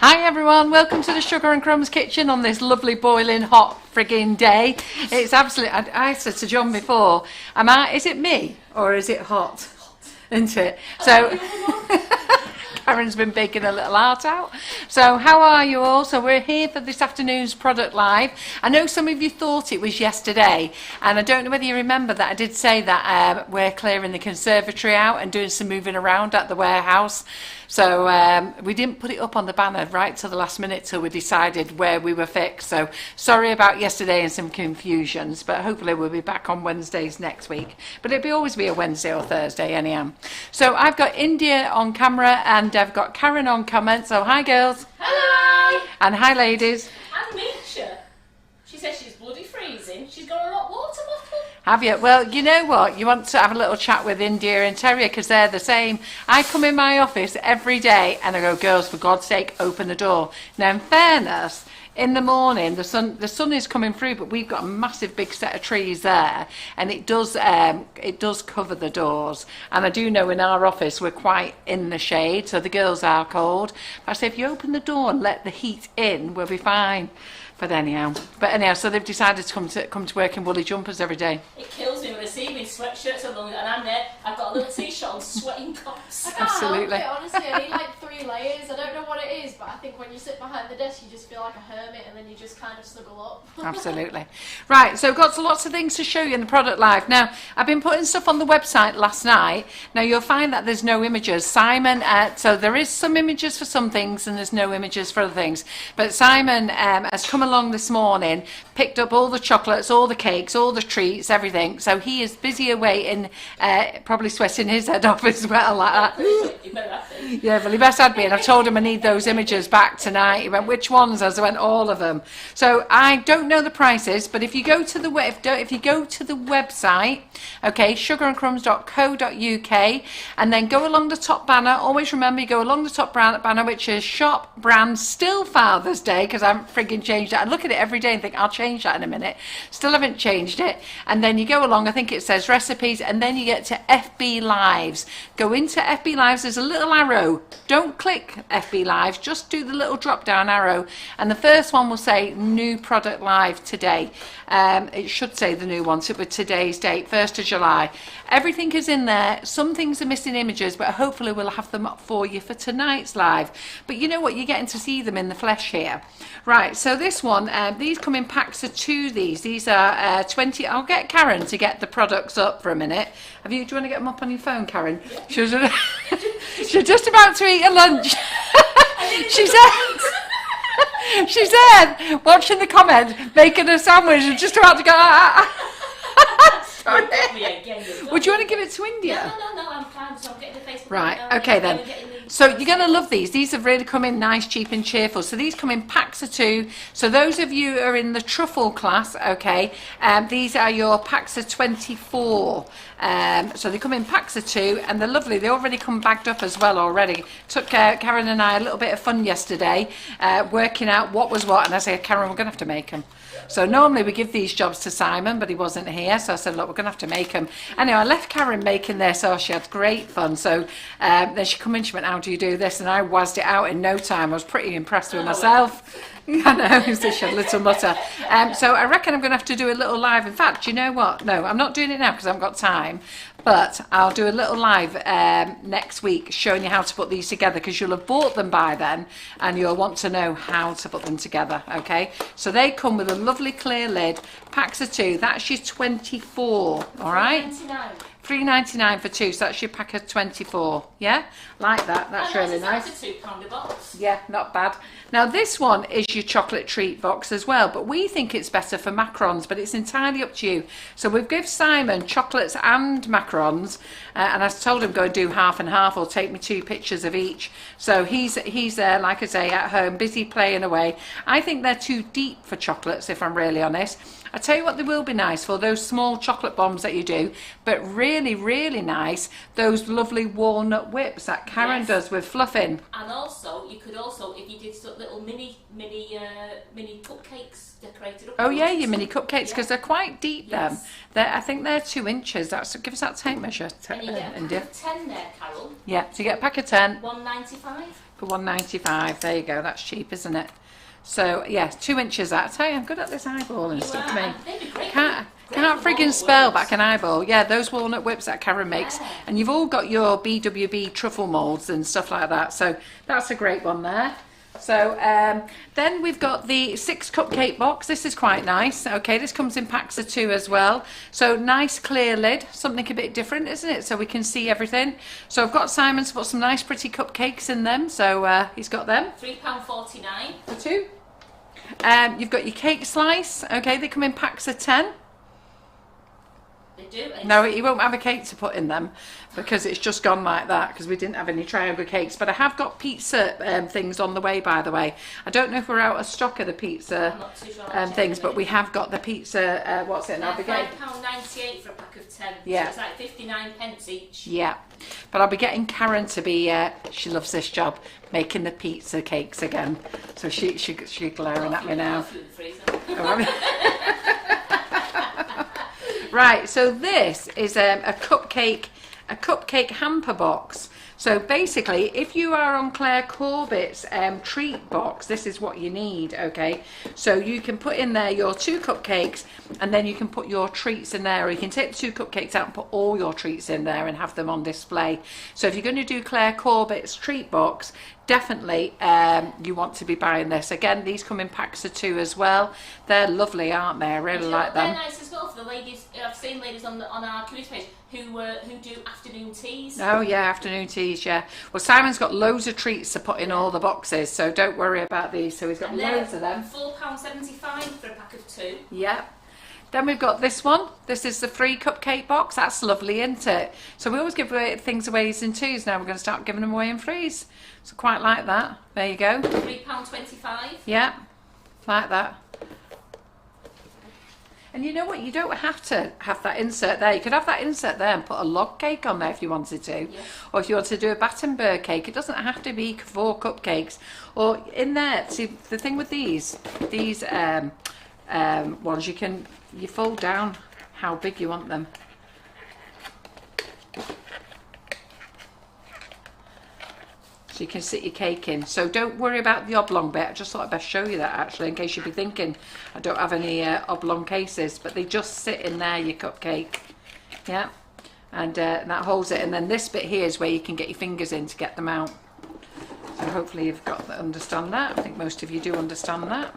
Hi everyone, welcome to the Sugar and Crumbs kitchen on this lovely boiling hot frigging day. It's absolutely, I said to John before, is it me or is it hot? Isn't it? So Karen's been baking a little heart out. So how are you all? So we're here for this afternoon's product live. I know some of you thought it was yesterday, and I don't know whether you remember that I did say that we're clearing the conservatory out and doing some moving around at the warehouse. So we didn't put it up on the banner right till the last minute till we decided where we were fixed. So sorry about yesterday and some confusions, but hopefully we'll be back on Wednesdays next week. But it'll always be a Wednesday or Thursday anyhow. So I've got India on camera and I've got Karen on comment. So hi girls. Hello. And hi ladies. And Misha. She says she's bloody freezing. She's got a hot water bottle. Have you? Well, you know what? You want to have a little chat with India and Terry because they're the same. I come in my office every day and I go, girls, for God's sake, open the door. Now, in fairness, in the morning, the sun is coming through, but we've got a massive big set of trees there, and it does cover the doors. And I do know in our office we're quite in the shade, so the girls are cold. But I say if you open the door and let the heat in, we'll be fine. But anyhow, so they've decided to come to work in woolly jumpers every day. It kills me when I see me in sweatshirts and I'm there. I've got a little t-shirt on, sweating cops. I can't Absolutely. help it, honestly. I need like 3 layers. I don't know what it is, but I think when you sit behind the desk, you just feel like a hermit, and then you just kind of snuggle up. Absolutely. Right, so got lots of things to show you in the product live. Now, I've been putting stuff on the website last night. Now, you'll find that there's no images. Simon, so there is some images for some things and there's no images for other things. But Simon has come along this morning, picked up all the chocolates, all the cakes, all the treats, everything. So he is busy away in, probably sweating his head off as well, like that. You better have to. Yeah, well, he best had been. I told him I need those images back tonight. He went, which ones? As I went, all of them. So I don't know the prices, but if you go to the website, okay, sugarandcrumbs.co.uk, and then go along the top banner. Always remember, you go along the top banner, which is shop brand still Father's Day, because I haven't frigging changed it. I look at it every day and think I'll change that in a minute. Still haven't changed it. And then you go along. I think it says recipes, and then you get to FB Lives. Go into FB Lives. There's a little arrow. Don't click FB Lives. Just do the little drop down arrow, and the first one will say new product live today. It should say the new one with today's date, 1st of July. Everything is in there. Some things are missing images, but hopefully we'll have them up for you for tonight's live. But you know what? You're getting to see them in the flesh here. Right, so this one, these come in packs of 2. These are 20. I'll get Karen to get the products up for a minute. Do you want to get them up on your phone, Karen? Yeah. She's just about to eat a lunch. She said, watching the comment, making a sandwich and just about to go. Sorry. Would you want to give it to India? No, I'm fine. So I'm getting the Facebook. Right, okay then. So you're going to love these. These have really come in nice, cheap and cheerful. So these come in packs of 2. So those of you who are in the truffle class, okay, these are your packs of 24. So they come in packs of 2 and they're lovely. They already come bagged up as well already. Took Karen and I a little bit of fun yesterday, working out what was what. And I said, Karen, we're going to have to make them. So normally we give these jobs to Simon, but he wasn't here. So I said, look, we're going to have to make them. Anyway, I left Karen making this. So she had great fun. So then she come in, she went, how do you do this? And I wazzed it out in no time. I was pretty impressed with myself. I know, so she had a little mutter. So I reckon I'm going to have to do a little live. In fact, you know what? No, I'm not doing it now because I haven't got time. But I'll do a little live next week showing you how to put these together, because you'll have bought them by then and you'll want to know how to put them together, okay? So they come with a lovely clear lid, packs of 2. That's your 24, all right? $3.99 for 2, so that's your pack of 24. Yeah, like that. That's really nice. It's a £2 box. Yeah, not bad. Now this one is your chocolate treat box as well, but we think it's better for macarons, but it's entirely up to you. So we've given Simon chocolates and macarons, and I told him go and do half and half, or take me 2 pictures of each. So he's there, like I say, at home, busy playing away. I think they're too deep for chocolates, if I'm really honest. I tell you what, they will be nice for those small chocolate bombs that you do, but really really, really nice, those lovely walnut whips that Karen does with fluffing. And also, you could also, if you did some little mini cupcakes decorated up. Oh yeah, your mini cupcakes, because they're quite deep. Yes. I think they're 2 inches. Give us that tape measure, And you get a India. pack of 10 there, Carol. Yeah, so you get a pack of 10 £1.95. for £1.95. There you go. That's cheap, isn't it? So yeah, 2 inches. I tell you, I'm good at this eyeball and stuff. Me. They'd be great. Can't friggin' spell back an eyeball. Yeah, those walnut whips that Karen makes. Yeah. And you've all got your BWB truffle moulds and stuff like that. So that's a great one there. So then we've got the 6 cupcake box. This is quite nice. Okay, this comes in packs of 2 as well. So nice clear lid, something a bit different, isn't it? So we can see everything. So I've got Simon's put some nice pretty cupcakes in them. So he's got them. £3.49 for 2. You've got your cake slice. Okay, they come in packs of 10. They do. No, he won't have a cake to put in them because it's just gone like that because we didn't have any triangle cakes. But I have got pizza things on the way, by the way. I don't know if we're out of stock of the pizza I'm not too sure things, but we have got the pizza, what's it now? £5.98 for a pack of 10. Yeah. So it's like 59 pence each. Yeah, but I'll be getting Karen to be, she loves this job, making the pizza cakes again. So she's glaring at me now. Right, so this is a cupcake hamper box. So basically, if you are on Claire Corbett's treat box, this is what you need, okay? So you can put in there your 2 cupcakes, and then you can put your treats in there, or you can take the 2 cupcakes out and put all your treats in there and have them on display. So if you're going to do Claire Corbett's treat box, definitely you want to be buying this. Again, these come in packs of 2 as well. They're lovely, aren't they? I really like them. They're nice as well for the ladies. I've seen ladies on our community page who do afternoon teas. Oh yeah, afternoon teas, yeah. Well, Simon's got loads of treats to put in all the boxes, so don't worry about these. So he's got loads of them. £4.75 for a pack of 2. Yeah. Then we've got this one. This is the free cupcake box. That's lovely, isn't it? So we always give things away in 2s. Now we're going to start giving them away in 3s. So quite like that. There you go. £3.25. Yeah, like that. And you know what? You don't have to have that insert there. You could have that insert there and put a log cake on there if you wanted to. Yeah. Or if you want to do a Battenberg cake, it doesn't have to be 4 cupcakes. Or in there, see, the thing with these ones, you fold down how big you want them. So you can sit your cake in. So don't worry about the oblong bit. I just thought I'd best show you that actually, in case you'd be thinking I don't have any oblong cases, but they just sit in there, your cupcake. Yeah, and that holds it. And then this bit here is where you can get your fingers in to get them out. So hopefully you've understand that. I think most of you do understand that.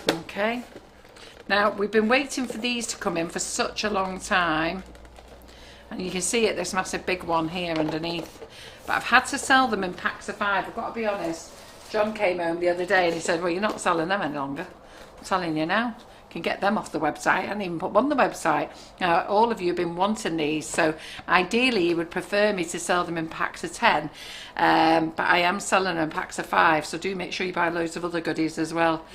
Okay. Now we've been waiting for these to come in for such a long time, and you can see it, this massive big one here underneath. But I've had to sell them in packs of 5. I've got to be honest. John came home the other day and he said, well, you're not selling them any longer. I'm telling you now. You can get them off the website. I hadn't even put one on the website. All of you have been wanting these. So ideally you would prefer me to sell them in packs of 10. But I am selling them in packs of 5. So do make sure you buy loads of other goodies as well.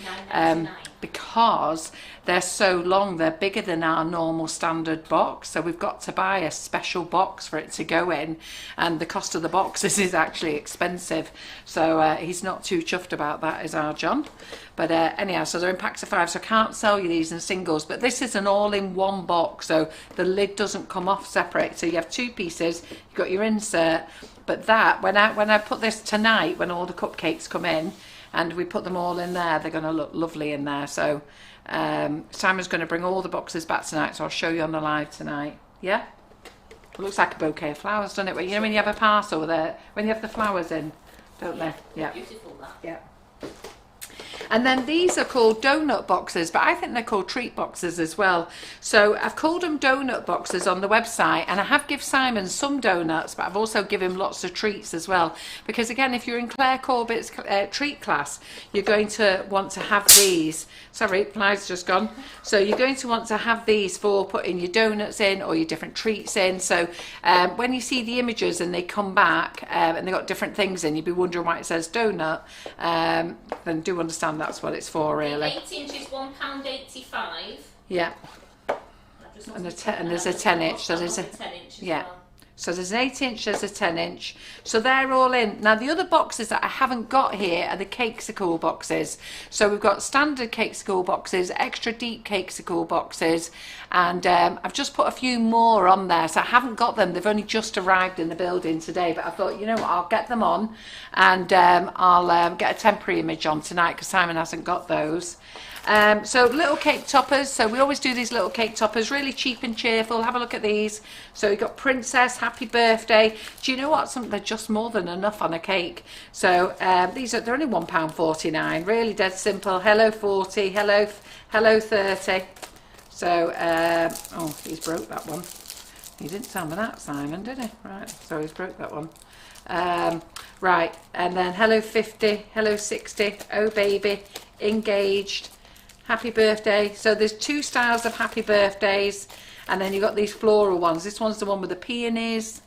Because they're so long, they're bigger than our normal standard box, so we've got to buy a special box for it to go in, and the cost of the boxes is actually expensive, so he's not too chuffed about that, is our John. But anyhow, so they're in packs of 5, so I can't sell you these in singles, but this is an all-in-one box, so the lid doesn't come off separate, so you have 2 pieces, you've got your insert. But that, when I put this tonight, when all the cupcakes come in and we put them all in there, they're going to look lovely in there. So Simon's going to bring all the boxes back tonight, so I'll show you on the live tonight. Yeah? It looks like a bouquet of flowers, doesn't it? You know when you have a parcel there, when you have the flowers in, don't they? Yeah. Beautiful that. Yeah. And then these are called donut boxes, but I think they're called treat boxes as well. So I've called them donut boxes on the website, and I have given Simon some donuts, but I've also given him lots of treats as well. Because again, if you're in Claire Corbett's treat class, you're going to want to have these. Sorry, Fly's just gone. So you're going to want to have these for putting your donuts in or your different treats in. So when you see the images and they come back and they've got different things in, you'd be wondering why it says donut. Then do understand that's what it's for, really. 8 inches, £1.85. Yeah. I've And there's a 10-inch. So there's a 10-inch as yeah. well. So there's an 8-inch, there's a 10-inch. So they're all in. Now the other boxes that I haven't got here are the Cakesicle boxes. So we've got standard Cakesicle boxes, extra deep Cakesicle boxes, and I've just put a few more on there. So I haven't got them. They've only just arrived in the building today. But I thought, you know what, I'll get them on, and I'll get a temporary image on tonight because Simon hasn't got those. So little cake toppers, so we always do these little cake toppers, really cheap and cheerful. Have a look at these. So we've got Princess, Happy Birthday. Do you know what? They're just more than enough on a cake. So they're only £1.49, really dead simple. Hello 40, hello 30. So, oh, he's broke that one. He didn't tell me that, Simon, did he? Right, so he's broke that one. Right, and then hello 50, hello 60, oh baby, engaged, happy birthday. So there's two styles of happy birthdays, and then you've got these floral ones. This one's the one with the peonies,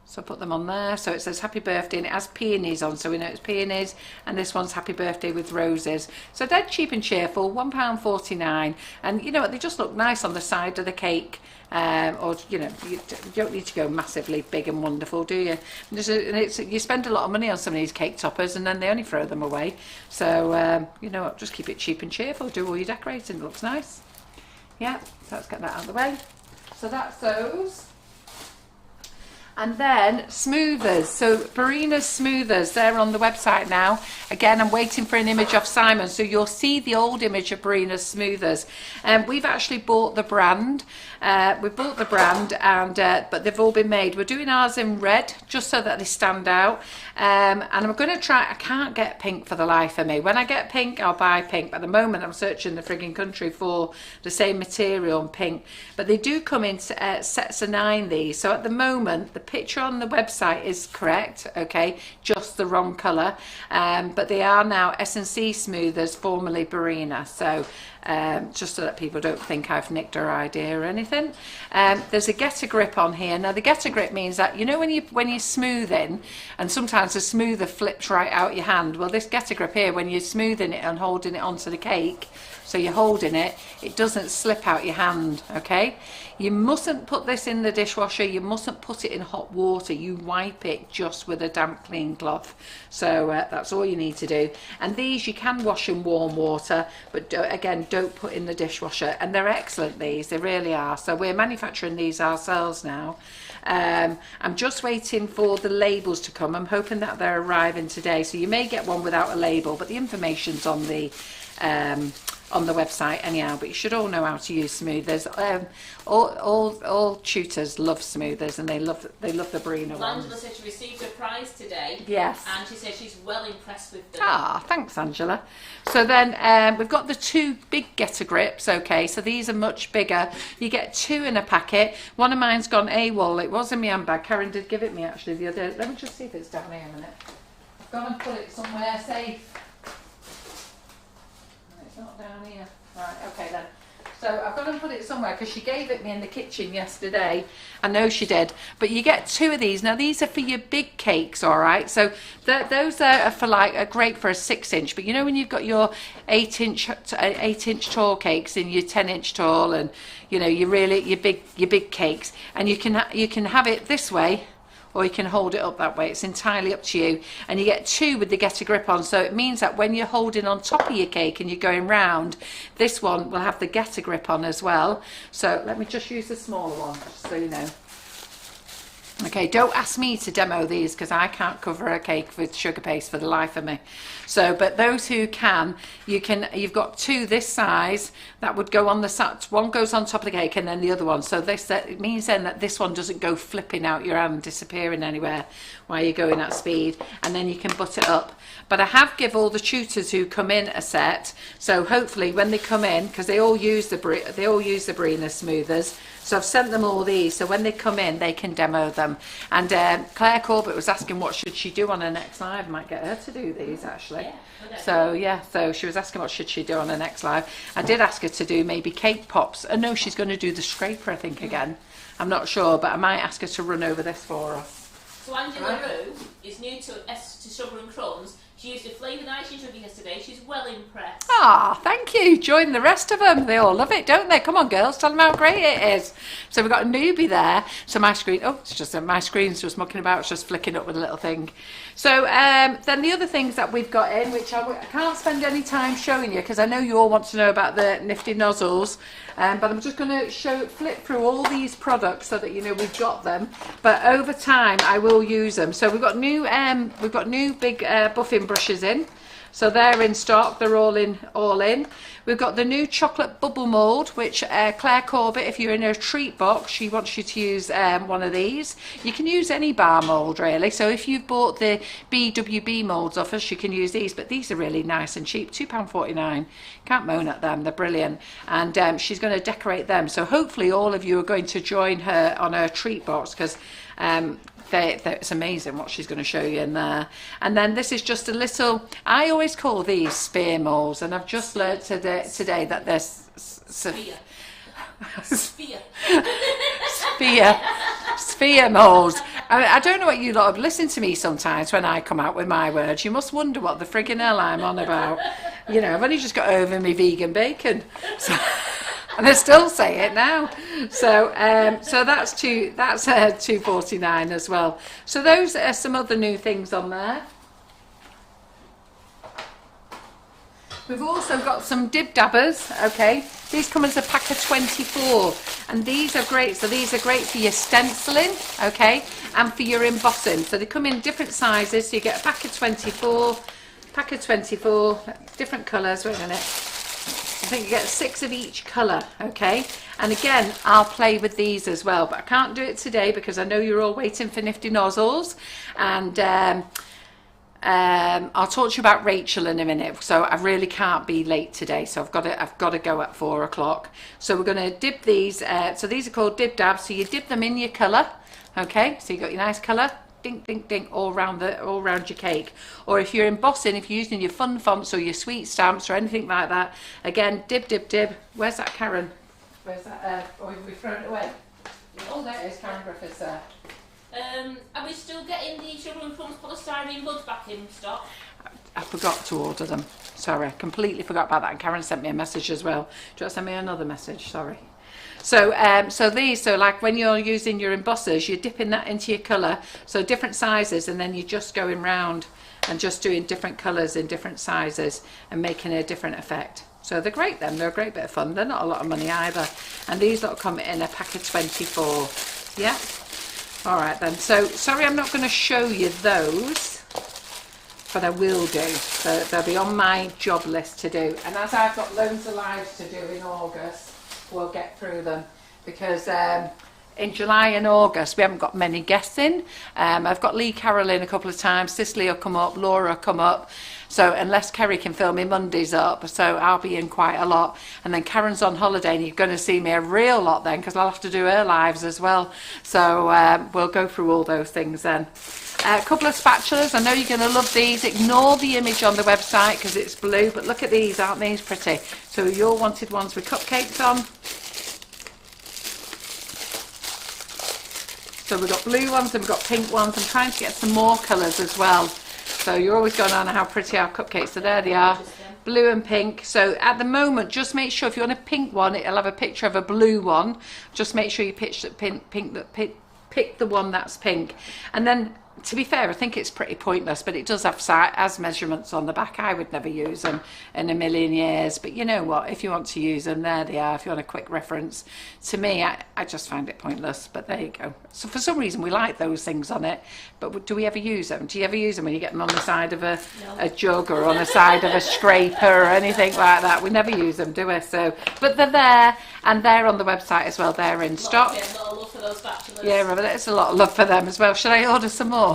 so I put them on there. So it says happy birthday and it has peonies on, so we know it's peonies. And this one's happy birthday with roses. So dead cheap and cheerful, £1.49. And you know what, they just look nice on the side of the cake. Or you know, you don't need to go massively big and wonderful, do you? You spend a lot of money on some of these cake toppers and then they only throw them away. So you know what, just keep it cheap and cheerful. Do all your decorating, it looks nice. Yeah, so let's get that out of the way. So that's those. And then smoothers, so Barina's smoothers, they're on the website now. Again, I'm waiting for an image of Simon, so you'll see the old image of Barina's smoothers. We've actually bought the brand. We bought the brand, and but they've all been made. We're doing ours in red, just so that they stand out. And I'm going to try, I can't get pink for the life of me. When I get pink, I'll buy pink. But at the moment, I'm searching the frigging country for the same material in pink. But they do come in sets of 9, these. So at the moment, the picture on the website is correct, okay, just the wrong colour. But they are now S&C smoothers, formerly Barina. So just so that people don't think I've nicked her idea or anything. There's a get a grip on here. Now the get a grip means that, you know, when you're smoothing, and sometimes the smoother flips right out your hand. Well, this get a grip here, when you're smoothing it and holding it onto the cake, so you're holding it, it doesn't slip out your hand, okay? You mustn't put this in the dishwasher, you mustn't put it in hot water, you wipe it just with a damp clean cloth. So that's all you need to do. And these you can wash in warm water, but again, don't put in the dishwasher. And they're excellent, these, they really are. So we're manufacturing these ourselves now. I'm just waiting for the labels to come. I'm hoping that they're arriving today, so you may get one without a label, but the information's on the website anyhow. But you should all know how to use smoothers. All tutors love smoothers, and they love the Barina ones. Angela said she received her prize today. Yes. And she said she's well impressed with them. Ah, thanks, Angela. So then we've got the 2 big getter grips. Okay, so these are much bigger. You get 2 in a packet. One of mine's gone AWOL. It was in my handbag. Karen did give it me actually the other day. Let me just see if it's down here a minute. I've got to put it somewhere safe. It's not down here. Right, okay then. So I've got to put it somewhere because she gave it me in the kitchen yesterday. I know she did. But you get 2 of these. Now these are for your big cakes, all right? So those are for are great for a 6-inch. But you know when you've got your 8-inch tall cakes and your 10-inch tall, and you know your big cakes, and you can have it this way, or you can hold it up that way. It's entirely up to you. And you get 2 with the get a grip on, so it means that when you're holding on top of your cake and you're going round, this one will have the get a grip on as well. So let me just use the smaller one, just so you know. Okay, don't ask me to demo these because I can't cover a cake with sugar paste for the life of me. So, but those who can, you've got 2 this size that would go on the side. One goes on top of the cake and then the other one. So it means then that this one doesn't go flipping out your hand, disappearing anywhere while you're going at speed. And then you can butt it up. But I have give all the tutors who come in a set. So hopefully when they come in, because they all use the Barina smoothers. So I've sent them all these, so when they come in, they can demo them. And Claire Corbett was asking what should she do on her next live. Might get her to do these, actually. Yeah, so she was asking what should she do on her next live. I did ask her to do maybe cake pops. Oh no, she's going to do the scraper, I think, again. I'm not sure, but I might ask her to run over this for her. So Angela Rue is new to Sugar and Crumbs. She used a flavoured icing sugar yesterday. She's well impressed. Ah, thank you. Join the rest of them. They all love it, don't they? Come on, girls. Tell them how great it is. So we've got a newbie there. So my screen, oh, it's just my screen's just mucking about. It's just flicking up with a little thing. So then the other things that we've got in, which I can't spend any time showing you because I know you all want to know about the Nifty Nozzles. But I'm just going to flip through all these products so that you know we've got them. But over time, I will use them. So we've got new big buffing brushes in. So they're in stock. They're all in. We've got the new chocolate bubble mould, which Claire Corbett, if you're in a treat box, she wants you to use one of these. You can use any bar mould really. So if you've bought the BWB moulds off us, you can use these. But these are really nice and cheap, £2.49. Can't moan at them. They're brilliant. And she's going to decorate them. So hopefully all of you are going to join her on her treat box because it's amazing what she's going to show you in there. And then this is just a little, I always call these spear moulds, and I've just learnt today that they're sphere moulds. I don't know what you lot have listened to me sometimes when I come out with my words. You must wonder what the friggin' hell I'm on about. You know, I've only just got over me vegan bacon. So, and I still say it now. So that's £2.49 as well. So those are some other new things on there. We've also got some dib dabbers. Okay, these come as a pack of 24, and these are great. So these are great for your stenciling, okay, and for your embossing. So they come in different sizes. So you get a pack of 24, different colours. Wait a minute. I think you get 6 of each colour, okay? And again, I'll play with these as well, but I can't do it today because I know you're all waiting for Nifty Nozzles. And I'll talk to you about Rachel in a minute. So I really can't be late today, so I've got to go at 4 o'clock. So we're going to dip these. So these are called dib dabs. So you dip them in your colour, okay? So you got your nice colour. Ding, ding, ding, all round your cake. Or if you're embossing, if you're using your fun fonts or your sweet stamps or anything like that, again, dib, dib, dib. Where's that Karen? Where's that? Or have we thrown it away? Oh, there it is. Karen Griffiths there. Are we still getting the Sugar and Crumbs polystyrene mugs back in stock? I forgot to order them. Sorry, I completely forgot about that. And Karen sent me a message as well. Do you want to send me another message? Sorry. So like when you're using your embossers, you're dipping that into your colour, so different sizes, and then you're just going round and just doing different colours in different sizes and making a different effect. So they're great then, they're a great bit of fun. They're not a lot of money either. And these lot come in a pack of 24. Yeah. All right then. So sorry I'm not going to show you those, but I will do. So they'll be on my job list to do. And as I've got loads of lives to do in August, we'll get through them because in July and August we haven't got many guests in. I've got Lee Carroll in a couple of times, Cicely will come up, Laura will come up. So unless Kerry can fill me Mondays up, so I'll be in quite a lot. And then Karen's on holiday and you're going to see me a real lot then because I'll have to do her lives as well. So we'll go through all those things then. A couple of spatulas. I know you're going to love these. Ignore the image on the website because it's blue, but look at these. Aren't these pretty? So your wanted ones with cupcakes on. So we've got blue ones and we've got pink ones. I'm trying to get some more colours as well. So you're always going on how pretty our cupcakes. So there they are, blue and pink. So at the moment, just make sure if you want a pink one, it'll have a picture of a blue one. Just make sure you pick the one that's pink. And then, to be fair, I think it's pretty pointless, but it does have as measurements on the back. I would never use them in a million years, but you know what, if you want to use them, there they are, if you want a quick reference. To me, I just find it pointless, but there you go. So for some reason we like those things on it, but do we ever use them? Do you ever use them when you get them on the side of a jug or on the side of a scraper or anything like that? We never use them, do we? So, but they're there, and they're on the website as well. They're in stock. Yeah, a lot of love for those spatulas. Yeah, there's a lot of love for them as well. Should I order some more?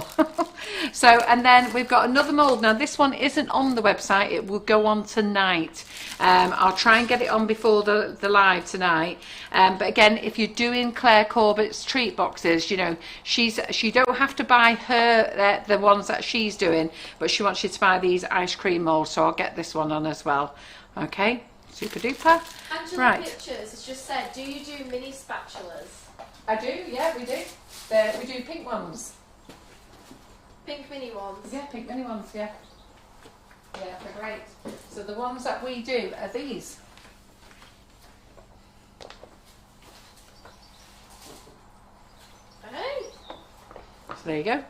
So, and then we've got another mould. Now this one isn't on the website, it will go on tonight. I'll try and get it on before the live tonight. But again, if you're doing Claire Corbett's treat boxes, you know, she don't have to buy her the ones that she's doing, but she wants you to buy these ice cream moulds, so I'll get this one on as well. Okay, super duper. Angela Right. Pictures has just said, do you do mini spatulas? I do, yeah, we do. We do pink ones. Pink mini ones? Yeah, pink mini ones, yeah. Yeah, they're great. So the ones that we do are these. Hey. So there you go.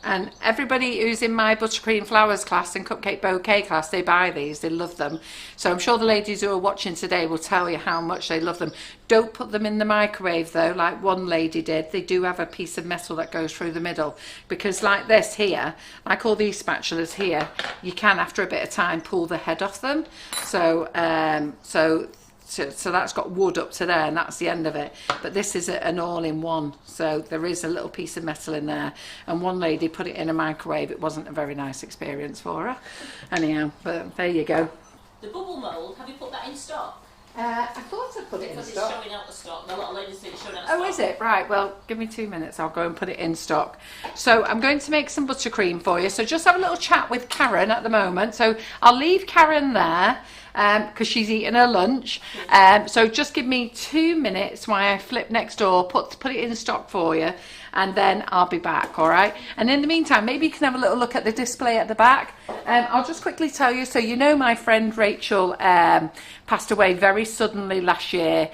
And everybody who's in my Buttercream Flowers class and Cupcake Bouquet class, they buy these, they love them. So I'm sure the ladies who are watching today will tell you how much they love them. Don't put them in the microwave though, like one lady did. They do have a piece of metal that goes through the middle. Because like this here, like all these spatulas here, you can, after a bit of time, pull the head off them. So, so that's got wood up to there, and that's the end of it. But this is an all-in-one, so there is a little piece of metal in there. And one lady put it in a microwave. It wasn't a very nice experience for her. Anyhow, but there you go. The bubble mould, have you put that in stock? I thought I put it in Because stock. it's showing out the stock. A lot of ladies think it's showing out the stock. Oh, is it? Right, well, give me 2 minutes. I'll go and put it in stock. So I'm going to make some buttercream for you. So just have a little chat with Karen at the moment. So I'll leave Karen there because she's eating her lunch. So just give me 2 minutes while I flip next door, put it in stock for you, and then I'll be back, all right? And in the meantime, maybe you can have a little look at the display at the back. I'll just quickly tell you, so you know my friend Rachel passed away very suddenly last year.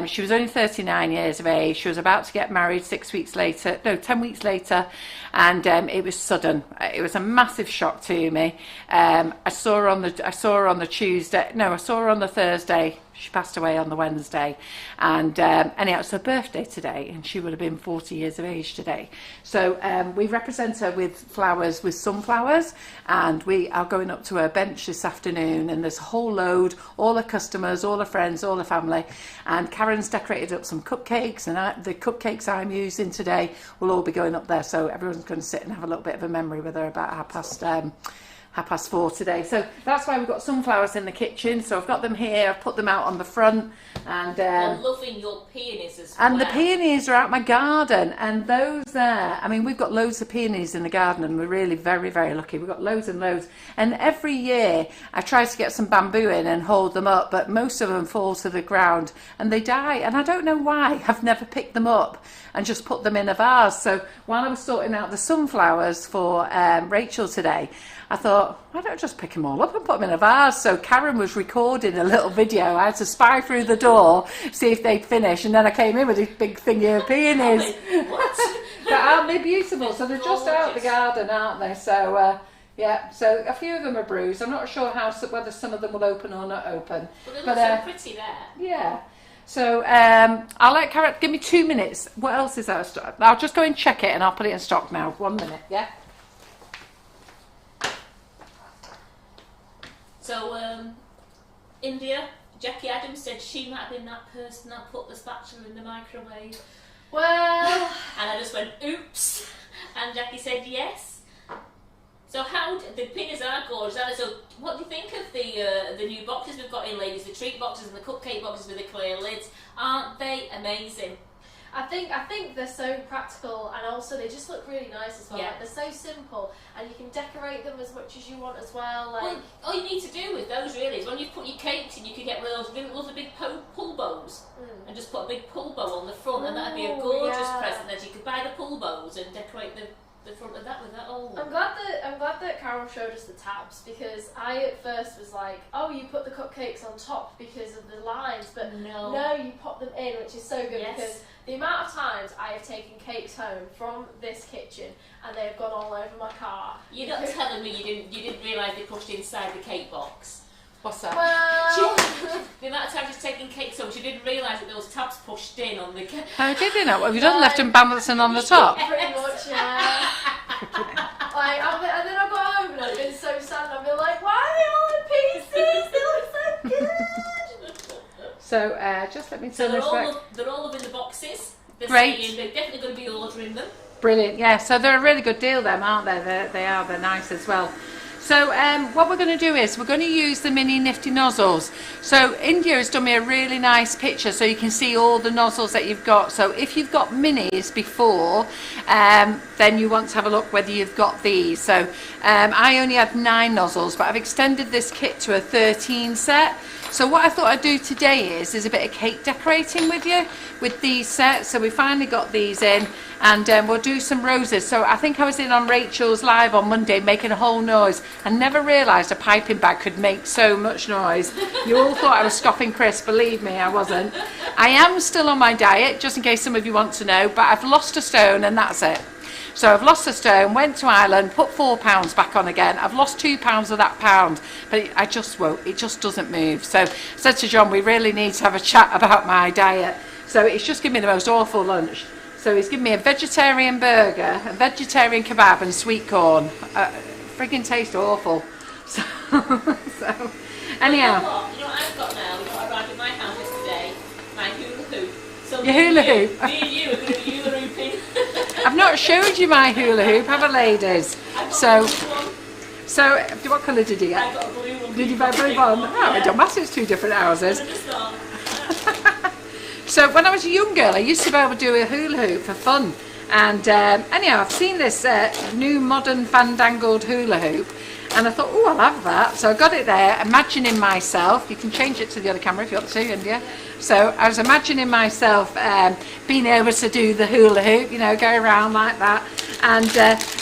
She was only 39 years of age. She was about to get married 10 weeks later, and it was sudden. It was a massive shock to me. I saw her on the Tuesday. No, I saw her on the Thursday. She passed away on the Wednesday, and anyhow, it's her birthday today, and she would have been 40 years of age today. So we represent her with flowers, with sunflowers, and we are going up to her bench this afternoon, and there's a whole load, all her customers, all her friends, all her family, and Karen's decorated up some cupcakes, and the cupcakes I'm using today will all be going up there, so everyone's going to sit and have a little bit of a memory with her about half past 4 today. So that's why we've got sunflowers in the kitchen. So I've got them here, I've put them out on the front, and I'm loving your peonies as well. and the peonies are out my garden, and those there, I mean, we've got loads of peonies in the garden, and we're really very, very lucky. We've got loads and loads, and every year I try to get some bamboo in and hold them up, but most of them fall to the ground and they die, and I don't know why. I've never picked them up and just put them in a vase. So while I was sorting out the sunflowers for Rachel today, I thought, why don't I just pick them all up and put them in a vase? So Karen was recording a little video. I had to spy through the door, see if they'd finish, and then I came in with this big thingy of peonies. What? Aren't they beautiful? So they're just out the garden, aren't they? So yeah, so a few of them are bruised. I'm not sure whether some of them will open or not open. But they look so pretty there. Yeah. So I'll let Karen, give me 2 minutes. What else is out of stock? I'll just go and check it and I'll put it in stock now. 1 minute, yeah? So India, Jackie Adams said she might have been that person that put the spatula in the microwave. Well, and I just went, oops. And Jackie said yes. So the peonies are gorgeous. So what do you think of the new boxes we've got in, ladies? The treat boxes and the cupcake boxes with the clear lids. Aren't they amazing? I think they're so practical, and also they just look really nice as well. Yeah. Like, they're so simple, and you can decorate them as much as you want as well. Like, Well, all you need to do with those really is when you put your cakes in, you could get one of those really lovely big pull bows and just put a big pull bow on the front, and that'd be a gorgeous present. That you could buy the pull bows and decorate the front of that with that old one. I'm glad that Carol showed us the tabs, because I at first was like, oh, you put the cupcakes on top because of the lines, but no, you pop them in, which is so good. Yes. Because the amount of times I have taken cakes home from this kitchen and they've gone all over my car. You're not telling me you didn't realise they pushed inside the cake box. What's that? Well, The amount of times she's taken cakes home, she didn't realise that those tabs pushed in on the cake. Oh, did you know? What have you done? Left them balancing on the top? pretty much, yeah. And then I got home and I've been so sad, and I've been like, why are they all in pieces? They look so good. So just let me So turn this back. they're all up in the boxes. They're Great. saying they're definitely going to be ordering them. Brilliant, yeah. So they're a really good deal, them, aren't they? They're nice as well. So what we're going to do is we're going to use the Mini Nifty Nozzles. So India has done me a really nice picture so you can see all the nozzles that you've got. So if you've got minis before, then you want to have a look whether you've got these. So I only had 9 nozzles, but I've extended this kit to a 13 set. So what I thought I'd do today is a bit of cake decorating with you with these sets. So we finally got these in, and we'll do some roses. So I think I was in on Rachel's live on Monday making a whole noise. I never realised a piping bag could make so much noise. You all thought I was scoffing Chris. Believe me, I wasn't. I am still on my diet, just in case some of you want to know, but I've lost a stone and that's it. So I've lost a stone, went to Ireland, put 4 pounds back on again. I've lost 2 pounds of that pound, but I just won't. It just doesn't move. So I said to John, we really need to have a chat about my diet. So it's just given me the most awful lunch. So he's given me a vegetarian burger, a vegetarian kebab and sweet corn. Frigging taste awful. So anyhow. You know what I've got now? You know what arrived at my house yesterday? My hula hoop. So your hula hoop? Me and you are going to be hula hooping. I've not showed you my hula hoop, have I, ladies? So what colour did you get? I got a blue one. Did you buy a blue one? Oh, it don't matter, it's 2 different houses. So when I was a young girl, I used to be able to do a hula hoop for fun. And anyhow, I've seen this new modern fandangled hula hoop, and I thought, oh, I'll have that. So I got it there, imagining myself. You can change it to the other camera if you want to, India. So I was imagining myself being able to do the hula hoop, you know, go around like that. And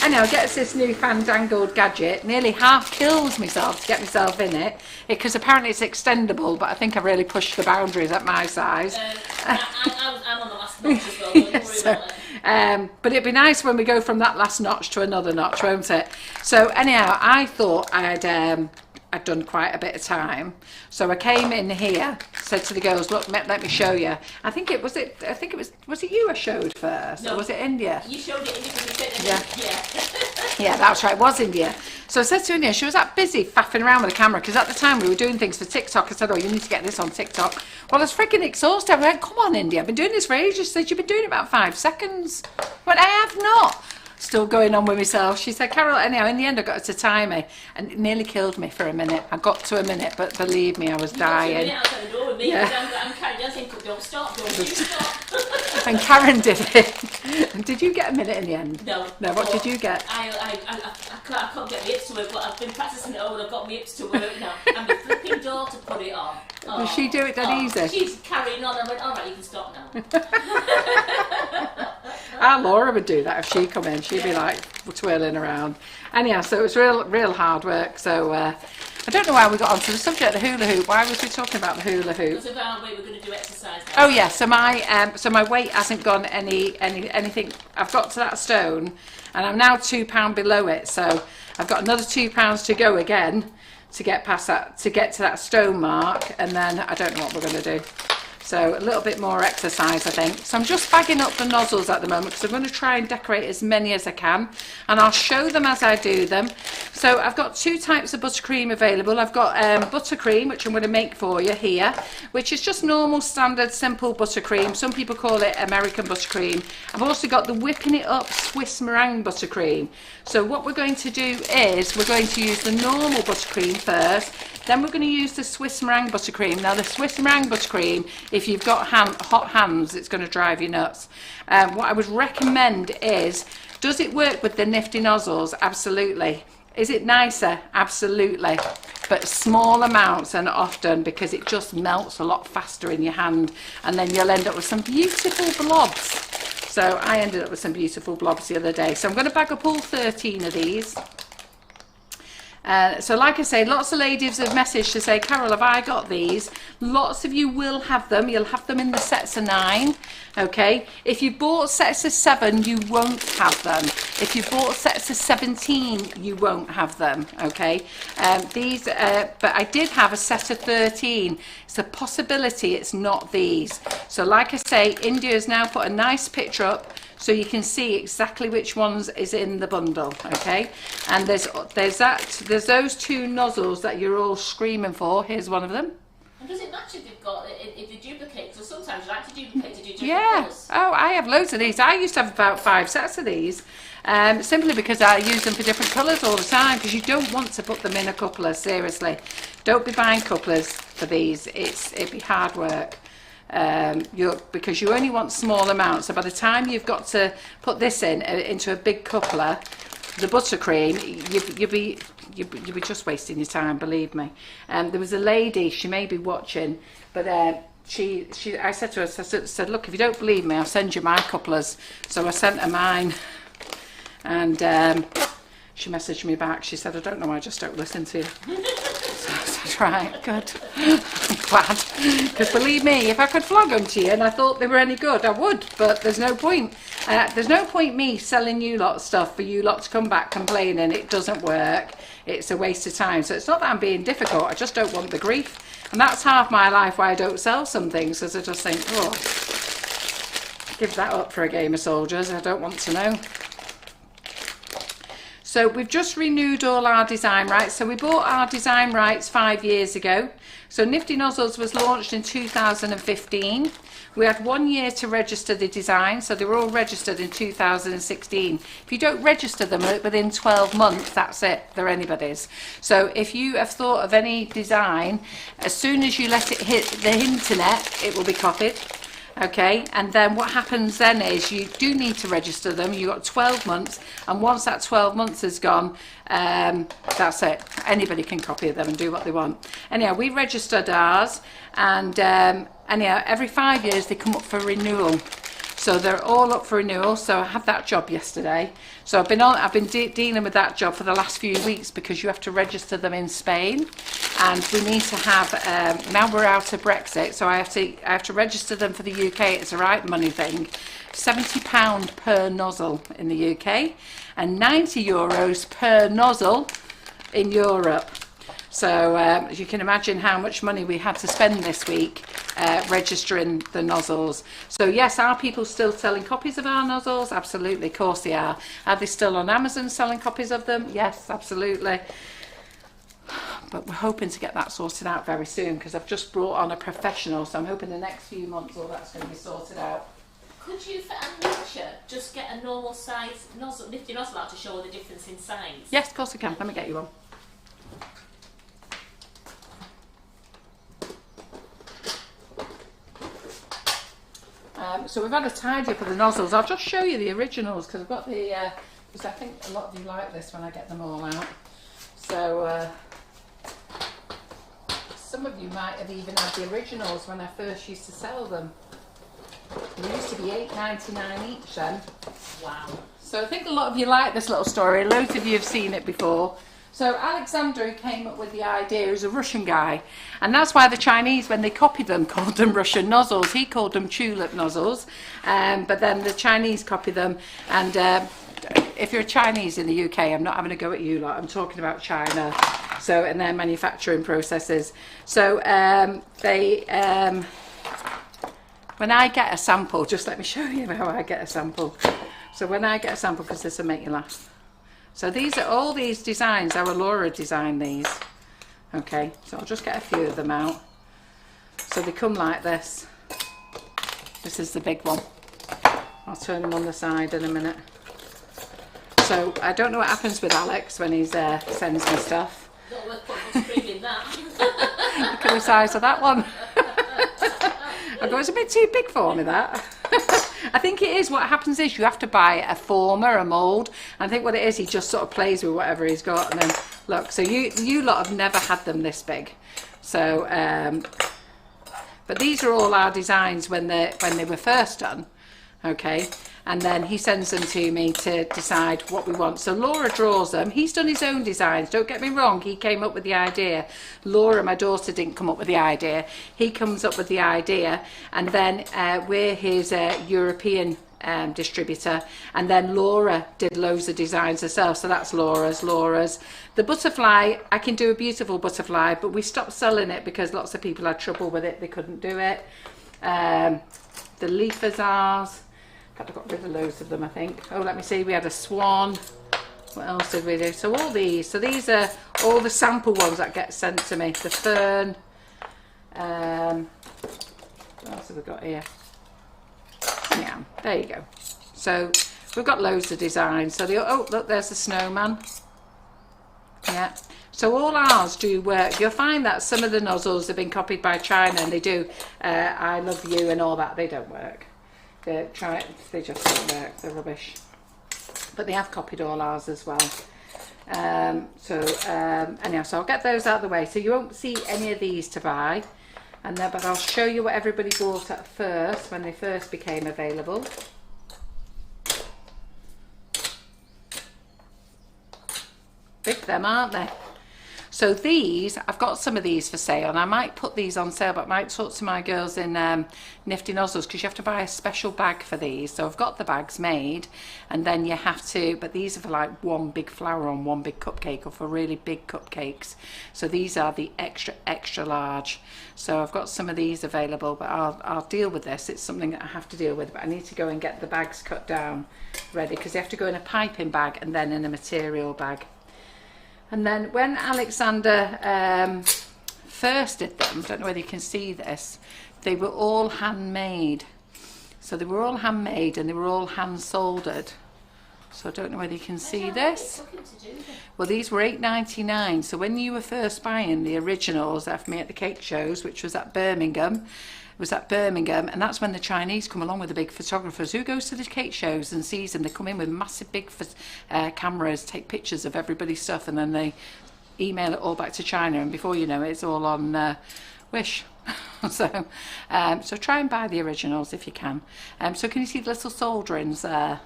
anyhow, gets this new fandangled gadget. Nearly half kills myself to get myself in it, because apparently it's extendable, but I think I've really pushed the boundaries at my size. I'm on the last notch as well, don't you worry about it. But it'd be nice when we go from that last notch to another notch, won't it? So anyhow, I thought I'd done quite a bit of time, so I came in here, said to the girls, look, let me show you. I think it was it you I showed first, no, or was it India? You showed it India because you said yeah, that's right, it was India. So I said to India, she was that busy faffing around with the camera, because at the time we were doing things for TikTok. I said, oh, you need to get this on TikTok. Well, I was freaking exhausted. I went, come on, India, I've been doing this for ages. She said, you've been doing it about 5 seconds. But I have not. Still going on with myself. She said, Carol, anyhow, in the end I got her to time me, and it nearly killed me for a minute. I got to a minute, but believe me, I was dying. I'm carrying dancing, don't stop, don't you stop. And Karen did it. Did you get a minute in the end? No. No, what did you get? I can't get my hips to work, but I've been practising it all, I've got my hips to work now. And my flipping daughter put it on. Oh, Does she do it that easy? She's carrying on. I went, all right, you can stop now. Our Laura would do that if she come in. She'd be like twirling around. Anyhow, so it was real hard work. So I don't know why we got onto the subject of the hula hoop. Why was we talking about the hula hoop? Because of our weight, we're going to do exercise now. Oh yeah, so my weight hasn't gone anything. I've got to that stone, and I'm now £2 below it. So I've got another £2 to go again to get past that, to get to that stone mark, and then I don't know what we're going to do. So a little bit more exercise, I think. So I'm just bagging up the nozzles at the moment, because I'm going to try and decorate as many as I can, and I'll show them as I do them. So I've got 2 types of buttercream available. I've got buttercream, which I'm going to make for you here, which is just normal, standard, simple buttercream. Some people call it American buttercream. I've also got the whipping it up Swiss meringue buttercream. So what we're going to do is we're going to use the normal buttercream first, then we're going to use the Swiss meringue buttercream. Now the Swiss meringue buttercream, if you've got hot hands, it's going to drive you nuts. What I would recommend is, does it work with the Nifty Nozzles? Absolutely. Is it nicer? Absolutely. But small amounts and often, because it just melts a lot faster in your hand, and then you'll end up with some beautiful blobs. So I ended up with some beautiful blobs the other day. So I'm going to bag up all 13 of these. So like I say, lots of ladies have messaged to say, Carol, have I got these? Lots of you will have them. You'll have them in the sets of 9. Okay. If you bought sets of 7, you won't have them. If you bought sets of 17, you won't have them. Okay. But I did have a set of 13. It's a possibility it's not these. So like I say, India's now put a nice picture up, so you can see exactly which ones is in the bundle, okay? And there's those 2 nozzles that you're all screaming for. Here's one of them. And does it match if you've got if they duplicate? So sometimes you like to duplicate to do different colours. Oh, I have loads of these. I used to have about 5 sets of these, simply because I use them for different colours all the time. Because you don't want to put them in a coupler. Seriously, don't be buying couplers for these. It'd be hard work. Because you only want small amounts, so by the time you've got to put this into a big coupler, the buttercream, you'd be just wasting your time, believe me. There was a lady, she may be watching, but I said to her, I said, look, if you don't believe me, I'll send you my couplers. So I sent her mine, and she messaged me back. She said, I don't know, I just don't listen to you. So I said, right, good. I'm glad. Because believe me, if I could flog them to you and I thought they were any good, I would. But there's no point. There's no point me selling you lot of stuff for you lot to come back complaining it doesn't work. It's a waste of time. So it's not that I'm being difficult. I just don't want the grief. And that's half my life why I don't sell some things. Because I just think, oh, give that up for a game of soldiers. I don't want to know. So we've just renewed all our design rights. So we bought our design rights 5 years ago. So Nifty Nozzles was launched in 2015. We had 1 year to register the design, so they were all registered in 2016. If you don't register them within 12 months, that's it, they're anybody's. So if you have thought of any design, as soon as you let it hit the internet, it will be copied. Okay, and then what happens then is you do need to register them. You've got 12 months, and once that 12 months is gone, that's it. Anybody can copy them and do what they want. Anyhow, we registered ours, and anyhow, every 5 years they come up for renewal. So they're all up for renewal. So I had that job yesterday. So I've been dealing with that job for the last few weeks because you have to register them in Spain, and we need to have. Now we're out of Brexit, so I have to register them for the UK. It's a right money thing. £70 per nozzle in the UK, and €90 per nozzle in Europe. So as you can imagine how much money we had to spend this week registering the nozzles. So yes, are people still selling copies of our nozzles? Absolutely, of course they are. Are they still on Amazon selling copies of them? Yes, absolutely. But we're hoping to get that sorted out very soon because I've just brought on a professional, so I'm hoping the next few months all that's going to be sorted out. Could you, for amateur, just get a normal size nozzle, Nifty Nozzle out to show the difference in size? Yes, of course I can. Let me get you one. So we've had a tidy up of the nozzles. I'll just show you the originals because I've got the, because I think a lot of you like this when I get them all out. So some of you might have even had the originals when I first used to sell them. They used to be $8.99 each then. Wow. So I think a lot of you like this little story. Loads of you have seen it before. So Alexander, who came up with the idea, is a Russian guy, and that's why the Chinese, when they copied them, called them Russian nozzles. He called them tulip nozzles, but then the Chinese copied them. And if you're a Chinese in the UK, I'm not having a go at you lot. I'm talking about China, so and their manufacturing processes. So when I get a sample, just let me show you how I get a sample. So when I get a sample, because this will make you laugh. So these are all these designs, our Laura designed these. Okay, so I'll just get a few of them out. So they come like this. This is the big one. I'll turn them on the side in a minute. So I don't know what happens with Alex when he sends me stuff. Not worth putting Buttercream in that. Look at the size of that one. I go, it's a bit too big for me, that. I think it is. What happens is you have to buy a former, a mould. And I think what it is, he just sort of plays with whatever he's got. And then, look, so you lot have never had them this big. So, but these are all our designs when they were first done. Okay. And then he sends them to me to decide what we want. So Laura draws them. He's done his own designs. Don't get me wrong. He came up with the idea. Laura, my daughter, didn't come up with the idea. He comes up with the idea. And then we're his European distributor. And then Laura did loads of designs herself. So that's Laura's. The butterfly, I can do a beautiful butterfly, but we stopped selling it because lots of people had trouble with it. They couldn't do it. The leaf is ours. I got rid of loads of them, I think. Oh, let me see. We had a swan. What else did we do? So all these. So these are all the sample ones that get sent to me. The fern. What else have we got here? Yeah, there you go. So we've got loads of designs. So oh, look, there's the snowman. Yeah. So all ours do work. You'll find that some of the nozzles have been copied by China, and they do. I love you and all that. They don't work. They just don't work, they're rubbish. But they have copied all ours as well. Anyhow, so I'll get those out of the way. So you won't see any of these to buy. And then, but I'll show you what everybody bought at first when they first became available. Big them, aren't they? So these, I've got some of these for sale, and I might put these on sale, but I might talk to my girls in Nifty Nozzles, because you have to buy a special bag for these. So I've got the bags made, and then you have to, but these are for like one big flower on one big cupcake, or for really big cupcakes. So these are the extra large. So I've got some of these available, but I'll deal with this. It's something that I have to deal with, but I need to go and get the bags cut down ready, because they have to go in a piping bag and then in a material bag. And then when Alexander first did them, I don't know whether you can see this, they were all handmade. So they were all handmade and they were all hand soldered. So I don't know whether you can see this. Well, these were $8.99. So when you were first buying the originals after me at the cake shows, which was at Birmingham, and that's when the Chinese come along with the big photographers. Who goes to the cake shows and sees them? They come in with massive big cameras, take pictures of everybody's stuff, and then they email it all back to China, and before you know it, it's all on Wish. So try and buy the originals if you can. So can you see the little solderings there?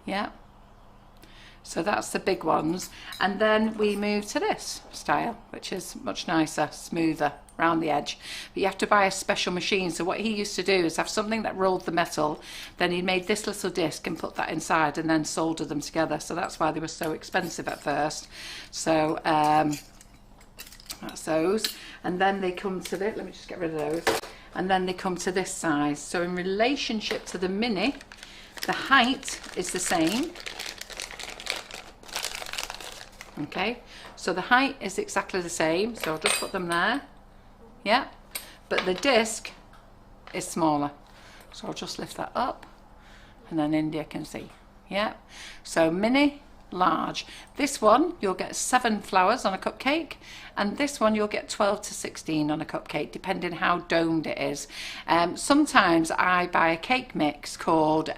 Yeah. So that's the big ones, and then we move to this style, which is much nicer, smoother around the edge, but you have to buy a special machine. So what he used to do is have something that rolled the metal, then he made this little disc and put that inside and then solder them together. So that's why they were so expensive at first. So that's those, and then they come to this, let me just get rid of those, and then they come to this size. So in relationship to the mini, the height is the same. Okay, so the height is exactly the same, so I'll just put them there. Yeah, but the disc is smaller, so I'll just lift that up, and then India can see. Yeah, so mini, large. This one you'll get 7 flowers on a cupcake, and this one you'll get 12 to 16 on a cupcake, depending how domed it is. Sometimes I buy a cake mix called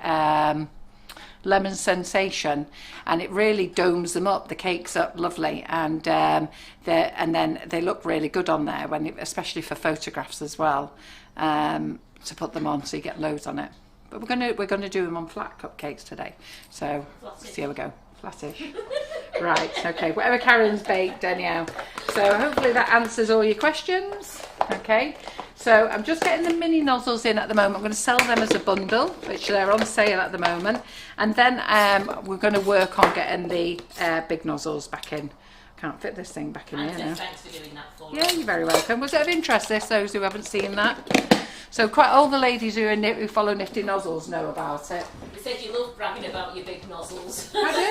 Lemon Sensation, and it really domes them up, the cakes up lovely, and then they look really good on there, especially for photographs as well, to put them on, so you get loads on it. But we're gonna do them on flat cupcakes today, so see how we go. Flattish. Right, okay, whatever Karen's baked anyhow. So hopefully that answers all your questions. Okay, so I'm just getting the mini nozzles in at the moment. I'm going to sell them as a bundle, which they're on sale at the moment, and then we're going to work on getting the big nozzles back in. Can't fit this thing back in here now. Thanks for doing that for us. Yeah, you're very welcome. Was it of interest, those who haven't seen that? So quite all the ladies who follow Nifty Nozzles know about it. You said you love bragging about your big nozzles. I do.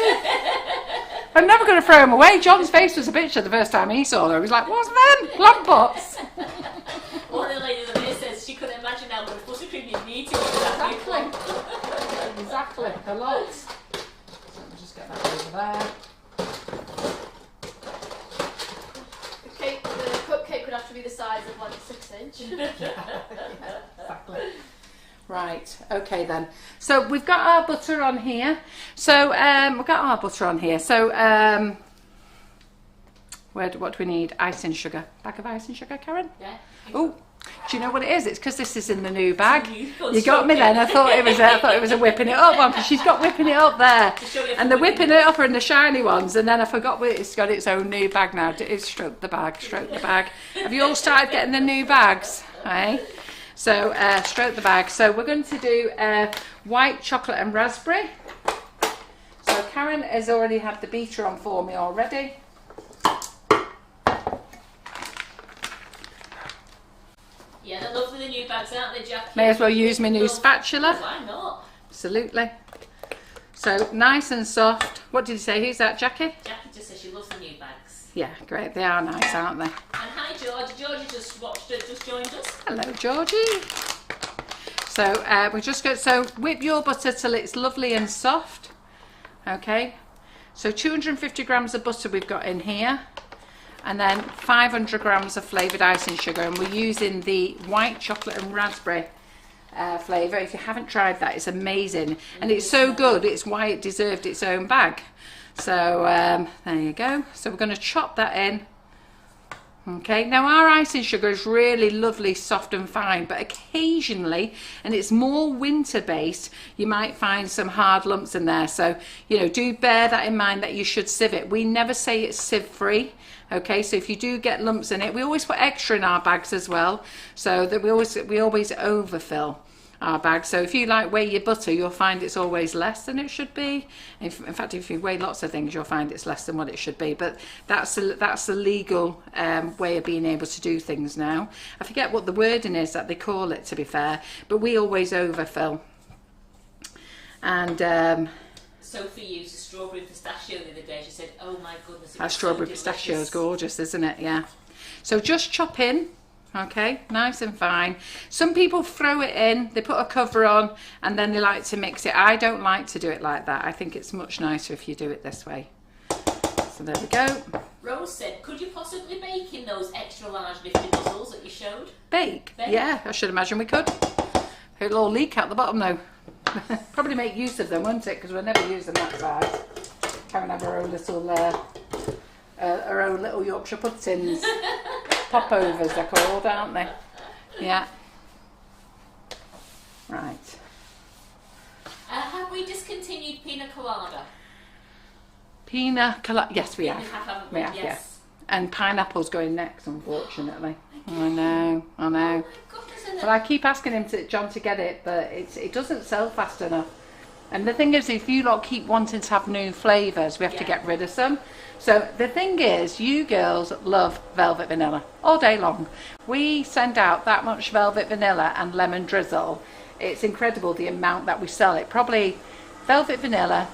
I'm never going to throw them away. John's face was a picture the first time he saw them. He was like, what's them? Lamp pots. One of the ladies on here says she couldn't imagine how much buttercream you'd need to eat that. Exactly. A lot. So let me just get that over there. The cupcake would have to be the size of like a 6-inch. Yeah, exactly. Right, okay then. So we've got our butter on here. So what do we need? Icing sugar. Bag of icing sugar, Karen? Yeah. Oh, do you know what it is? It's because this is in the new bag. You got me then. I thought it was a whipping it up one, because she's got whipping it up there, and the whipping it up are in the shiny ones. And then I forgot it's got its own new bag now. It's stroke the bag. Have you all started getting the new bags? Hey? So stroke the bag. So we're going to do white chocolate and raspberry. So Karen has already had the beater on for me already. Yeah, they're lovely, the new bags, aren't they, Jackie? May as well use my new spatula. Why not? Absolutely. So nice and soft. What did you say? Who's that, Jackie? Jackie just says she loves the new bags. Yeah, great. They are nice, aren't they? And hi, George. Georgie just joined us. Hello, Georgie. So we're just going to whip your butter till it's lovely and soft. Okay. So 250 grams of butter we've got in here. And then 500 grams of flavoured icing sugar, and we're using the white chocolate and raspberry flavour. If you haven't tried that, it's amazing, and it's so good. It's why it deserved its own bag. So there you go. So we're going to chop that in. Okay, now our icing sugar is really lovely, soft and fine, but occasionally, and it's more winter based, you might find some hard lumps in there. So, you know, do bear that in mind that you should sieve it. We never say it's sieve free. Okay, so if you do get lumps in it, we always put extra in our bags as well, so that we always overfill our bag. So if you like weigh your butter, you'll find it's always less than it should be. In fact, if you weigh lots of things, you'll find it's less than what it should be. But that's the legal way of being able to do things now. I forget what the wording is that they call it, to be fair, but we always overfill. And Sophie used a strawberry pistachio the other day. She said, "Oh my goodness, that strawberry pistachio is gorgeous, isn't it?" Yeah. So just chop in. Okay, nice and fine. Some people throw it in, they put a cover on, and then they like to mix it. I don't like to do it like that. I think it's much nicer if you do it this way. So there we go. Rose said, could you possibly bake in those extra large Nifty Nozzles that you showed? Bake? Yeah, I should imagine we could. It'll all leak out the bottom though. Probably make use of them, won't it? Because we'll never use them that size. Karen have her own little Yorkshire puddings. Popovers they're called, aren't they? Yeah. Right. Have we discontinued pina colada? Pina colada, yes we have. Haven't We have, yes. yeah. And pineapple's going next, unfortunately. I know. Oh my goodness, But I keep asking John to get it, but it doesn't sell fast enough. And the thing is, if you lot keep wanting to have new flavours, we have to get rid of some. So the thing is, you girls love velvet vanilla all day long. We send out that much velvet vanilla and lemon drizzle. It's incredible the amount that we sell it. Probably velvet vanilla,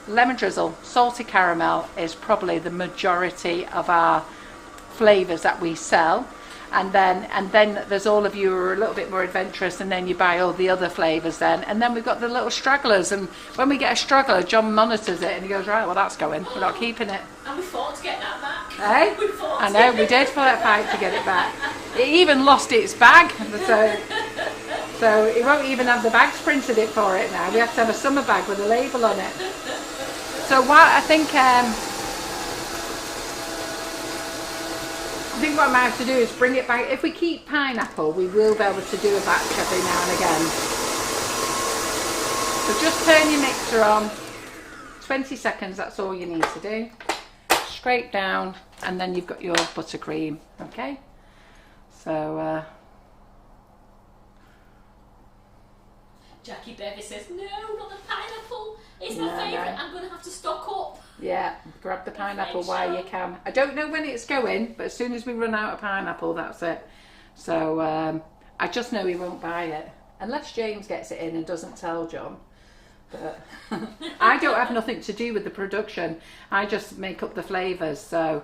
lemon drizzle, salted caramel is probably the majority of our flavours that we sell. And then there's all of you who are a little bit more adventurous, and then you buy all the other flavours then. And then we've got the little stragglers, and when we get a straggler, John monitors it and he goes, right, well that's going, we're not keeping it. And we fought to get that back. Eh? We fought I know, we did fight to get it back. It even lost its bag, so it won't even have the bags printed it for it now. We have to have a summer bag with a label on it. So what I think what I might have to do is bring it back. If we keep pineapple, we will be able to do a batch every now and again. So just turn your mixer on, 20 seconds, that's all you need to do. Scrape down, and then you've got your buttercream, okay? So, Jackie Bevy says, no, not the pineapple. It's my favourite. I'm going to have to stock up. Yeah, grab the pineapple while you can. I don't know when it's going, but as soon as we run out of pineapple, that's it. So I just know he won't buy it. Unless James gets it in and doesn't tell John. But I don't have nothing to do with the production. I just make up the flavours. So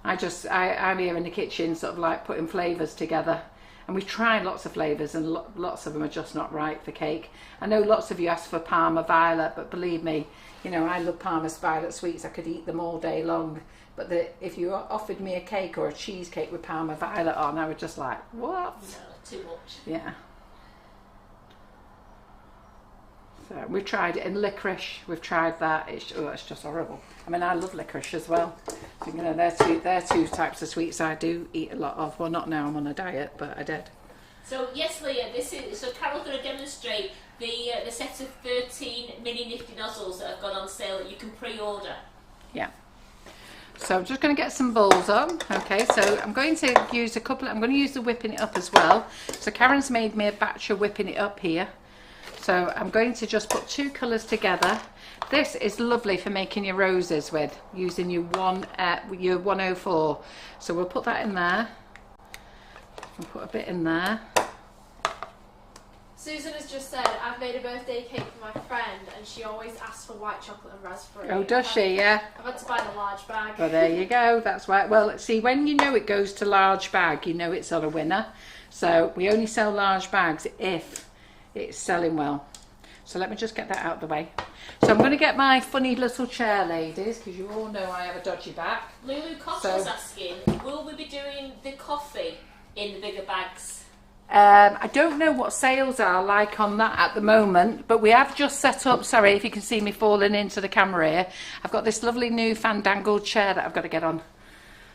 I'm here in the kitchen sort of like putting flavours together. And we've tried lots of flavours, and lots of them are just not right for cake. I know lots of you ask for Parma Violet, but believe me, you know, I love Parma Violet sweets. I could eat them all day long. But if you offered me a cake or a cheesecake with Parma Violet on, I would just like, what? No, too much. Yeah. So we've tried it in licorice. We've tried that. It's just horrible. I mean, I love licorice as well. So, you know, they're two types of sweets I do eat a lot of. Well, not now. I'm on a diet, but I did. So yes, Leah. So Carol's going to demonstrate the set of 13 Mini Nifty Nozzles that have gone on sale that you can pre-order. Yeah. So I'm just going to get some bowls on. Okay, so I'm going to use a couple. I'm going to use the whipping it up as well. So Karen's made me a batch of whipping it up here. So I'm going to just put two colours together. This is lovely for making your roses with, using your 104. So we'll put that in there. We'll put a bit in there. Susan has just said, I've made a birthday cake for my friend and she always asks for white chocolate and raspberry. Oh, does she? Yeah. I've had to buy the large bag. Well, there you go. That's right. Well, see, when you know it goes to large bag, you know it's on a winner. So we only sell large bags if it's selling well. So let me just get that out of the way. So I'm going to get my funny little chair, ladies, because you all know I have a dodgy back. Lulu Costa's asking, will we be doing the coffee in the bigger bags? I don't know what sales are like on that at the moment, but we have just set up, sorry if you can see me falling into the camera here, I've got this lovely new fandangled chair that I've got to get on.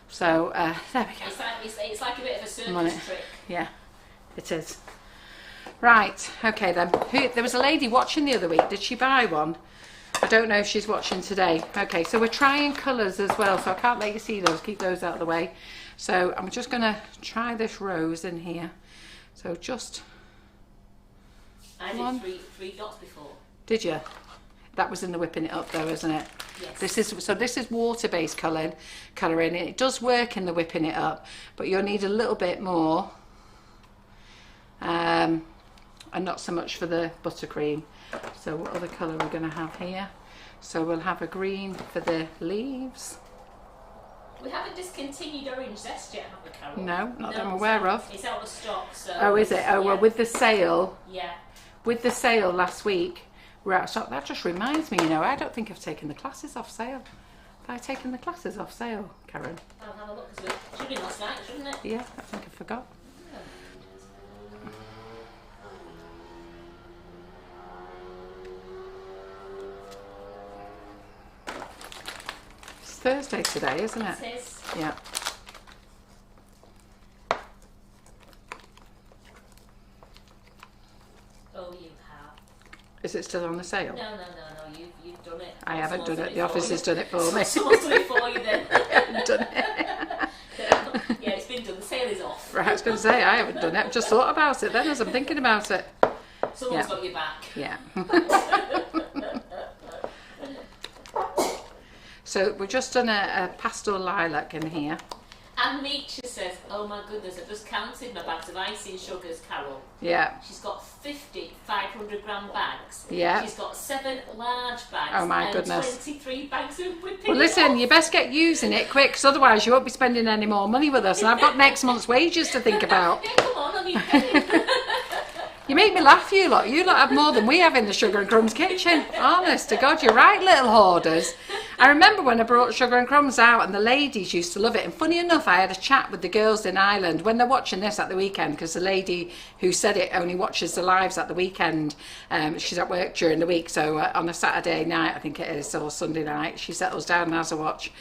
So, there we go. It's like a bit of a circus trick. Yeah, it is. Right, okay then. There was a lady watching the other week. Did she buy one? I don't know if she's watching today. Okay, so we're trying colours as well, so I can't let you see those. Keep those out of the way. So I'm just going to try this rose in here. So just... I did three dots before. Did you? That was in the whipping it up though, isn't it? Yes. This is water-based colouring. It does work in the whipping it up, but you'll need a little bit more. And not so much for the buttercream. So what other colour we're going to have here? So we'll have a green for the leaves. We haven't discontinued orange zest yet, have we, Carol? No, not that I'm aware of. It's out of stock, so... Oh, is it? Oh, well, with the sale... Yeah. With the sale last week, we're out of stock. That just reminds me, you know, I don't think I've taken the classes off sale. Have I taken the classes off sale, Karen? I'll have a look, because it should be last night, shouldn't it? Yeah, I think I forgot. It's Thursday today, isn't it? It is. Yeah. Oh, you have. Is it still on the sale? No, you've done it. I haven't done it. The office has done it for me. Someone's done it for you then. I haven't done it. Yeah, it's been done. The sale is off. Right, I was going to say, I haven't done it. I've just thought about it then as I'm thinking about it. Someone's got your back. Yeah. So we've just done a pastel lilac in here. And Meecha says, oh my goodness, I've just counted my bags of icing sugars, Carol. Yeah. She's got 50 500-gram bags. Yeah. She's got 7 large bags. Oh my and goodness. 23 bags of whipping. Well, listen, you best get using it quick, because otherwise you won't be spending any more money with us. And I've got next month's wages to think about. Yeah, come on, you penny. You make me laugh, you lot. You lot have more than we have in the Sugar and Crumbs kitchen. Honest to God, you're right, little hoarders. I remember when I brought Sugar and Crumbs out and the ladies used to love it. And funny enough, I had a chat with the girls in Ireland when they're watching this at the weekend, because the lady who said it only watches the lives at the weekend. She's at work during the week, so on a Saturday night, I think it is, or Sunday night, she settles down and has a watch.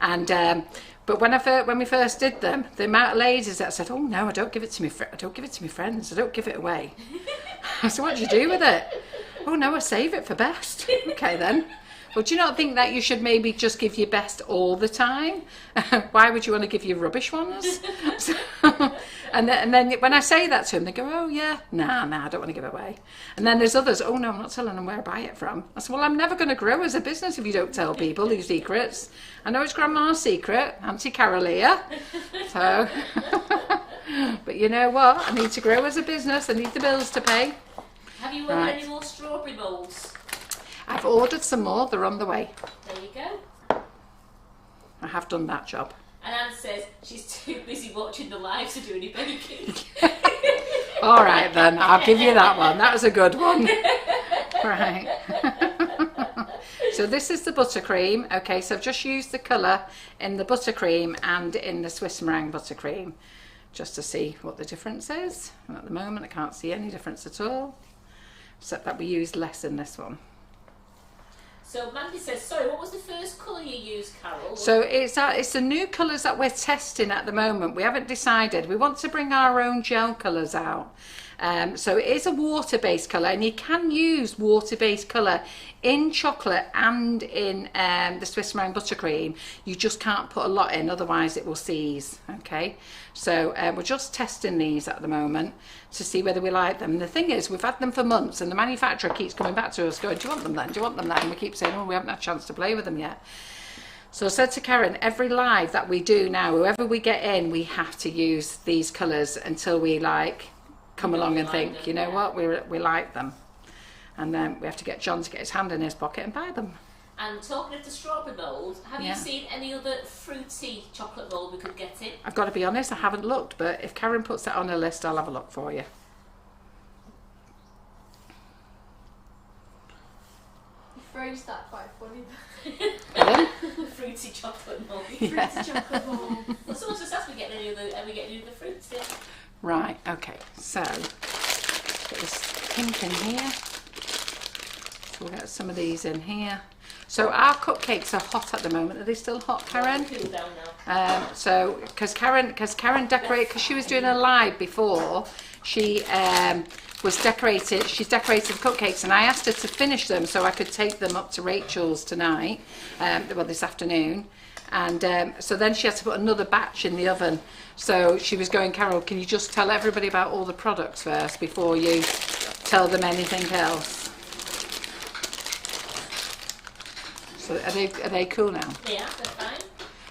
And but when we first did them, the amount of ladies that said, "Oh no, I don't give it to me. I don't give it to my friends. I don't give it away." I said, "What do you do with it?" "Oh no, I save it for best." Okay then. Well, do you not think that you should maybe just give your best all the time? Why would you want to give your rubbish ones? And then when I say that to them, they go, "Oh yeah, nah, I don't want to give it away." And then there's others, "Oh no, I'm not telling them where I buy it from." I said, "Well, I'm never going to grow as a business if you don't tell people your secrets. I know it's Grandma's secret, Auntie Carol here." So, but you know what? I need to grow as a business. I need the bills to pay. Have you ordered any more strawberry molds? I've ordered some more. They're on the way. There you go. I have done that job. And Anne says she's too busy watching the live to do any baking. All right then, I'll give you that one. That was a good one. Right. So this is the buttercream. Okay, so I've just used the colour in the buttercream and in the Swiss meringue buttercream, just to see what the difference is. And at the moment I can't see any difference at all, except that we used less in this one. So Mandy says, sorry, what was the first colour you used, Carol? So it's the new colours that we're testing at the moment. We haven't decided. We want to bring our own gel colours out. So it is a water-based colour, and you can use water-based colour in chocolate and in the Swiss meringue buttercream. You just can't put a lot in, otherwise it will seize. Okay, so we're just testing these at the moment to see whether we like them. And the thing is, we've had them for months, and the manufacturer keeps coming back to us going, "Do you want them then? Do you want them then?" And we keep saying, "Oh, we haven't had a chance to play with them yet." So I said to Karen, every live that we do now, whoever we get in, we have to use these colours until we come along and think, you know what, we like them. And then we have to get John to get his hand in his pocket and buy them. And talking of the strawberry mould, have you seen any other fruity chocolate mould we could get in? I've got to be honest, I haven't looked, but if Karen puts that on her list, I'll have a look for you. You phrased that quite funny. Fruity chocolate mould. Yeah. Fruity chocolate mould. Well, someone just asked me, are we getting any other fruits? Yeah. Right, okay, so get this pink in here. So we'll get some of these in here. So our cupcakes are hot at the moment. Are they still hot, Karen? Cool down now. So because Karen decorated, because she was doing a live before, she was decorated. She's decorated the cupcakes, and I asked her to finish them so I could take them up to Rachel's tonight. Well, this afternoon. And so then she had to put another batch in the oven. So she was going, Carol, can you just tell everybody about all the products first before you tell them anything else? So are they cool now? Yeah, they're fine.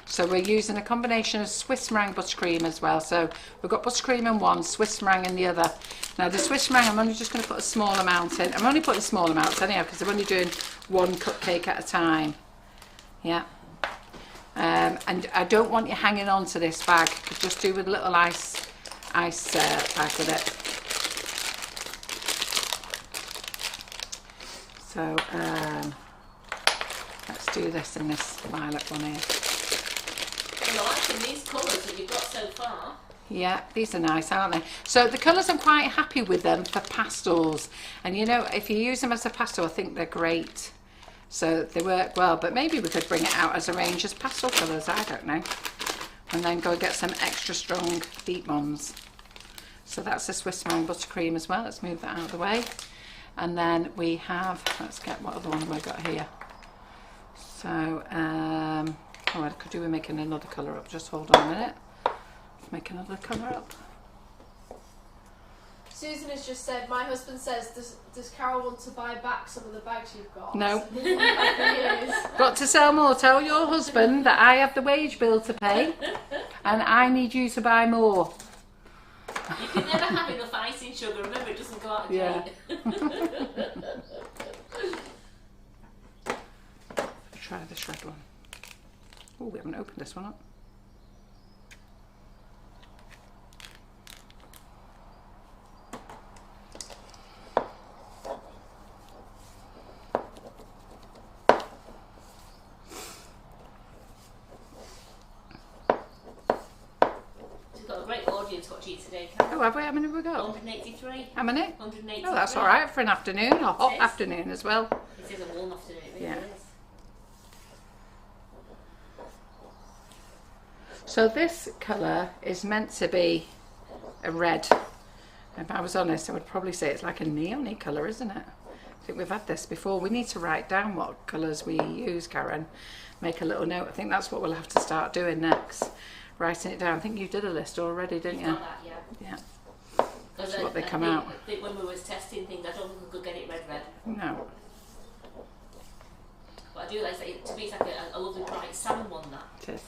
So we're using a combination of Swiss meringue buttercream as well. So we've got buttercream in one, Swiss meringue in the other. Now the Swiss meringue, I'm only just going to put a small amount in. I'm only putting small amounts anyhow because I'm only doing one cupcake at a time. Yeah. And I don't want you hanging on to this bag. Just do with a little ice bag with it. So let's do this in this violet one here. I'm liking these colours that you've got so far. Yeah, these are nice, aren't they? So the colours, I'm quite happy with them for pastels. And you know, if you use them as a pastel, I think they're great. So they work well, but maybe we could bring it out as a range as pastel colours, I don't know. And then go get some extra strong deep ones. So that's the Swiss meringue buttercream as well. Let's move that out of the way. And then we have, let's get what other one have we got here. So, oh, could we make another colour up? Just hold on a minute. Let's make another colour up. Susan has just said, my husband says, does Carol want to buy back some of the bags you've got? No. So Got to sell more. Tell your husband that I have the wage bill to pay and I need you to buy more. You can never have enough icing sugar. Remember, it doesn't go out of date. Try this red one. Oh, we haven't opened this one up. Today, oh, have we? How many have we got? 183. How many? 183. Oh, that's all right for an afternoon, a hot afternoon as well. It is a warm afternoon, it really is. So this colour is meant to be a red. If I was honest, I would probably say it's like a neon-y colour, isn't it? I think we've had this before. We need to write down what colours we use, Karen. Make a little note. I think that's what we'll have to start doing next. Writing it down. I think you did a list already, didn't you? Got that, yeah. Yeah. That's what they come out. I think when we was testing things, I don't think we could get it red. No. But I do like it. To me, it's like a lovely bright salmon one. That. It is.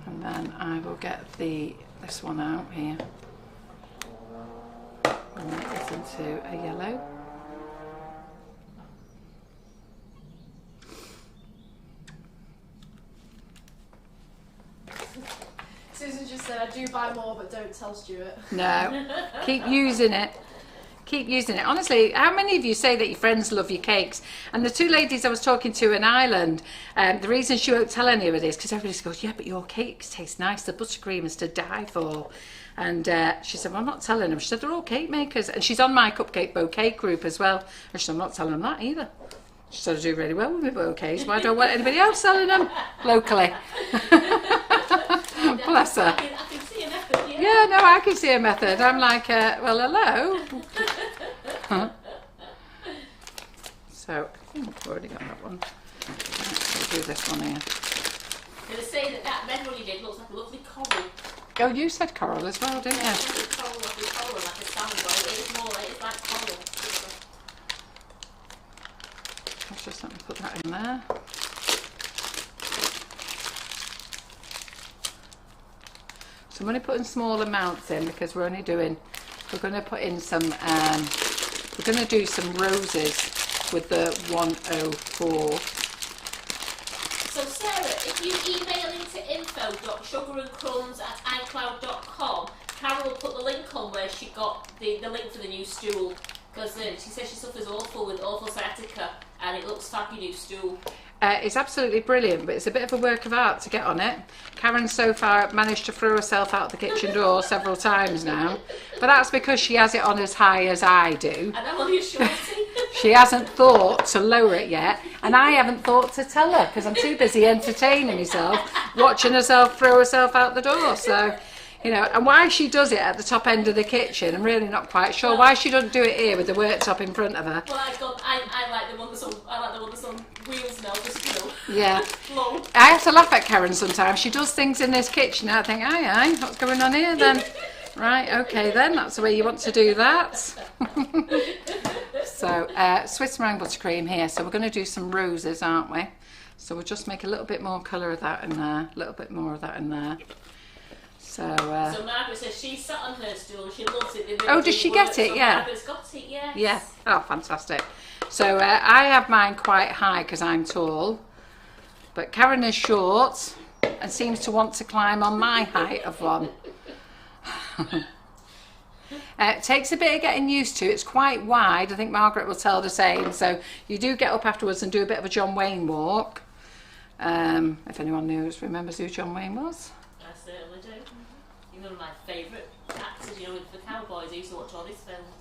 And then I will get this one out here and make this into a yellow. Susan just said, I do buy more, but don't tell Stuart. No, keep using it. Keep using it. Honestly, how many of you say that your friends love your cakes? And the two ladies I was talking to in Ireland, the reason she won't tell anybody is because everybody goes, yeah, but your cakes taste nice. The buttercream is to die for. And she said, well, I'm not telling them. She said, they're all cake makers. And she's on my cupcake bouquet group as well. And she said, I'm not telling them that either. She said, I do really well with my bouquets. Why don't I want anybody else selling them locally? Bless her. I can see a method, yeah. Yeah, no, I can see a method. I'm like, well, hello. So, I think I've already got that one. We'll do this one here. They say that red one you did looks like a lovely coral. Oh, you said coral as well, didn't you? Coral, like a salmon, but it is more, it's like coral. Let's just let me put that in there. So I'm only putting small amounts in because we're going to put in some, we're going to do some roses with the 104. So Sarah, if you email into info.sugarandcrumbs@icloud.com, Carol will put the link on where she got the link for the new stool, because she says she suffers with awful sciatica, and it looks like a new stool. It's absolutely brilliant, but it's a bit of a work of art to get on it. Karen so far managed to throw herself out the kitchen door several times now, but that's because she has it on as high as I do. And I'm only a shorty. She hasn't thought to lower it yet, and I haven't thought to tell her because I'm too busy entertaining myself, watching herself throw herself out the door. So, you know, and why she does it at the top end of the kitchen, I'm really not quite sure. Why she doesn't do it here with the worktop in front of her. Well, I like the one that's on wheels now, just, you know. Yeah. Low. I have to laugh at Karen sometimes. She does things in this kitchen. I think, aye, what's going on here then? Right, okay then, that's the way you want to do that. So, Swiss meringue buttercream here. So we're going to do some roses, aren't we? So we'll just make a little bit more colour of that in there, a little bit more of that in there. So Margaret says she sat on her stool, she loves it. Oh, does she get it? So Yeah. Margaret's got it, yes. Yeah. Oh, fantastic. So I have mine quite high because I'm tall, but Karen is short and seems to want to climb on my height of one. It takes a bit of getting used to. It's quite wide. I think Margaret will tell the same. So you do get up afterwards and do a bit of a John Wayne walk. If anyone remembers who John Wayne was. I certainly do. He's one of my favourite actors, you know, for cowboys. I used to watch all his films.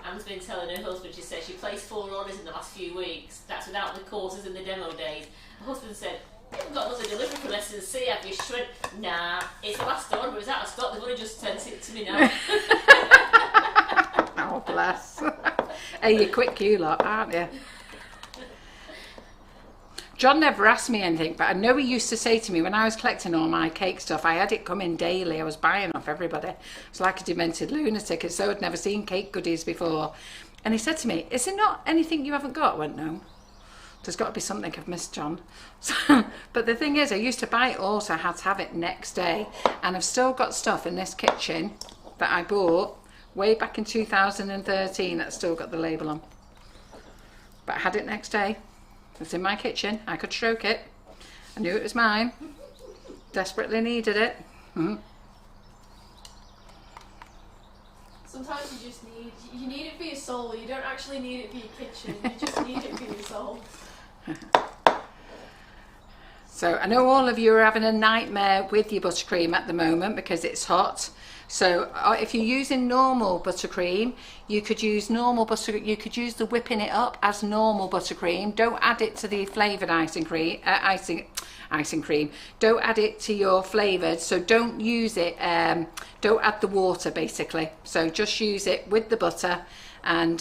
Anne's been telling her husband, she said she placed 4 orders in the last few weeks. That's without the courses and the demo days. Her husband said, "You haven't got another delivery from S&C, have you?" She went, "Nah, it's the last order, but it's out of stock. They've only just sent it to me now." Oh, bless. Hey, you're quick, you lot, aren't you? John never asked me anything, but I know he used to say to me when I was collecting all my cake stuff, I had it coming daily. I was buying off everybody. It's like a demented lunatic, and so I'd never seen cake goodies before. And he said to me, "Is there not anything you haven't got?" I went, "No. There's got to be something I've missed, John." So, but the thing is, I used to buy it all, so I had to have it next day. And I've still got stuff in this kitchen that I bought way back in 2013 that's still got the label on. But I had it next day. It's in my kitchen. I could stroke it. I knew it was mine. Desperately needed it. Sometimes you need it for your soul. You don't actually need it for your kitchen. You just need it for your soul. So I know all of you are having a nightmare with your buttercream at the moment because it's hot. So if you're using normal buttercream, you could use normal butter. You could use the whipping it up as normal buttercream. Don't add it to the flavoured icing cream. Don't add it to your flavoured. So don't use it. Don't add the water basically. So just use it with the butter, and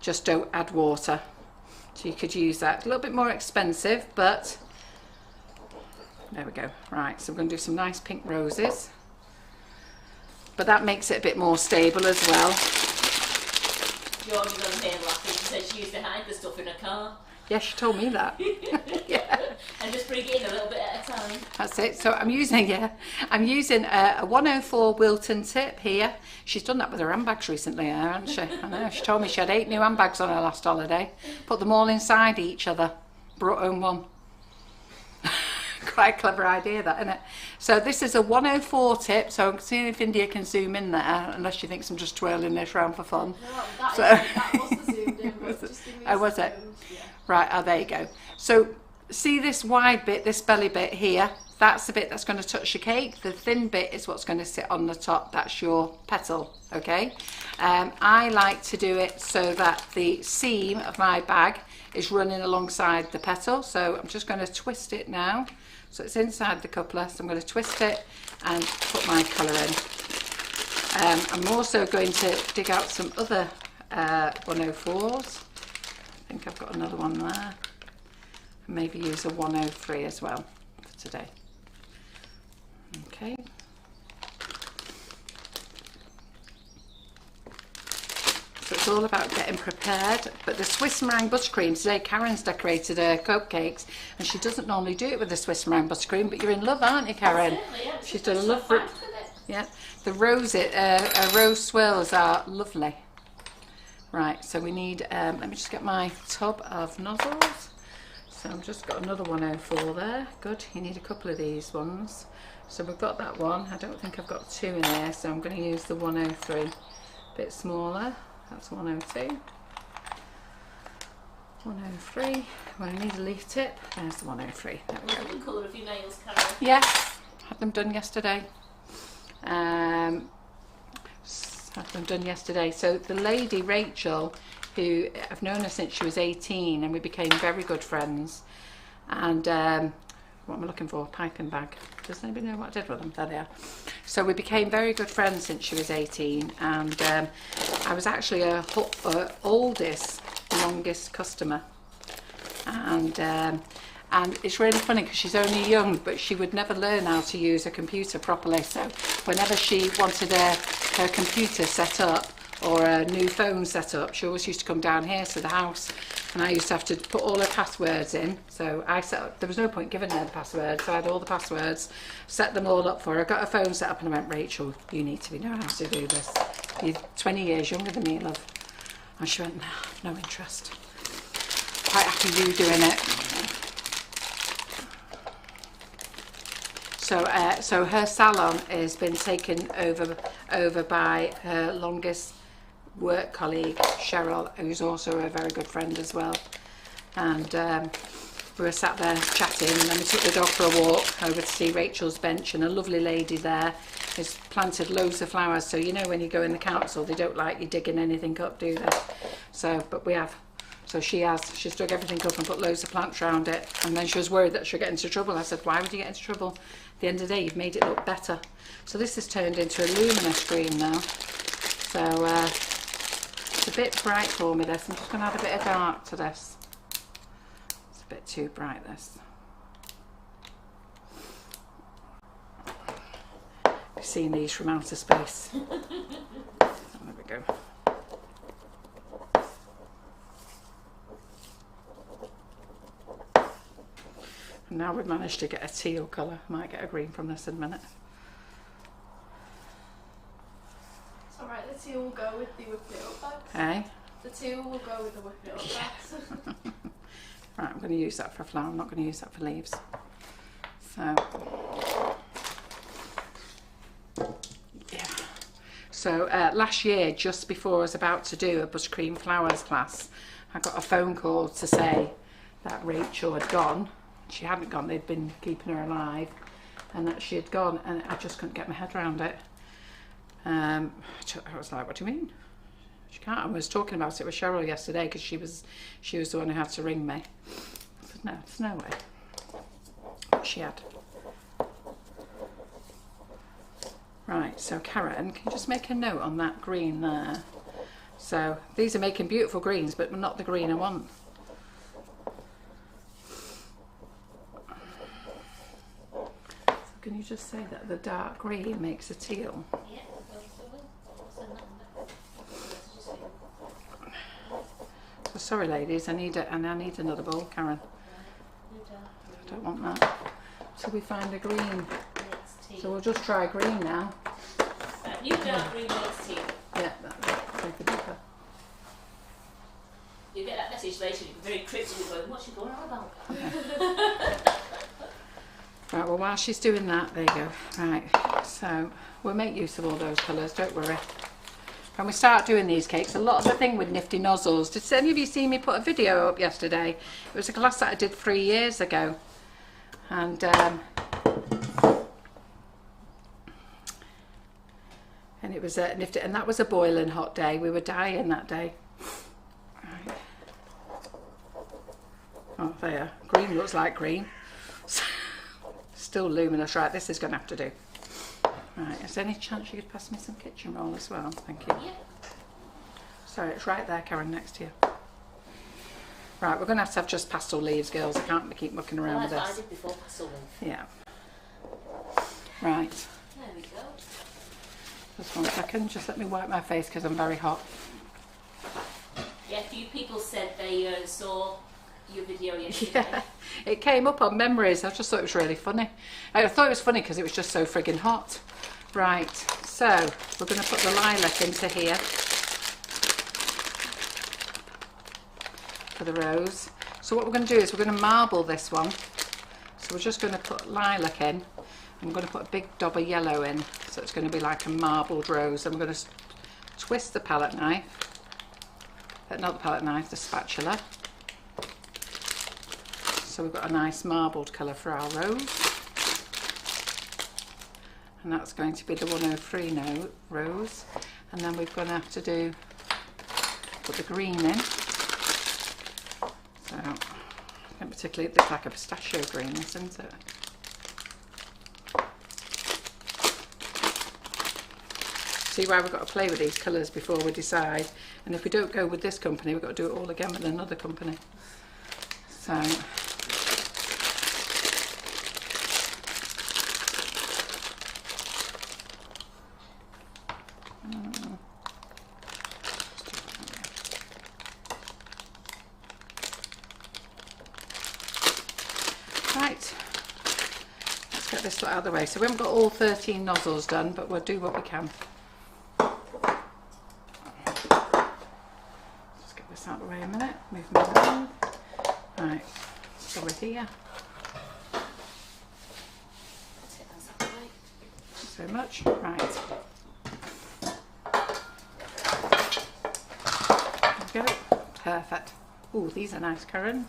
just don't add water. So you could use that. A little bit more expensive, but there we go. Right. So we're going to do some nice pink roses. But that makes it a bit more stable as well. Georgie's on here laughing. She said she used to hide the stuff in her car. Yeah, she told me that. Yeah. And just bring it in a little bit at a time. That's it. So I'm using a 104 Wilton tip here. She's done that with her handbags recently, hasn't she? I know. She told me she had 8 new handbags on her last holiday. Put them all inside each other. Brought home one. Quite a clever idea, that, isn't it? So this is a 104 tip. So I'm seeing if India can zoom in there, unless she thinks I'm just twirling this around for fun. No, that was the zoomed in. But just give me Oh, was it? Yeah. Right, oh, there you go. So see this wide bit, this belly bit here? That's the bit that's going to touch your cake. The thin bit is what's going to sit on the top. That's your petal, okay? I like to do it so that the seam of my bag is running alongside the petal. So I'm just going to twist it now. So it's inside the coupler, so I'm going to twist it and put my colour in. I'm also going to dig out some other 104s. I think I've got another one there. And maybe use a 103 as well for today. Okay. So it's all about getting prepared. But the Swiss meringue buttercream, today Karen's decorated her cupcakes, and she doesn't normally do it with the Swiss meringue buttercream, but you're in love, aren't you, Karen? Certainly, yeah. She's done a lovely. Yeah, the rose swirls are lovely. Right, so we need, let me just get my tub of nozzles. So I've just got another 104 there. Good, you need a couple of these ones. So we've got that one. I don't think I've got 2 in there, so I'm going to use the 103. A bit smaller. That's 102. 103. Well, I need a leaf tip. There's the 103. There we go. Look at the colour of your nails, Carol. Yes, had them done yesterday. Had them done yesterday. So the lady Rachel, who I've known her since she was 18, and we became very good friends. And what am I looking for? Piping bag. Does anybody know what I did with them? There they are. So we became very good friends since she was 18, and I was actually her oldest, longest customer. And it's really funny because she's only young, but she would never learn how to use a computer properly. So whenever she wanted her computer set up or a new phone set up, she always used to come down here to the house, and I used to have to put all her passwords in. So I set up, there was no point giving her the passwords, so I had all the passwords, set them all up for her. I got her phone set up and I went, Rachel, you need to know how to do this. You're 20 years younger than me, love. And she went, no interest. Quite happy you doing it. So her salon has been taken over by her longest work colleague, Cheryl, who's also a very good friend as well. And we were sat there chatting, and then we took the dog for a walk over to see Rachel's bench, and a lovely lady there has planted loads of flowers. So you know when you go in the council, they don't like you digging anything up, do they? So, but we have. So she's dug everything up and put loads of plants around it. And then she was worried that she'll get into trouble. I said, why would you get into trouble? At the end of the day, you've made it look better. So this has turned into a luminous green now. So it's a bit bright for me, this. I'm just going to add a bit of dark to this. It's a bit too bright, this. You've seen these from outer space. So there we go. And now we've managed to get a teal colour. Might get a green from this in a minute. It's alright, the teal will go with the whip it up bags. Hey? The teal will go with the whip it up bags. Right, I'm going to use that for a flower. I'm not going to use that for leaves. So, yeah. So last year, just before I was about to do a Buttercream Flowers class, I got a phone call to say that Rachel had gone. She hadn't gone, they'd been keeping her alive, and that she had gone, and I just couldn't get my head around it. I was like, what do you mean? She can't. I was talking about it with Cheryl yesterday because she was the one who had to ring me. I said, no, there's no way. But she had. Right, so Karen, can you just make a note on that green there? So these are making beautiful greens, but not the green I want. Can you just say that the dark green makes a teal? Yeah, what's the number? So sorry ladies, I need another bowl, Karen. I don't want that. So we find a green. So we'll just try green now. New dark green makes teal. Yeah, that's take the deeper. You get that message later, you're very cryptic going, what's she going on about? Okay. Right, well while she's doing that, there you go. Right, so we'll make use of all those colours, don't worry. When we start doing these cakes, a lot of the thing with Nifty Nozzles, did any of you see me put a video up yesterday? It was a class that I did 3 years ago. And it was a Nifty, and that was a boiling hot day. We were dying that day. Right. Oh, there. Green looks like green. Still luminous. Right, this is going to have to do. Right, is there any chance you could pass me some kitchen roll as well? Thank you. Yeah. Sorry, it's right there, Karen, next to you. Right, we're going to have just pastel leaves, girls. I can't keep mucking around with this. That's what I did before pastel leaf. Yeah. Right. There we go. Just 1 second. Just let me wipe my face because I'm very hot. Yeah, a few people said they saw your video yesterday. Yeah, it came up on memories. I just thought it was really funny. I thought it was funny because it was just so friggin' hot. Right, so we're going to put the lilac into here for the rose. So what we're going to do is we're going to marble this one. So we're just going to put lilac in. I'm going to put a big dob of yellow in, so it's going to be like a marbled rose. I'm going to twist the palette knife, not the palette knife, the spatula. So we've got a nice marbled colour for our rose. And that's going to be the 103 note rose. And then we're going to have to put the green in. So, and particularly it looks like a pistachio green, isn't it? See why we've got to play with these colours before we decide. And if we don't go with this company, we've got to do it all again with another company. So, right, let's get this out of the way. So we haven't got all 13 nozzles done, but we'll do what we can. Just get this out of the way a minute, move them around. Right, so we're here. Thanks very much. Right. There we go. Perfect. Oh, these are nice, Karen.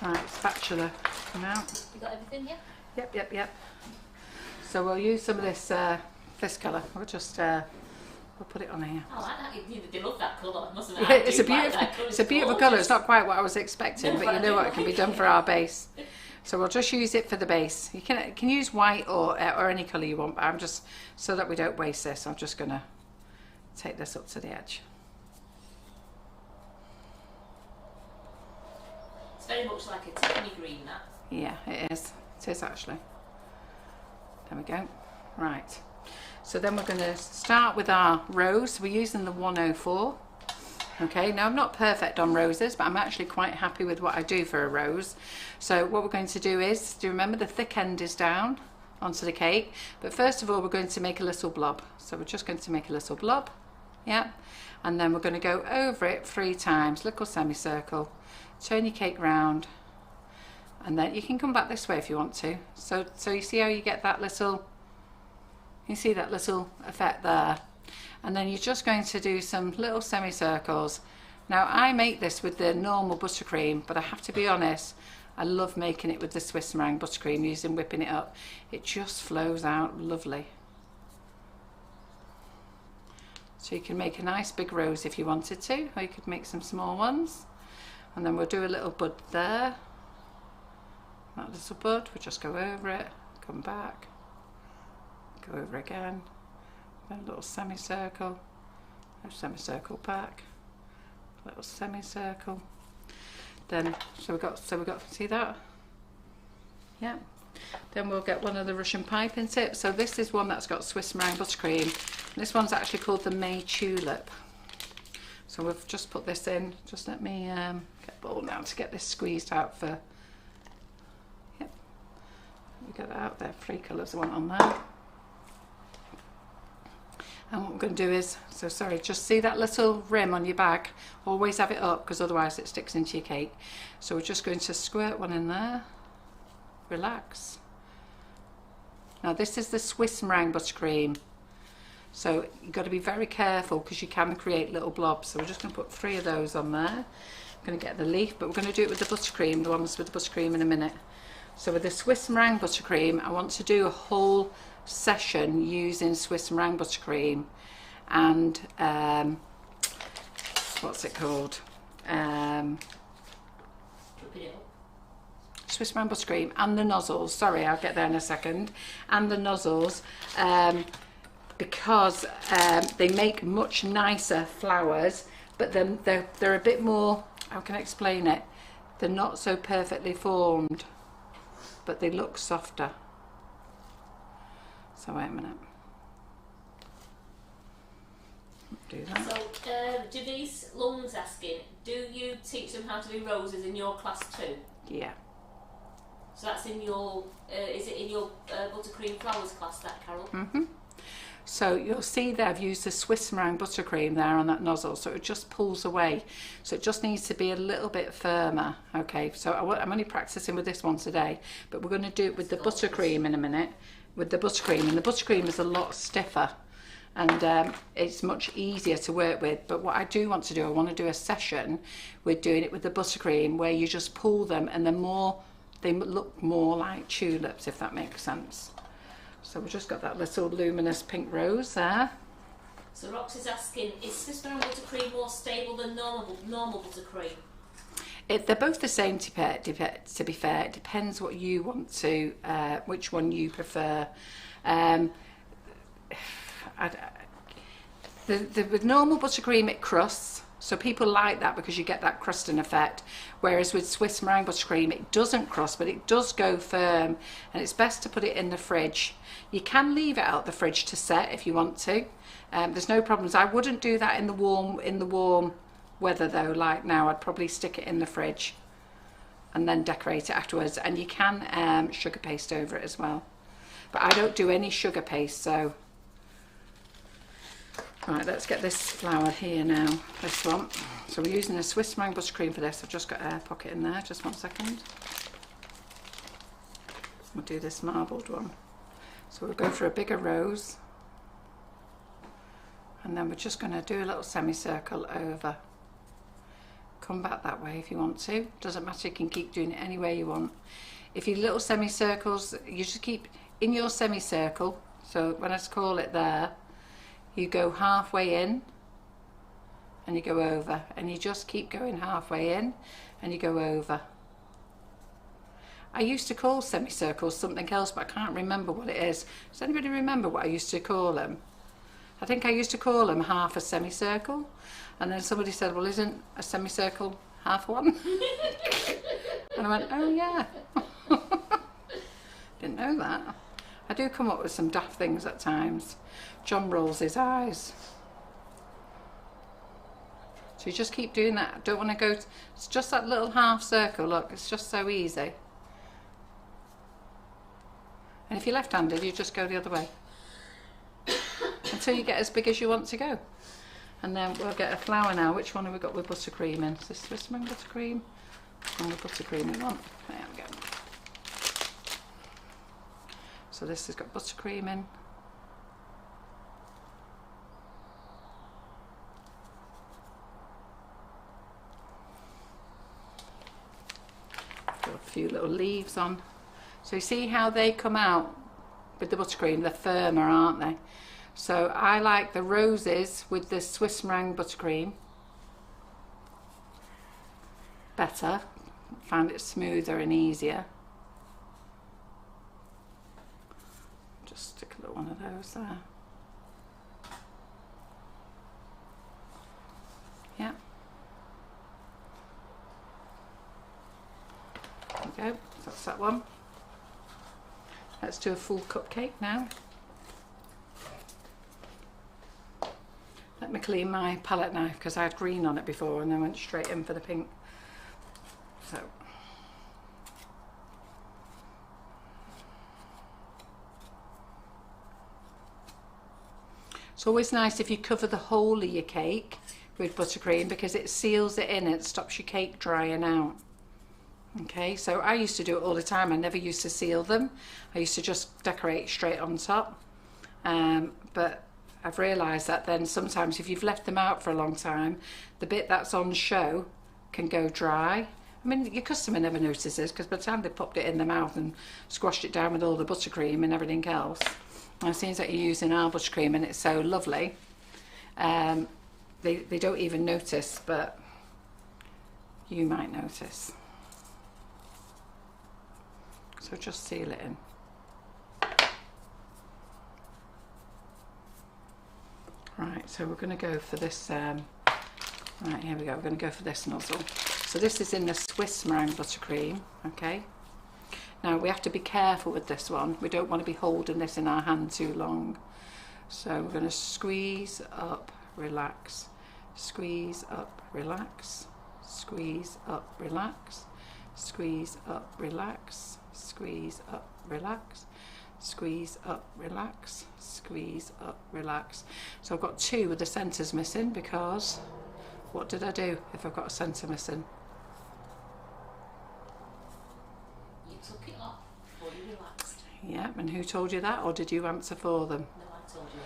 Right, spatula now. You got everything here? Yep. So we'll use some of this colour. We'll just we'll put it on here. I like that. They love that colour. Must Yeah, it's a beautiful colour. It's not quite what I was expecting, but you know what? It can be done for our base. So we'll just use it for the base. You can use white or any colour you want, but I'm just, so that we don't waste this, I'm just going to take this up to the edge. It's very much like a Tiffany green, that. Yeah, it is. It is actually. There we go. Right. So then we're going to start with our rose. We're using the 104. Okay, now I'm not perfect on roses, but I'm actually quite happy with what I do for a rose. So what we're going to do is, do you remember the thick end is down onto the cake? But first of all, we're going to make a little blob. So we're just going to make a little blob. Yeah. And then we're going to go over it 3 times, little semicircle. Turn your cake round. And then you can come back this way if you want to. So you see how you get that little, you see that little effect there. And then you're just going to do some little semicircles. Now I make this with the normal buttercream, but I have to be honest, I love making it with the Swiss meringue buttercream, using whipping it up. It just flows out lovely. So you can make a nice big rose if you wanted to, or you could make some small ones. And then we'll do a little bud there. That little bud, we'll just go over it, come back, go over again. Then a little semicircle, a semicircle back, little semicircle. Then so we got see that? Yeah. Then we'll get one of the Russian piping tips. So this is one that's got Swiss meringue buttercream. This one's actually called the May Tulip. So we've just put this in. Just let me get a bowl now to get this squeezed out for. Yep. We get that out there. 3 colours I want on there. And what we're going to do is, so sorry, just see that little rim on your bag, always have it up because otherwise it sticks into your cake. So we're just going to squirt one in there, relax. Now this is the Swiss meringue buttercream, so you've got to be very careful because you can create little blobs. So we're just going to put 3 of those on there. I'm going to get the leaf, but we're going to do it with the buttercream, the ones with the buttercream in a minute. So with the Swiss meringue buttercream, I want to do a whole session using Swiss meringue buttercream and what's it called? Swiss meringue buttercream and the nozzles. Sorry, I'll get there in a second. And the nozzles, because they make much nicer flowers, but then they're a bit more. How can I explain it? They're not so perfectly formed, but they look softer. So wait a minute. Do that. So do these lungs asking, do you teach them how to do roses in your class too? Yeah. So that's in your, is it in your buttercream flowers class, that, Carol? Mm-hmm. So you'll see there I've used the Swiss meringue buttercream there on that nozzle, so it just pulls away. So it just needs to be a little bit firmer. Okay, so I'm only practicing with this one today, but we're going to do it with the buttercream in a minute, with the buttercream, and the buttercream is a lot stiffer, and it's much easier to work with. But what I do want to do, I want to do a session with doing it with the buttercream where you just pull them and they look more like tulips, if that makes sense. So we've just got that little luminous pink rose there. So Rox is asking, is Swiss brown buttercream more stable than normal buttercream? They're both the same, to be fair. It depends what you want to, which one you prefer. With normal buttercream, it crusts, so people like that because you get that crusting effect. Whereas with Swiss meringue buttercream, it doesn't crust, but it does go firm, and it's best to put it in the fridge. You can leave it out the fridge to set if you want to. There's no problems. I wouldn't do that in the warm weather though, like now. I'd probably stick it in the fridge and then decorate it afterwards. And you can sugar paste over it as well, but I don't do any sugar paste. So right, let's get this flour here now, this one. So we're using a Swiss meringue buttercream for this. I've just got air pocket in there, just 1 second. We'll do this marbled one. So we'll go for a bigger rose, and then we're just going to do a little semicircle over. Come back that way if you want to. Doesn't matter, you can keep doing it any way you want. If you little semicircles, you just keep in your semicircle. So when I call it there, you go halfway in and you go over, and you just keep going halfway in and you go over. I used to call semicircles something else, but I can't remember what it is. Does anybody remember what I used to call them? I think I used to call them half a semicircle, and then somebody said, well, isn't a semicircle half one? And I went, oh yeah. Didn't know that. I do come up with some daft things at times. John rolls his eyes. So you just keep doing that. Don't want to go, it's just that little half circle, look, it's just so easy. And if you're left-handed, you just go the other way until you get as big as you want to go. And then we'll get a flour now. Which one have we got with buttercream in? Is this Swiss meringue buttercream? And with buttercream we want. There we go. So this has got buttercream in. Got a few little leaves on. So you see how they come out with the buttercream? They're firmer, aren't they? So I like the roses with the Swiss meringue buttercream better. Find it smoother and easier. Just stick a little one of those there. Yeah. There we go. That's that one. Let's do a full cupcake now. Let me clean my palette knife because I had green on it before and then went straight in for the pink. So it's always nice if you cover the whole of your cake with buttercream because it seals it in, it stops your cake drying out. Okay, so I used to do it all the time. I never used to seal them. I used to just decorate straight on top. But I've realised that then sometimes if you've left them out for a long time, the bit that's on show can go dry. I mean, your customer never notices because by the time they popped it in their mouth and squashed it down with all the buttercream and everything else, and it seems like you're using our buttercream and it's so lovely, they don't even notice, but you might notice. So just seal it in. Right, so we're going to go for this, right, here we go, we're going to go for this nozzle. So this is in the Swiss meringue buttercream, okay? Now we have to be careful with this one. We don't want to be holding this in our hand too long. So we're going to squeeze up, relax, squeeze up, relax, squeeze up, relax, squeeze up, relax, squeeze up, relax, squeeze up, relax, squeeze up, relax. So I've got two with the centres missing because what did I do if I've got a centre missing? You took it off before you relaxed. Yeah, and who told you that, or did you answer for them? No, I told you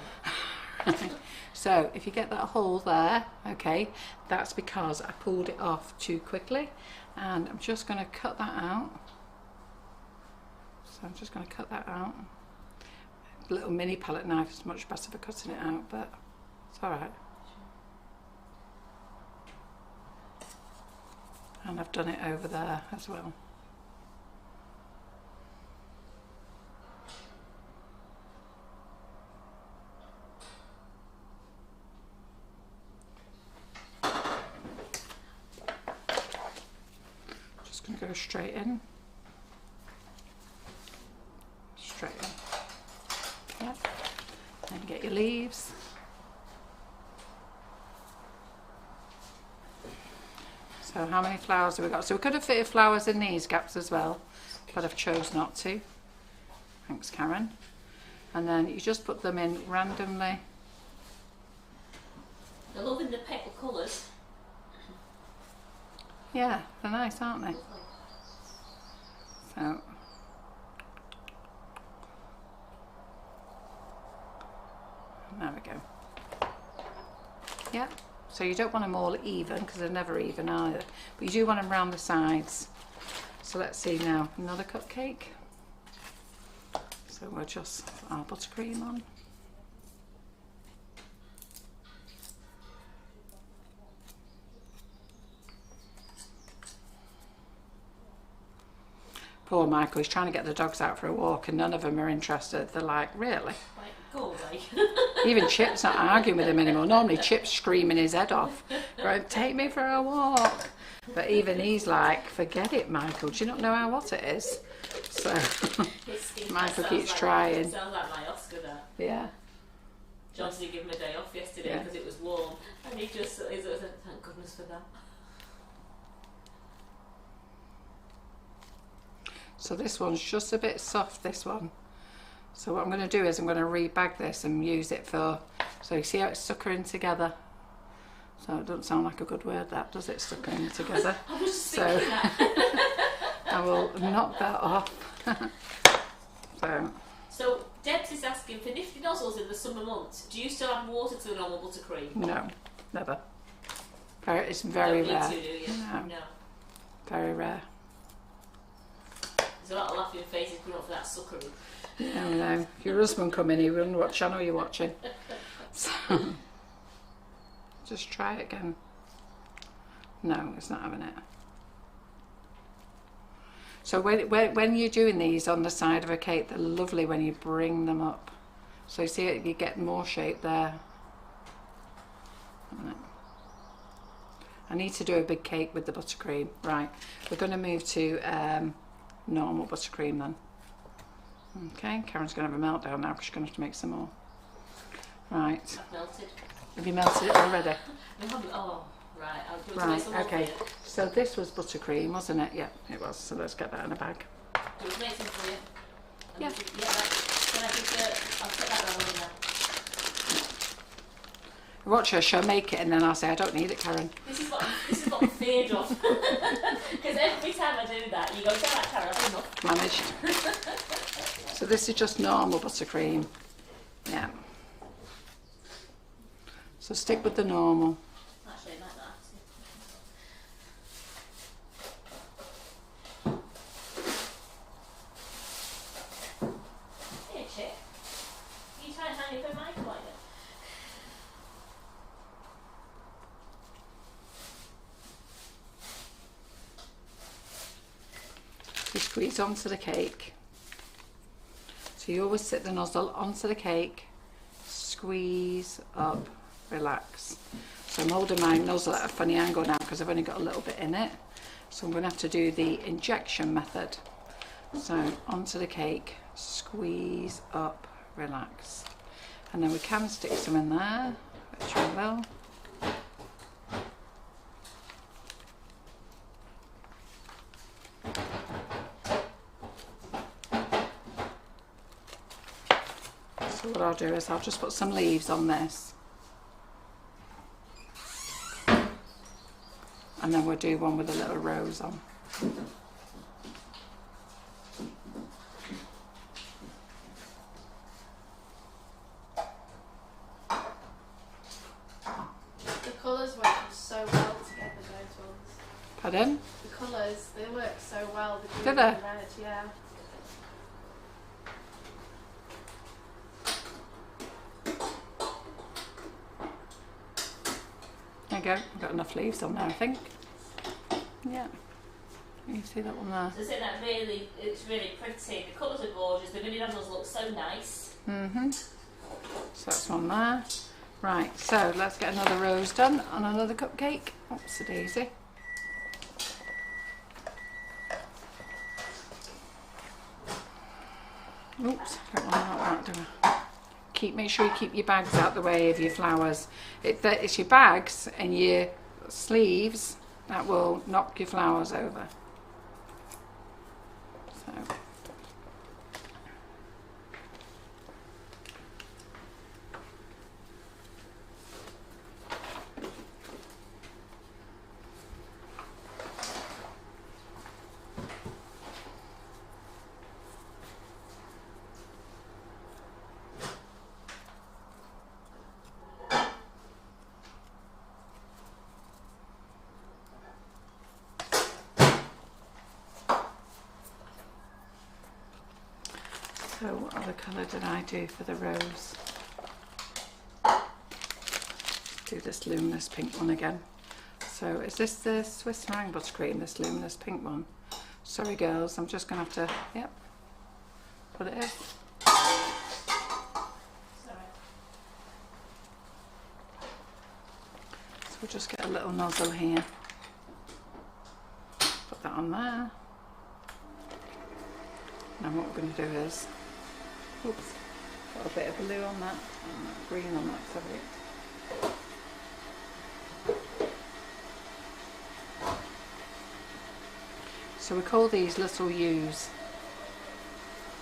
that. So if you get that hole there, okay, that's because I pulled it off too quickly, and I'm just going to cut that out. So I'm just going to cut that out. A little mini palette knife is much better for cutting it out, but it's alright. And I've done it over there as well. Just going to go straight in. Straight in. Yep. Then get your leaves. So how many flowers have we got? So we could have fitted flowers in these gaps as well, but I've chose not to. Thanks, Karen. And then you just put them in randomly. They're loving the petal colours. Yeah, they're nice, aren't they? So there we go. Yeah. So you don't want them all even, because they're never even either. But you do want them round the sides. So let's see now, another cupcake. So we'll just put our buttercream on. Poor Michael, he's trying to get the dogs out for a walk and none of them are interested. They're like, really? Like, go away. Even Chip's not arguing with him anymore. Normally Chip's screaming his head off, right, take me for a walk. But even he's like, forget it, Michael, do you not know how hot it is? So Michael keeps trying. It sounds like my Oscar there. Yeah. Johnson did give him a day off yesterday because it was warm, and he just thank goodness for that. So this one's just a bit soft, this one. So what I'm going to do is I'm going to rebag this and use it for, so you see how it's suckering together? So it doesn't sound like a good word, that, does it, suckering together? I was just So thinking that. I will knock that off. So Debs is asking, for Nifty Nozzles in the summer months, do you still add water to the normal buttercream? No, never. It's very rare. Do you? No. Very rare. There's a lot of laughing faces coming up for that suckering. No. If your husband come in, he wouldn't know what channel you're watching. So, just try it again. No, it's not having it. So when you're doing these on the side of a cake, they're lovely when you bring them up. So you see it, you get more shape there. I need to do a big cake with the buttercream. Right, we're going to move to normal buttercream then. Okay, Karen's going to have a meltdown now because she's going to have to make some more. Right. I've melted. Have you melted it already? Oh, right. I'll do Right, some more okay. for you. So this was buttercream, wasn't it? Yeah, it was. So let's get that in a bag. Do you want to make some for you? Yeah. Can I just, I'll put that down in there. Watch her, she'll make it and then I'll say, I don't need it, Karen. This is what I'm feared of. Because every time I do that, you go, tell that Karen, I've enough. Managed. So this is just normal buttercream. Yeah. So stick with the normal. Actually, like that. Here, chick. You try and hang it for Michael like that. You squeeze onto the cake. So you always sit the nozzle onto the cake, squeeze up, relax. So I'm holding my nozzle at a funny angle now because I've only got a little bit in it. So I'm going to have to do the injection method. So onto the cake, squeeze up, relax. And then we can stick some in there, which we will. So what I'll do is I'll just put some leaves on this. And then we'll do one with a little rose on. Pardon? The colours, they work so well. The Do green they? and red, yeah. There you go. I've got enough leaves on there, I think. Yeah. You see that one there? So isn't that really, it's really pretty. The colours are gorgeous. The mini nozzles look so nice. So that's one there. Right, so let's get another rose done on another cupcake. Oops, a daisy. Oops, don't want that, do I? Make sure you keep your bags out the way of your flowers. It's your bags and your sleeves that will knock your flowers over. So. So what other colour did I do for the rose? Do this luminous pink one again. So is this the Swiss meringue buttercream, this luminous pink one? Sorry girls, I'm just going to have to, yep, put it in. Sorry. So we'll just get a little nozzle here. Put that on there. Now what we're going to do is, oops, got a bit of blue on that, and green on that, sorry. So we call these little U's.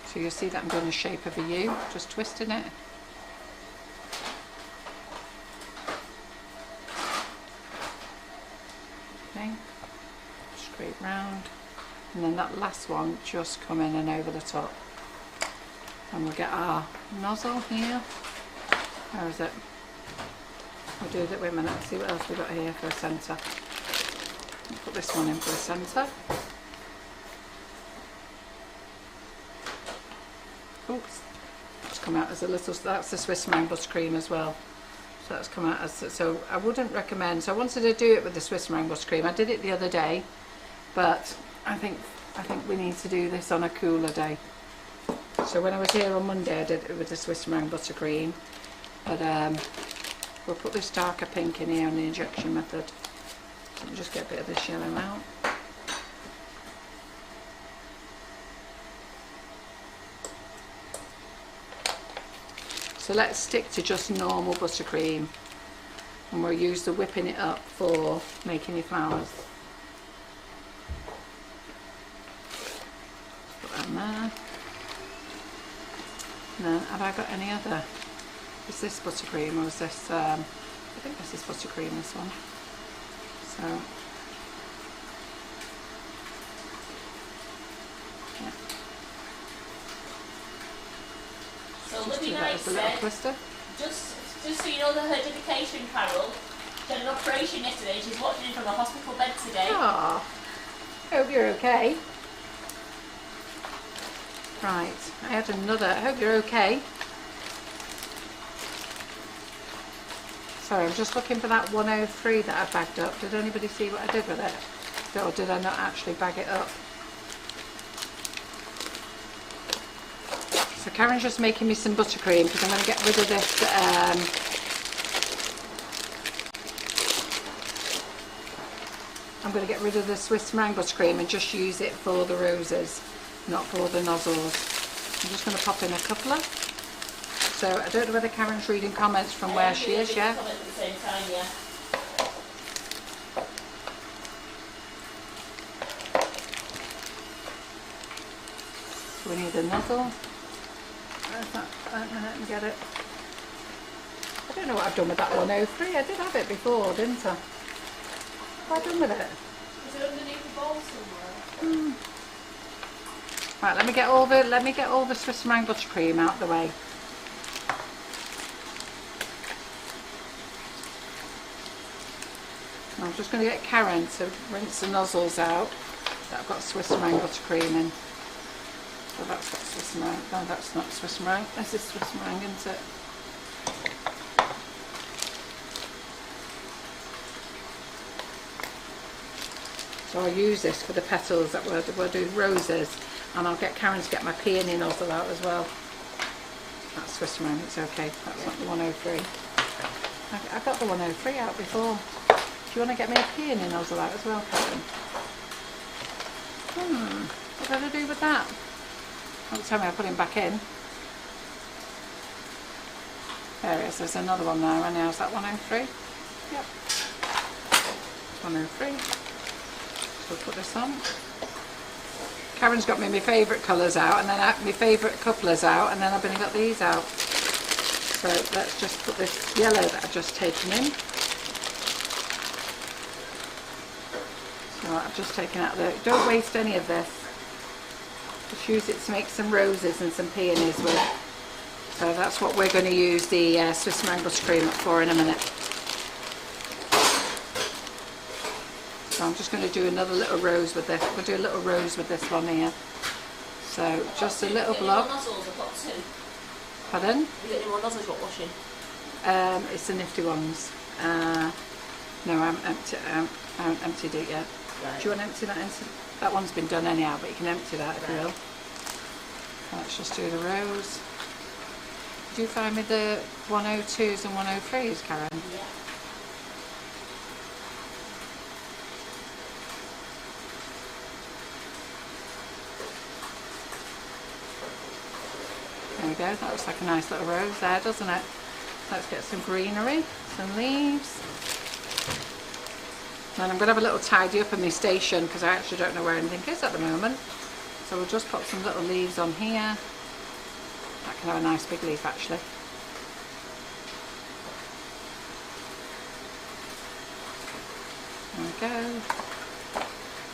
So you'll see that I'm doing the shape of a U, just twisting it. Okay, straight round. And then that last one just come in and over the top. And we'll get our nozzle here. Where is it? We'll do that, wait a minute, see what else we've got here for a centre. Put this one in for a centre. Oops, it's come out as a little, that's the Swiss meringue buttercream as well. So that's come out as, so I wouldn't recommend, so I wanted to do it with the Swiss meringue buttercream. I did it the other day, but I think we need to do this on a cooler day. So when I was here on Monday, I did it with the Swiss meringue buttercream, but we'll put this darker pink in here on the injection method. So we'll just get a bit of this yellow out. So let's stick to just normal buttercream, and we'll use the whipping it up for making your flowers. Put that in there. And then, have I got any other? Is this buttercream or is this, I think this is buttercream, this one. So, yeah. So Just Libby do that Knight as a little said, twister. just so you know that her dedication, Carol, she had an operation yesterday and she's watching it from a hospital bed today. Ah, hope you're okay. Right, I had another, I hope you're okay. Sorry, I'm just looking for that 103 that I bagged up. Did anybody see what I did with it? Or did I not actually bag it up? So Karen's just making me some buttercream because I'm going to get rid of this I'm going to get rid of the Swiss meringue buttercream and just use it for the roses, not for the nozzles. I'm just going to pop in a couple of. So I don't know whether Karen's reading comments from where she is, yeah? Comments at the same time, yeah. So we need a nozzle. Where's that? Let me get it. I don't know what I've done with that 103. I did have it before, didn't I? What have I done with it? Is it underneath the bowl somewhere? Right, let me get all the Swiss meringue buttercream out the way. I'm just going to get Karen to rinse the nozzles out that I've got Swiss meringue buttercream in. So that's got Swiss meringue. No, that's not Swiss meringue. This is Swiss meringue, isn't it? So I'll use this for the petals that we'll do roses, and I'll get Karen to get my peony nozzle out as well. That's Swiss meringue, it's okay. That's not the 103. I got the 103 out before. Do you want to get me a peony nozzle out as well, Karen? What did I do with that? Don't tell me I put him back in. There it is, there's another one there, and now is that 103? Yep. 103. So we'll put this on. Karen's got me my favourite colours out, and then my favourite couplers out, and then I've only got these out. So let's just put this yellow that I've just taken in. So I've just taken out the, don't waste any of this. Just use it to make some roses and some peonies with. So that's what we're going to use the Swiss meringue buttercream for in a minute. So I'm just going to do another little rose with this. We'll do a little rose with this one here. So just a little block. Pardon? You got any more nozzles you're washing? It's the Nifty ones. No, I haven't emptied it yet. Right. Do you want to empty that into? That one's been done anyhow, but you can empty that if you will. Let's just do the rose. Did you find me the 102s and 103s, Karen? Yeah. There we go, that looks like a nice little rose there, doesn't it? Let's get some greenery, some leaves. Then I'm going to have a little tidy up in my station because I actually don't know where anything is at the moment. So we'll just put some little leaves on here. That can have a nice big leaf actually. There we go.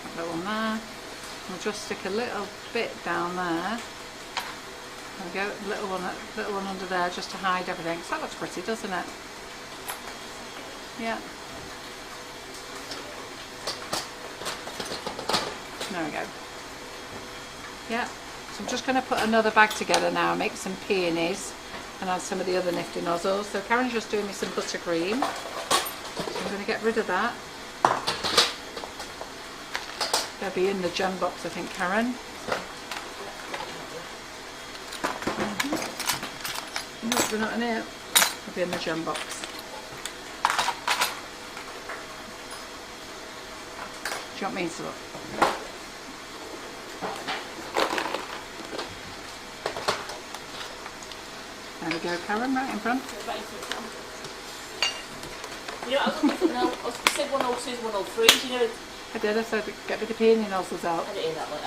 That little one there. We'll just stick a little bit down there. There we go, little one under there just to hide everything. So that looks pretty, doesn't it? Yeah. There we go. Yeah. So I'm just going to put another bag together now, make some peonies and add some of the other Nifty nozzles. So Karen's just doing me some buttercream. So I'm going to get rid of that. They'll be in the gem box, I think, Karen. No, they're not in here. They'll be in the gem box. Do you want me to look? There we go, Karen, right in front. You know, I said 102s, 103s, you know. I did, I said get rid of the peony nozzles out. I didn't hear that one.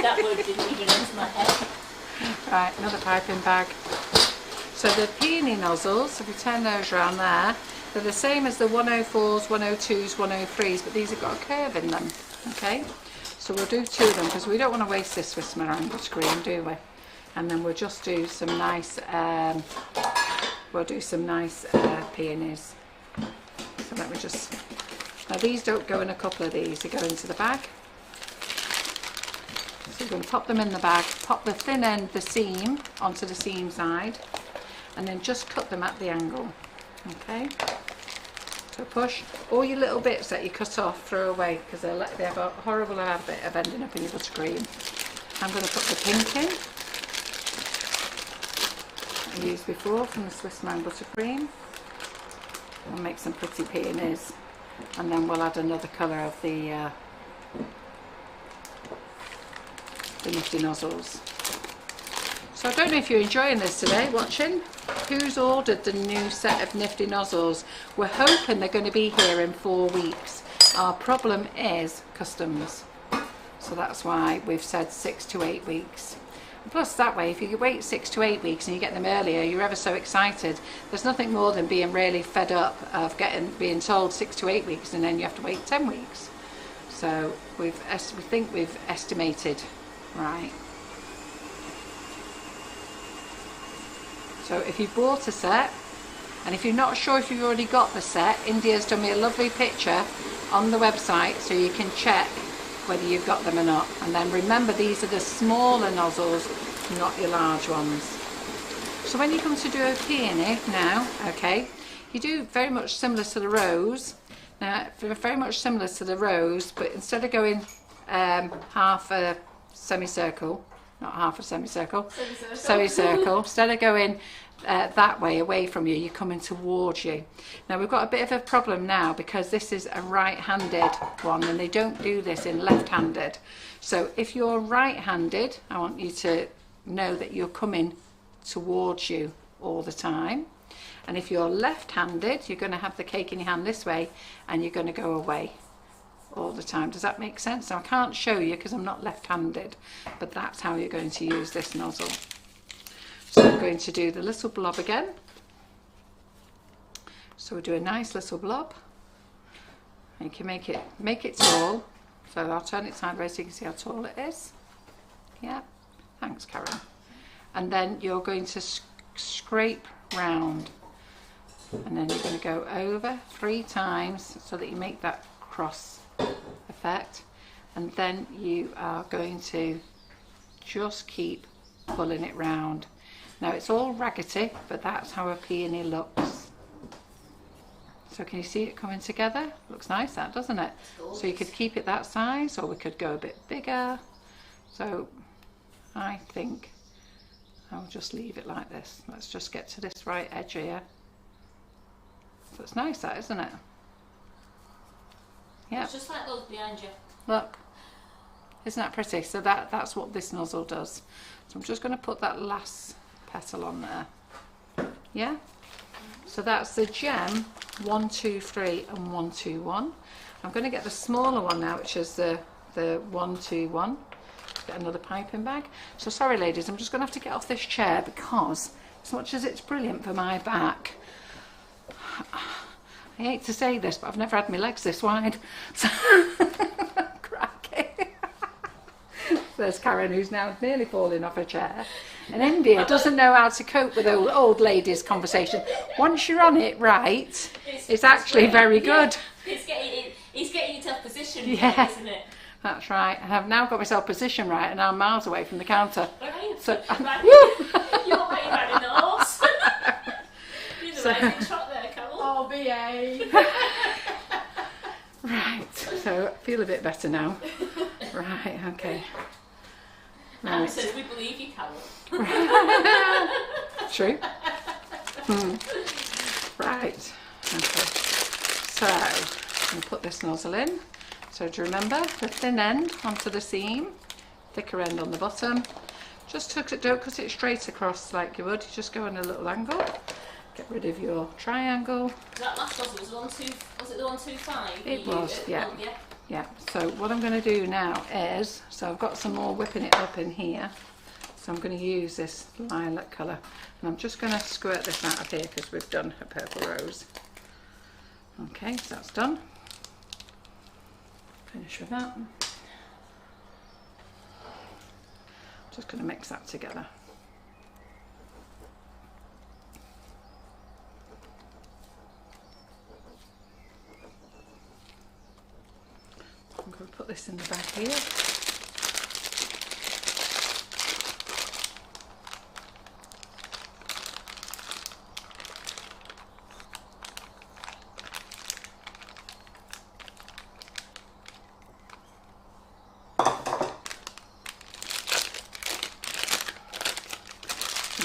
That word didn't even enter my head. Right, another piping bag. So the peony nozzles, if we turn those around there, they're the same as the 104s, 102s, 103s, but these have got a curve in them. Okay, so we'll do two of them because we don't want to waste this Swiss meringue buttercream, do we? And then we'll just do some nice, peonies. So let me just. Now these don't go in a couple of these; they go into the bag. So we're going to pop them in the bag, pop the thin end, the seam, onto the seam side, and then just cut them at the angle. Okay. So push all your little bits that you cut off, throw away because they have a horrible habit of ending up in your buttercream. I'm going to put the pink in. I used before from the Swiss meringue buttercream. We'll make some pretty peonies, and then we'll add another colour of the Nifty nozzles. So I don't know if you're enjoying this today, watching. Who's ordered the new set of Nifty nozzles? We're hoping they're going to be here in 4 weeks. Our problem is customs, so that's why we've said 6 to 8 weeks. Plus that way, if you wait 6 to 8 weeks and you get them earlier, you're ever so excited. There's nothing more than being really fed up of being told 6 to 8 weeks and then you have to wait 10 weeks. So we think we've estimated right. So if you bought a set And if you're not sure if you've already got the set, India's done me a lovely picture on the website so you can check whether you've got them or not. And then remember, these are the smaller nozzles, not your large ones. So when you come to do a peony now, okay, you do very much similar to the rose. Now, very much similar to the rose, but instead of going half a semicircle, not half a semicircle, semicircle, instead of going that way away from you, you're coming towards you. Now we've got a bit of a problem now because this is a right-handed one and they don't do this in left-handed. So if you're right-handed, I want you to know that you're coming towards you all the time. And if you're left-handed, you're going to have the cake in your hand this way and you're going to go away all the time. Does that make sense? Now I can't show you because I'm not left-handed, but that's how you're going to use this nozzle. So I'm going to do the little blob again. So we'll do a nice little blob. And you can make it tall. So I'll turn it sideways so you can see how tall it is. Yeah, thanks Karen. And then you're going to scrape round. And then you're going to go over 3 times so that you make that cross effect. And then you are going to just keep pulling it round. Now it's all raggedy, but that's how a peony looks. So can you see it coming together? Looks nice, that, doesn't it? So you could keep it that size, or we could go a bit bigger. So I think I'll just leave it like this. Let's just get to this right edge here. So it's nice, that, isn't it? Yeah. It's just like those behind you. Look, isn't that pretty? So that's what this nozzle does. So I'm just going to put that last petal on there. Yeah. So that's the gem 1, 2, 3 and 1, 2, 1. I'm going to get the smaller one now, which is the 1, 2, 1. Get another piping bag. So sorry ladies, I'm just going to have to get off this chair because as much as it's brilliant for my back, I hate to say this, but I've never had my legs this wide. So cracking. There's Karen, who's now nearly falling off her chair. And India doesn't know how to cope with old ladies' conversation. Once you're on it right, it's actually very good. Yeah. It's getting you to a position, yeah, isn't it? That's right. And I've now got myself positioned right, and I'm miles away from the counter. So, you're like you're riding the horse. You're the rising trot there, Carol. Oh, BA. Right. So I feel a bit better now. Right. Okay. Right. Says we believe you, Carol. True. Right. Okay. So I'm going to put this nozzle in. So do you remember the thin end onto the seam, thicker end on the bottom. Just don't cut it straight across like you would. You just go on a little angle. Get rid of your triangle. That last nozzle was it the 125? It was, yeah. Yeah. So what I'm going to do now is, so I've got some more whipping it up in here. So I'm going to use this lilac colour, and I'm just going to squirt this out of here because we've done a purple rose. Okay, so that's done. Finish with that. Just going to mix that together. I'm going to put this in the bag here.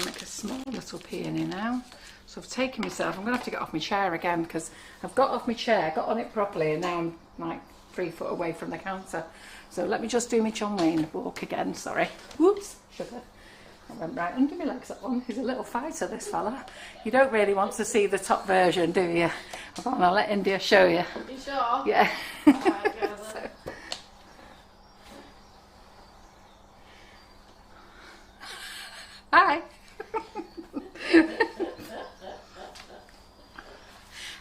Make a small little peony now. So I've taken myself, I'm going to have to get off my chair again because I've got off my chair, got on it properly, and now I'm like 3 foot away from the counter. So let me just do my John Wayne walk again, sorry. Whoops, sugar. I went right under my legs, that one. He's a little fighter, this fella. You don't really want to see the top version, do you? I'll let India show you. You sure? Yeah. Alright, go then. Hi.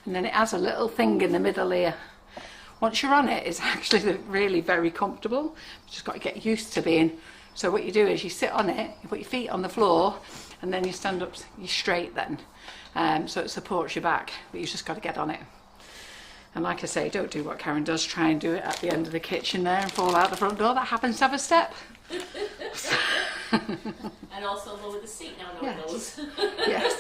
And then it has a little thing in the middle here. Once you're on it, it's actually really very comfortable. You've just got to get used to being. So what you do is you sit on it, you put your feet on the floor, and then you stand up, you're straight then. so it supports your back, but you've just got to get on it. And like I say, don't do what Karen does, try and do it at the end of the kitchen there and fall out the front door. That happens to have a step. And also lower the seat now and all those. Yes.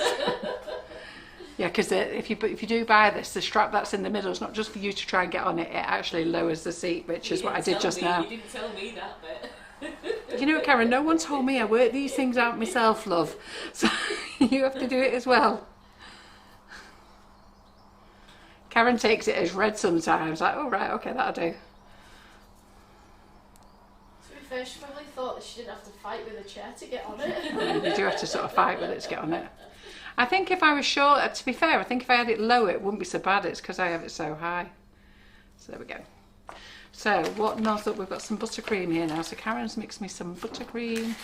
Yeah, because if you do buy this, the strap that's in the middle is not just for you to try and get on it, it actually lowers the seat, which is what I did just now. You didn't tell me that bit. You know, Karen, no one told me. I work these things out myself, love. So you have to do it as well. Karen takes it as read sometimes, like, oh right, okay, that'll do. To be fair, she probably thought that she didn't have to fight with a chair to get on it. You do have to sort of fight with it to get on it. I think if I was short, to be fair, I think if I had it low, it wouldn't be so bad. It's because I have it so high. So there we go. So what nozzle? We've got some buttercream here now. So Karen's mixed me some buttercream.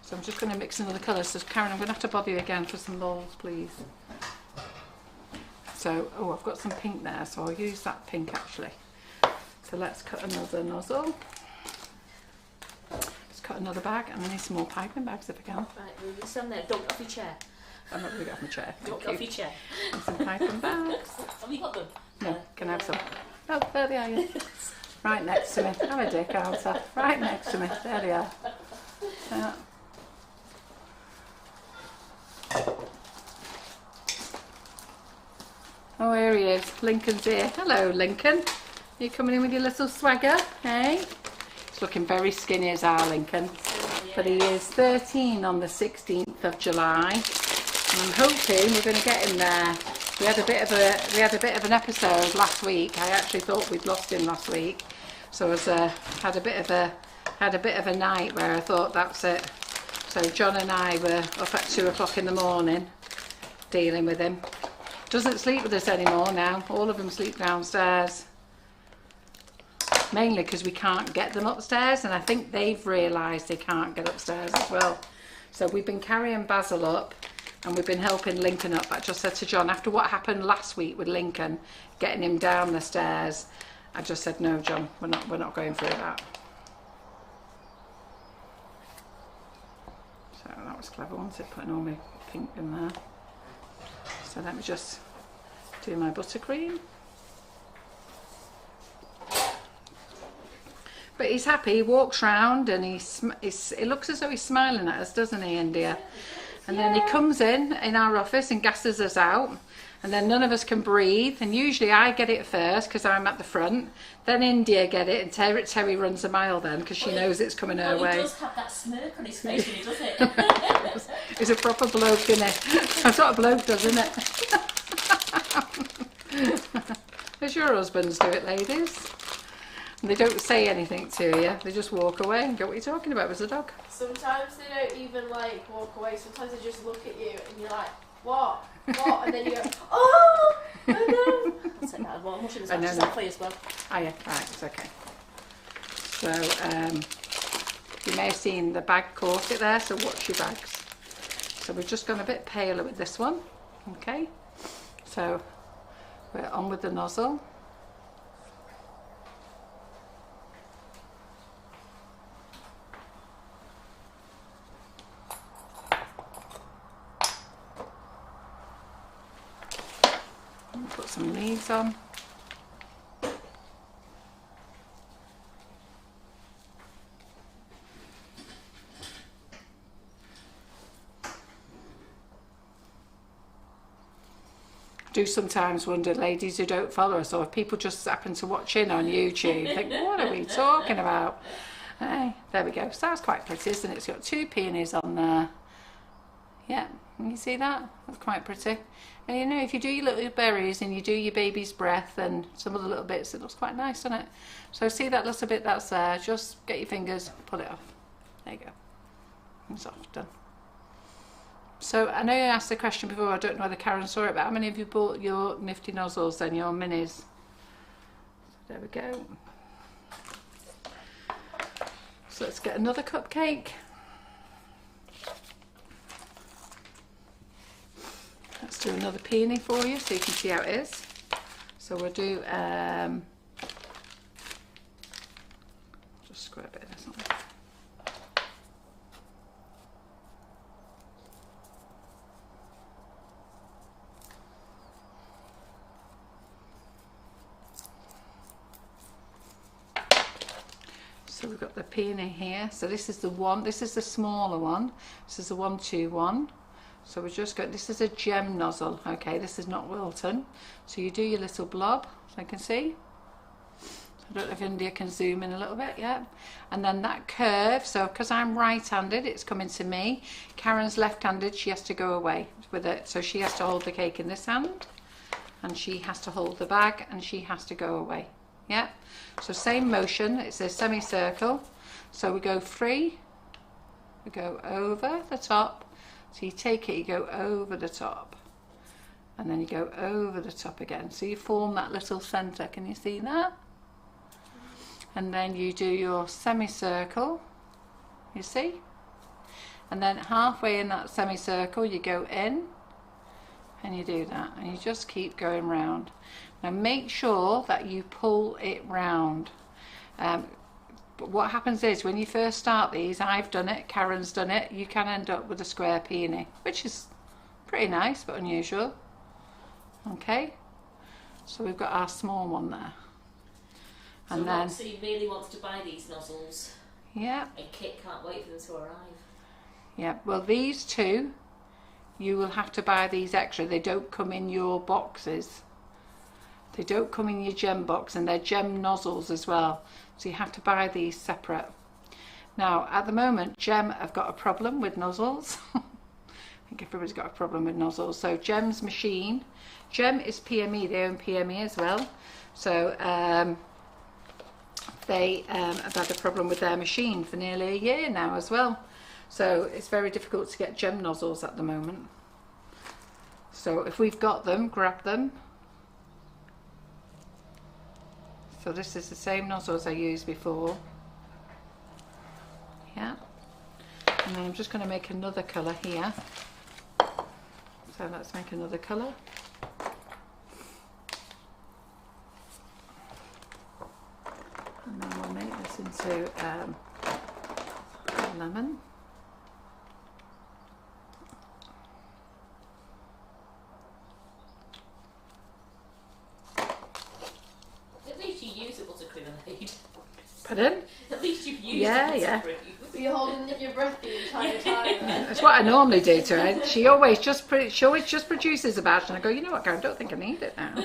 So I'm just going to mix another colour. So Karen, I'm going to have to bother you again for some lols, please. So, oh, I've got some pink there, so I'll use that pink actually. So let's cut another nozzle. Let's cut another bag, and I need some more piping bags if I can. Right, will you stand there? Don't get off your chair. I'm not going to get off my chair. Don't get off your chair. And some piping bags. Have you got them? No, can I have some? Oh, there they are. Yeah. Right next to me. I'm a dick, aren't I? Right next to me. There they are. Yeah. Oh, here he is. Lincoln's here. Hello, Lincoln. You coming in with your little swagger? Hey? He's looking very skinny as our Lincoln. But he is 13 on the 16th of July. And I'm hoping we're going to get him there. We had a bit of an episode last week. I actually thought we'd lost him last week. So I had a bit of a night where I thought that's it. So John and I were up at 2 o'clock in the morning dealing with him. Doesn't sleep with us anymore now. All of them sleep downstairs. Mainly because we can't get them upstairs, and I think they've realised they can't get upstairs as well. So we've been carrying Basil up, and we've been helping Lincoln up. I just said to John, after what happened last week with Lincoln, getting him down the stairs, I just said, no, John, we're not going through that. So that was clever, wasn't it? Putting all my pink in there. So let me just do my buttercream. But he's happy, he walks round and it looks as though he's smiling at us, doesn't he, India? And then he comes in our office and gasses us out, and then none of us can breathe, and usually I get it first because I'm at the front, then India get it, and Terry runs a mile then because she knows it's coming her way. He does have that smirk on his face when he does it. He's a proper bloke, isn't he? That's what a bloke does, isn't it? As your husbands do it, ladies. And they don't say anything to you, they just walk away and go, what are you talking about? It was a dog. Sometimes they don't even like walk away, sometimes they just look at you and you're like, what? And then you go, oh, I know. I'll take that as well. Mushroom is I know, exactly as well. Oh yeah, right, it's okay. So you may have seen the bag corset there, so watch your bags. So we've just gone a bit paler with this one. Okay, so we're on with the nozzle. Put some leaves on. Do sometimes wonder, ladies who don't follow us, or if people just happen to watch in on YouTube, think, what are we talking about? Hey, there we go. So that's quite pretty, isn't it? It's got 2 peonies on there. Yeah, can you see that? That's quite pretty. And you know, if you do your little berries and you do your baby's breath and some other little bits, it looks quite nice, doesn't it? So see that little bit that's there, just get your fingers, pull it off. There you go. It's off, done. So I know you asked the question before, I don't know whether Karen saw it, but how many of you bought your Nifty Nozzles then, your minis? So there we go. So let's get another cupcake. Let's do another peony for you so you can see how it is. So we'll do, just square a bit of this on. we've got the peony here. So this is the one, this is the smaller one. This is the 121. So we're just going, this is a gem nozzle, okay, this is not Wilton. So you do your little blob, so I can see. I don't know if India can zoom in a little bit, yeah. And then that curve, so because I'm right-handed, it's coming to me. Karen's left-handed, she has to go away with it. So she has to hold the cake in this hand, and she has to hold the bag, and she has to go away, yeah. So same motion, it's a semicircle. So we go 3, we go over the top. So you take it, you go over the top, and then you go over the top again. So you form that little centre, can you see that? And then you do your semicircle, you see? And then halfway in that semicircle, you go in, and you do that, and you just keep going round. Now make sure that you pull it round. But what happens is when you first start these, I've done it, Karen's done it, you can end up with a square peony, which is pretty nice but unusual. Okay, so we've got our small one there. So And then Roxy really wants to buy these nozzles. Yeah. And Kit can't wait for them to arrive. Yeah, well these two, you will have to buy these extra. They don't come in your boxes. They don't come in your gem box, and they're gem nozzles as well. So you have to buy these separate. Now, at the moment, Gem have got a problem with nozzles. I think everybody's got a problem with nozzles. So Gem's machine, Gem is PME, they own PME as well. So they have had a problem with their machine for nearly a year now as well. So it's very difficult to get Gem nozzles at the moment. So if we've got them, grab them. So this is the same nozzles I used before. Yeah. And then I'm just going to make another colour here. So let's make another colour. And then we'll make this into lemon. Pardon? At least you've used it. Were you holding your breath the entire time? That's what I normally do to her. She always just produces a batch, and I go, you know what, Karen, I don't think I need it now.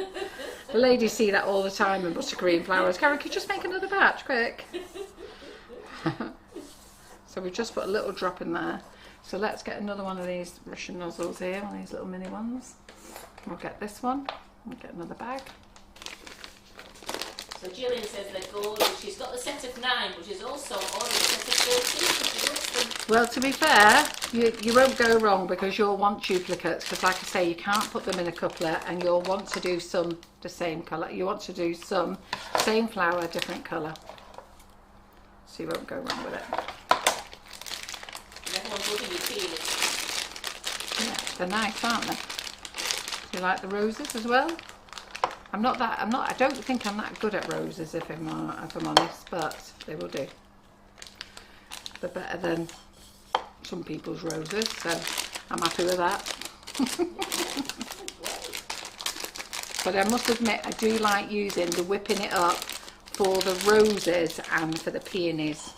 The ladies see that all the time in Buttercream flowers. Karen, could you just make another batch, quick? So we just put a little drop in there. So let's get another one of these Russian nozzles here, one of these little mini ones. We'll get this one. We'll get another bag. So Gillian says they're gorgeous. She's got the set of 9, but she's also ordered a set of 13 because she loves them. Well, to be fair, you won't go wrong because you'll want duplicates, because like I say, you can't put them in a couplet, and you'll want to do some the same colour. You want to do some same flower, different colour. So you won't go wrong with it. And everyone's loving your peonies. Yeah, they're nice, aren't they? Do you like the roses as well? I don't think I'm that good at roses, if I'm honest, but they will do. They're better than some people's roses, so I'm happy with that. But I must admit, I do like using the whipping it up for the roses and for the peonies,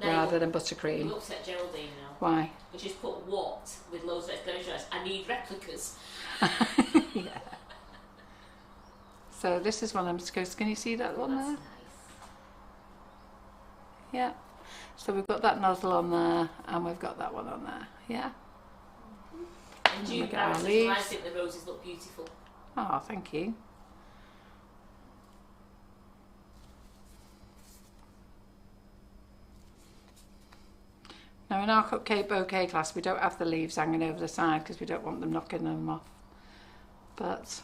rather than buttercream. You upset Geraldine now. Why? But she's put what with loads of exclamation marks. I need replicas. Yeah. So this is one I'm just going. Can you see that one there? Nice. Yeah. So we've got that nozzle on there, and we've got that one on there. Yeah. And June Barrett says, I think the roses look beautiful. Oh, thank you. Now in our cupcake bouquet class, we don't have the leaves hanging over the side because we don't want them knocking them off. But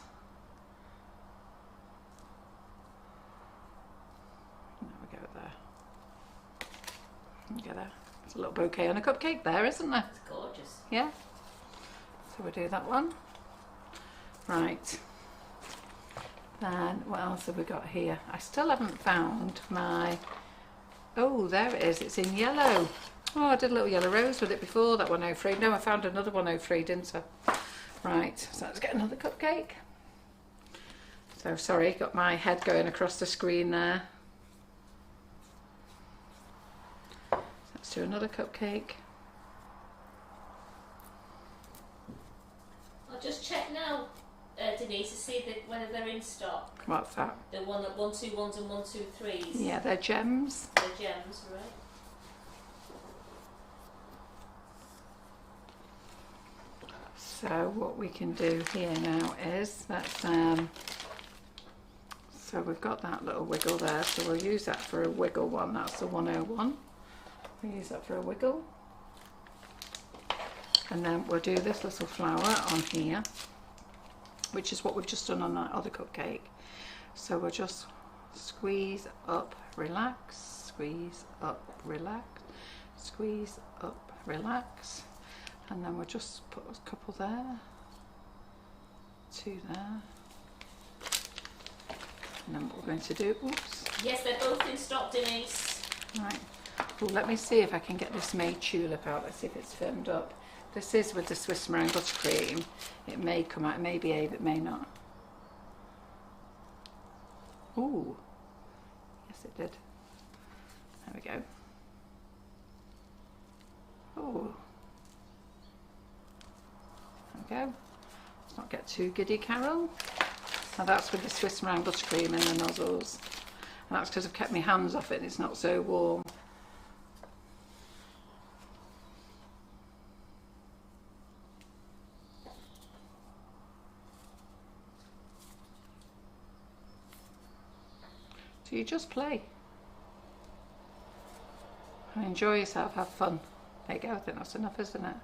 look at that. There's a little bouquet on a cupcake there, isn't there? It's gorgeous. Yeah. So we'll do that one. Right. Then what else have we got here? I still haven't found my... Oh, there it is. It's in yellow. Oh, I did a little yellow rose with it before, that 103. No, I found another 103, didn't I? Right. So let's get another cupcake. So sorry, got my head going across the screen there. do another cupcake. I'll just check now, Denise, to see whether they're in stock. What's that? The one at 121s and 123s. Yeah, they're gems. They're gems, right? So what we can do here now is let's so we've got that little wiggle there, so we'll use that for a wiggle one. That's the 101. We'll use that for a wiggle. And then we'll do this little flower on here, which is what we've just done on that other cupcake. So we'll just squeeze up, relax, squeeze up, relax, squeeze up, relax. And then we'll just put a couple there, 2 there. And then what we're going to do, oops. Yes, they're both in stock, Denise. Right, well, let me see if I can get this made tulip out. Let's see if it's firmed up. This is with the Swiss meringue buttercream. It may come out, it may behave, it may not. Ooh, yes it did. There we go. Ooh. There we go. Let's not get too giddy, Carol. Now that's with the Swiss meringue buttercream in the nozzles. And that's because I've kept my hands off it and it's not so warm. So you just play. And enjoy yourself, have fun. There you go, I think that's enough, isn't it?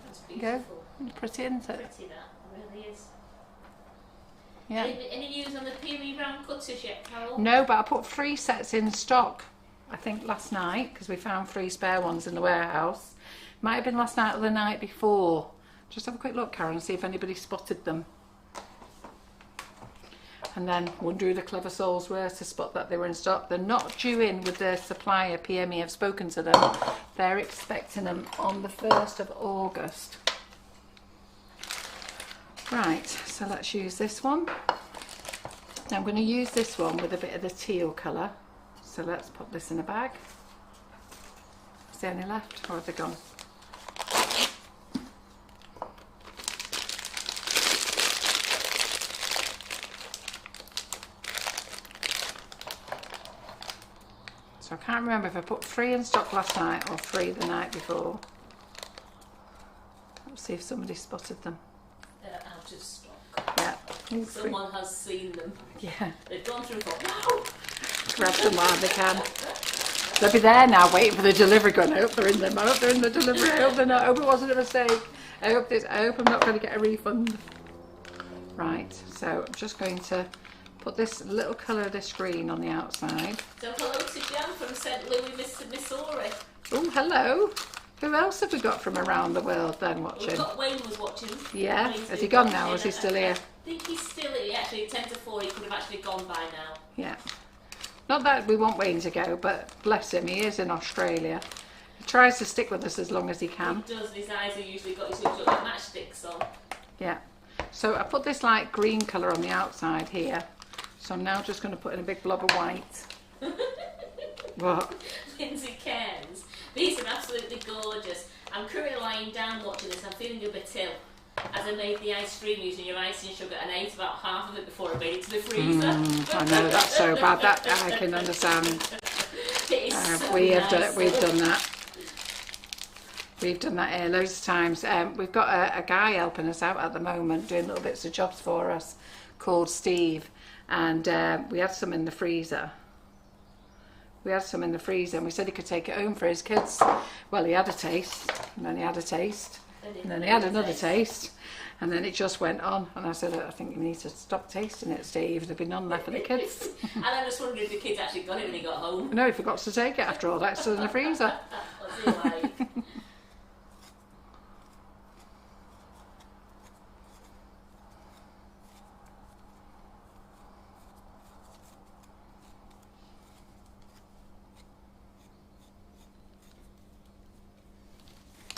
That's beautiful. Go. Pretty, isn't it? Pretty, that really is. Yeah. Any news on the peely round cutters yet, Carol? No, but I put 3 sets in stock, I think last night, because we found 3 spare ones in the warehouse. Might have been last night or the night before. Just have a quick look, Karen, and see if anybody spotted them. And then wonder who the clever souls were to spot that they were in stock. They're not due in with their supplier, PME. I've spoken to them. They're expecting them on the 1st of August. Right, so let's use this one. Now I'm going to use this one with a bit of the teal colour. So let's put this in a bag. Is there any left, or have they gone? So I can't remember if I put 3 in stock last night or 3 the night before. Let's see if somebody spotted them. They're out of stock. Yeah. Ooh, Someone has seen them. Yeah. They've gone through and thought, wow! Grab them while they can. They'll be there now waiting for the delivery going. I hope they're in them. I hope they're in the delivery. I hope they're not. I hope it wasn't a mistake. I hope I'm not going to get a refund. Right, so I'm just going to put this little colour of this green on the outside. So hello to Jan from St. Louis, Missouri. Oh, hello. Who else have we got from around the world then watching? We've got Wayne was watching. Yeah, has he gone now or is he still here? I think he's still here. Actually, 10 to 4, he could have actually gone by now. Yeah. Not that we want Wayne to go, but bless him, he is in Australia. He tries to stick with us as long as he can. He does, his eyes are usually got his little matchsticks on. Yeah. So I put this light green colour on the outside here. So I'm now just going to put in a big blob of white. What? Lindsay Cairns. These are absolutely gorgeous. I'm currently lying down watching this. I'm feeling a bit ill. As I made the ice cream using your icing sugar and ate about half of it before I made it to the freezer. I know, that's so bad. That I can understand. It is so we've nice. done that. We've done that here loads of times. We've got a guy helping us out at the moment, doing little bits of jobs for us, called Steve. And we had some in the freezer. We had some in the freezer and we said he could take it home for his kids. Well, he had a taste, and then he had a taste, and then he had another taste, and then it just went on. And I said, I think you need to stop tasting it, Steve. There'll be none left for the kids. And I just wondered if the kids actually got it when he got home. No, he forgot to take it after all. That's still in the freezer. What's he like?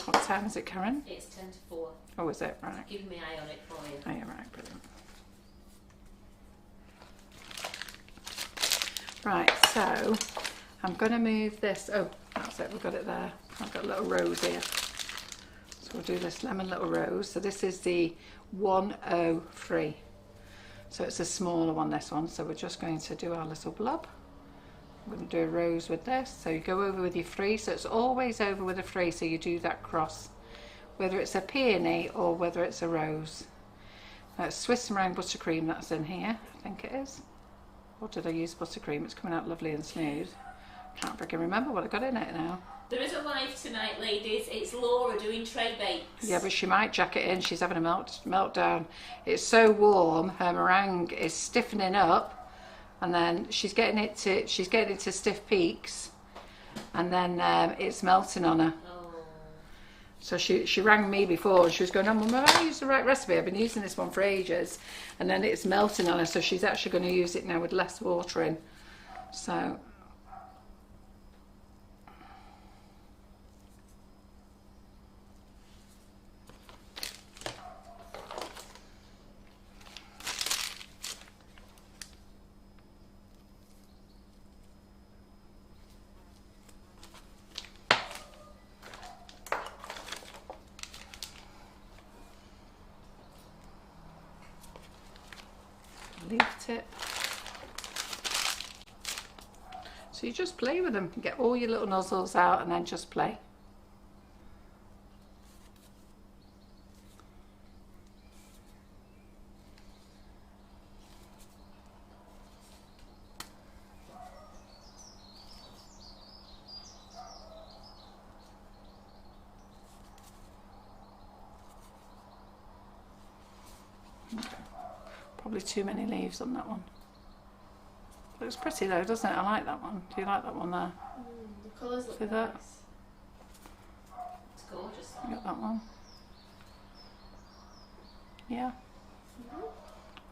What time is it, Karen? It's 10 to 4. Oh, is it? Right. Give me eye on it for you. Oh, yeah, right, brilliant. Right, so I'm going to move this. Oh, That's it, we've got it there. I've got a little rose here. So we'll do this lemon little rose. So this is the 103. So it's a smaller one, this one. So we're just going to do our little blob. I'm going to do a rose with this. So you go over with your 3. So it's always over with a 3. So you do that cross. Whether it's a peony or whether it's a rose. It's Swiss meringue buttercream that's in here. I think it is. Or did I use buttercream? It's coming out lovely and smooth. Can't freaking remember what I got in it now. There is a live tonight, ladies. It's Laura doing tray bakes. Yeah, but she might jack it in. She's having a meltdown. It's so warm. Her meringue is stiffening up, and then she's getting it to stiff peaks, and then it's melting on her. Oh. So she rang me before, and she was going, "Oh, Mum, have I used the right recipe? I've been using this one for ages," and then it's melting on her. So she's actually going to use it now with less water in. So. Leaf tip. So you just play with them, get all your little nozzles out and then just play. Probably too many leaves on that one. Looks pretty though, doesn't it? I like that one. Do you like that one there? The colours look See nice. that? It's gorgeous. You got that one? Yeah.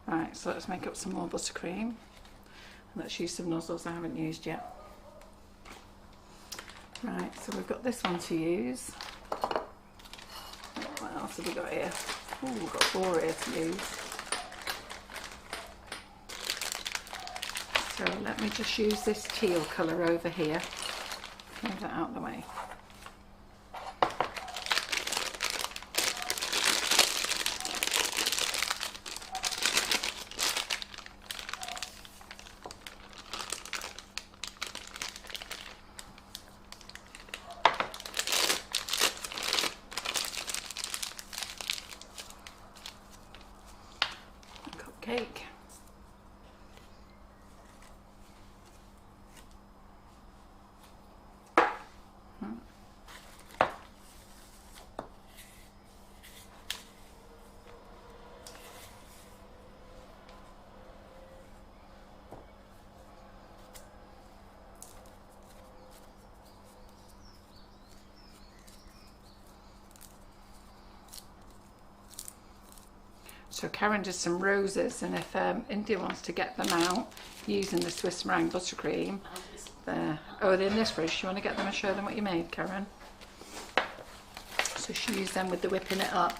Right, so let's make up some more buttercream. And let's use some nozzles I haven't used yet. Right, so we've got this one to use. What else have we got here? Oh, we've got 4 here to use. So let me just use this teal colour over here. Move that out of the way. A cupcake. So Karen did some roses, and if India wants to get them out using the Swiss meringue buttercream, there. Oh, they're in this fridge. You want to get them and show them what you made, Karen? So she used them with the whipping it up.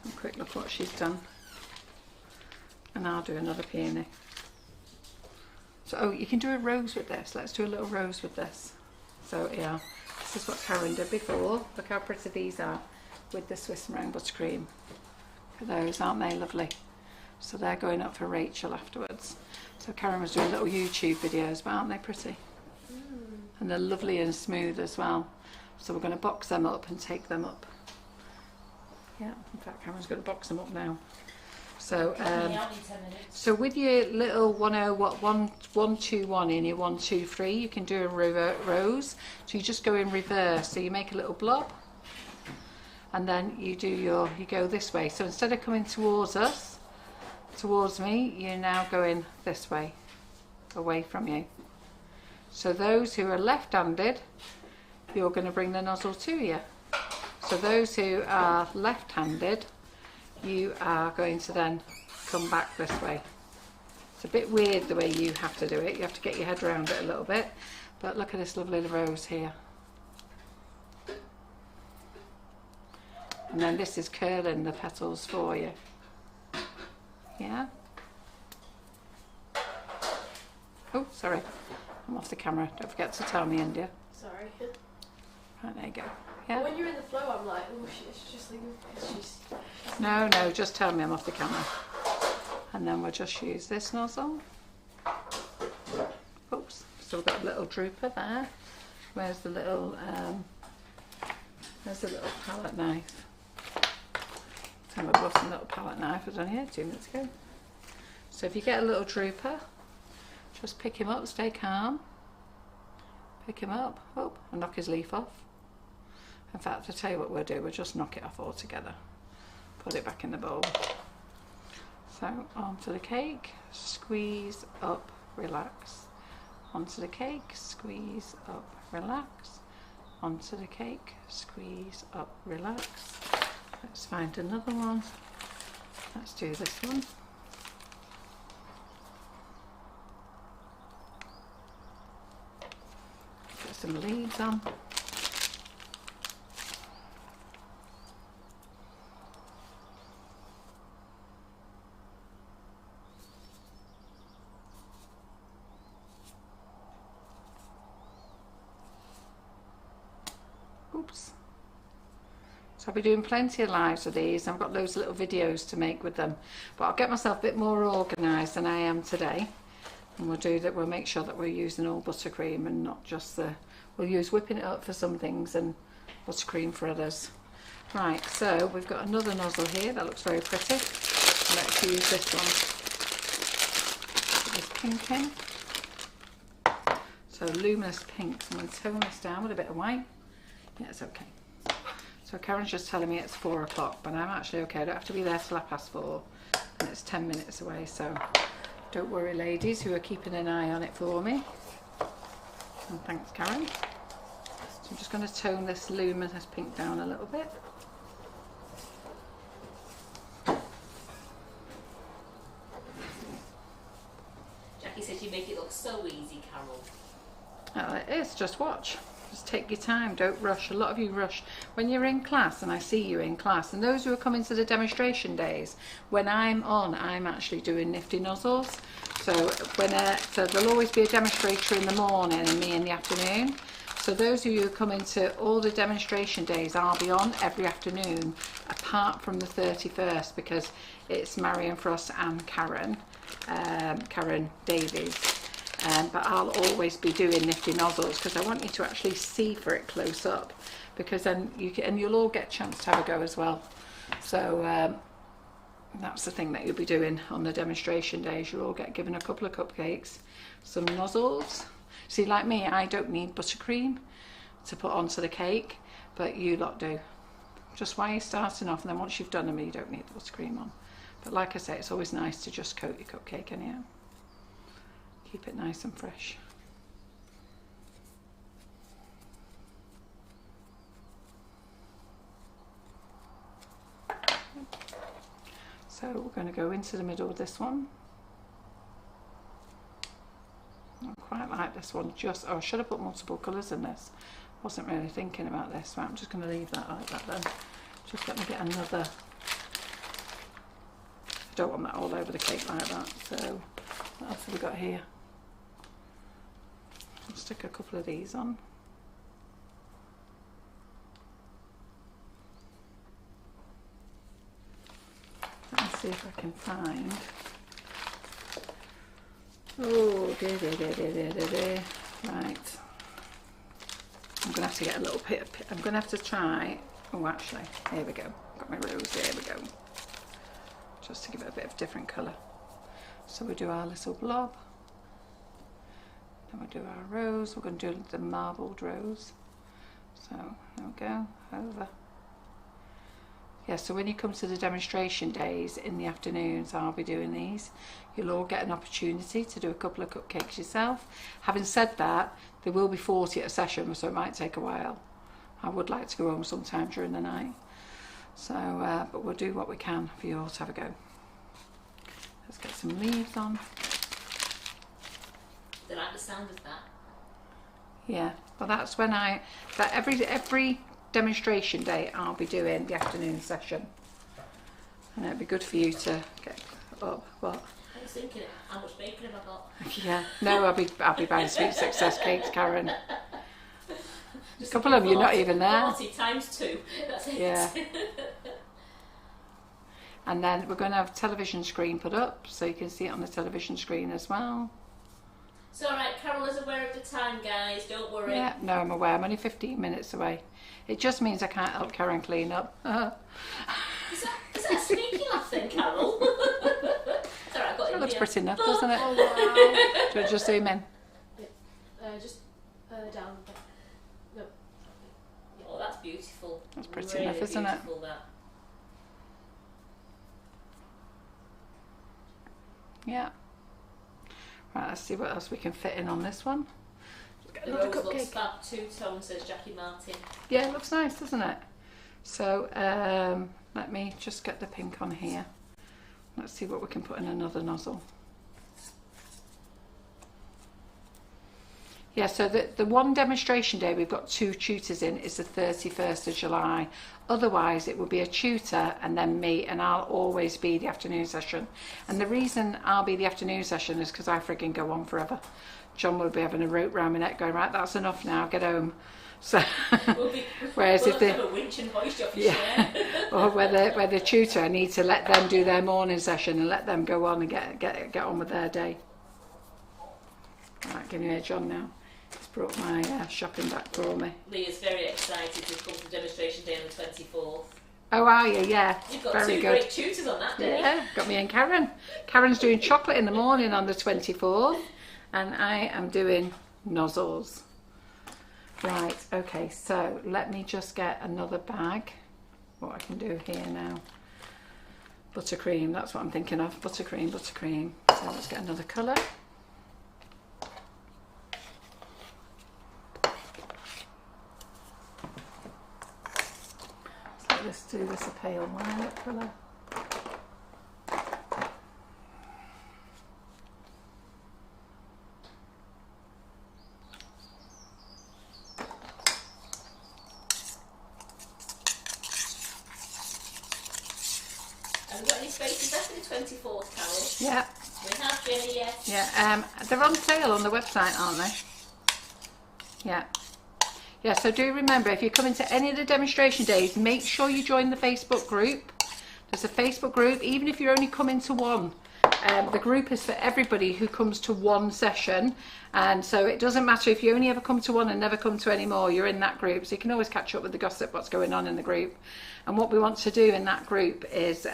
And quick look what she's done. And I'll do another peony. So, oh, you can do a rose with this. Let's do a little rose with this. So, yeah, this is what Karen did before. Look how pretty these are with the Swiss meringue buttercream. Look at those, aren't they lovely? So they're going up for Rachel afterwards. So Karen was doing little YouTube videos, but aren't they pretty? And they're lovely and smooth as well. So we're going to box them up and take them up. Yeah, in fact Karen's going to box them up now. So so with your little 121 in your 123, you can do a rose. So you just go in reverse. So you make a little blob, and then you go this way. So instead of coming towards us, towards me, you're now going this way, away from you. So those who are left-handed, you're going to bring the nozzle to you. So those who are left-handed, you are going to then come back this way. It's a bit weird the way you have to do it. You have to get your head around it a little bit. But look at this lovely rose here. And then this is curling the petals for you. Yeah? Oh, sorry. I'm off the camera. Don't forget to tell me, India. Sorry. Right, there you go. Yeah. When you're in the flow, I'm like, oh, she's just leaving. She's No, just tell me I'm off the camera. And then we'll just use this nozzle. Oops, still got a little drooper there. Where's the little palette knife? I bought a little palette knife. It was only here 2 minutes ago. So if you get a little drooper, just pick him up, stay calm. Pick him up, and knock his leaf off. In fact, I'll tell you what we'll do, we'll just knock it off altogether. Put it back in the bowl. So onto the cake, squeeze up, relax. Onto the cake, squeeze up, relax. Onto the cake, squeeze up, relax. Let's find another one. Let's do this one. Put some leaves on. Oops. So I'll be doing plenty of lives of these. I've got loads of little videos to make with them, but I'll get myself a bit more organised than I am today, and we'll do that. We'll make sure that we're using all buttercream and not just we'll use whipping it up for some things and buttercream for others. Right, so we've got another nozzle here that looks very pretty. Let's use this one. Put this pink in. So luminous pink. I'm going to tone this down with a bit of white. Yeah, it's okay. So Karen's just telling me it's 4 o'clock, but I'm actually okay. I don't have to be there till 4:30, and it's 10 minutes away, so don't worry, ladies who are keeping an eye on it for me. And thanks, Karen. So I'm just going to tone this luminous pink down a little bit. Jackie says you make it look so easy, Carol. Oh, it is. Just watch. Just take your time, don't rush. A lot of you rush when you're in class, and I see you in class. And those who are coming to the demonstration days, when I'm on, I'm actually doing Nifty Nozzles. So so there'll always be a demonstrator in the morning and me in the afternoon. So those of you who are coming to all the demonstration days, I'll be on every afternoon, apart from the 31st, because it's Marion Frost and Karen Davies. But I'll always be doing Nifty Nozzles because I want you to actually see for it close up, because then you'll all get a chance to have a go as well. So that's the thing that you'll be doing on the demonstration days. You'll all get given a couple of cupcakes, some nozzles. See, like me, I don't need buttercream to put onto the cake, but you lot do. Just while you're starting off, and then once you've done them, you don't need the buttercream on. But like I say, it's always nice to just coat your cupcake anyhow. Keep it nice and fresh. So we're going to go into the middle of this one. I quite like this one. I should have put multiple colours in this. Wasn't really thinking about this. Right, I'm just going to leave that like that then. Just let me get another. I don't want that all over the cake like that. So what else have we got here? I'll stick a couple of these on. Let me see if I can find. Oh, dear. Right. I'm going to have to get a little bit. I'm going to have to try. Oh, actually, here we go. Got my rose. There we go. Just to give it a bit of different colour. So we do our little blob. Then we'll do our rose. We're going to do the marbled rose. So there we go. Over. Yeah, so when you come to the demonstration days in the afternoons, I'll be doing these. You'll all get an opportunity to do a couple of cupcakes yourself. Having said that, there will be 40 at a session, so it might take a while. I would like to go home sometime during the night. So, but we'll do what we can for you all to have a go. Let's get some leaves on. Do you like the sound of that? Yeah, well that's when every demonstration day I'll be doing the afternoon session, and it'd be good for you to get up. What? I was thinking, how much bacon have I got? Yeah, no, I'll be buying Sweet Success cakes, Karen. A couple of them, you're not even there. 40 times 2. That's it. Yeah. And then we're going to have a television screen put up so you can see it on the television screen as well. It's alright, Carol is aware of the time, guys, don't worry. Yeah, no, I'm aware. I'm only 15 minutes away. It just means I can't help Karen clean up. Is that a sneaky laugh then, Carol? It's alright, I got it. It looks pretty enough, doesn't it? Oh wow. Do you just zoom in? Just down. No. Oh, that's beautiful. That's pretty really enough, isn't it? beautiful, that. Yeah. Right, let's see what else we can fit in on this one. The rose looks fab, two-tone, says Jackie Martin. Yeah, it looks nice, doesn't it? So let me just get the pink on here. Let's see what we can put in another nozzle. Yeah, so the one demonstration day we've got 2 tutors in is the 31st of July. Otherwise it will be a tutor and then me, and I'll always be the afternoon session. And the reason I'll be the afternoon session is because I frigging go on forever. John will be having a rope round my neck going, right, that's enough now, get home. So, whereas if they, or where the tutor, I need to let them do their morning session and let them go on and get on with their day. Right, give me a John now. He's brought my shopping back for me. Leah's very excited to come to demonstration day on the 24th. Oh, are you? Yeah. You've got very 2 good. great tutors on that day. Yeah, got me and Karen. Karen's doing chocolate in the morning on the 24th, and I am doing nozzles. Right, okay, so let me just get another bag. What I can do here now. Buttercream, that's what I'm thinking of. Buttercream, buttercream. So let's get another colour. Let's do this a pale violet colour. Have we got any spaces left for the 24th, Carol? Yeah. We have, Jenny, yes. Yeah, they're on sale on the website, aren't they? Yeah. Yeah, so do remember, if you're coming to any of the demonstration days, make sure you join the Facebook group. There's a Facebook group, even if you're only coming to one. The group is for everybody who comes to one session, and so it doesn't matter if you only ever come to one and never come to any more, you're in that group, so you can always catch up with the gossip, what's going on in the group. And what we want to do in that group is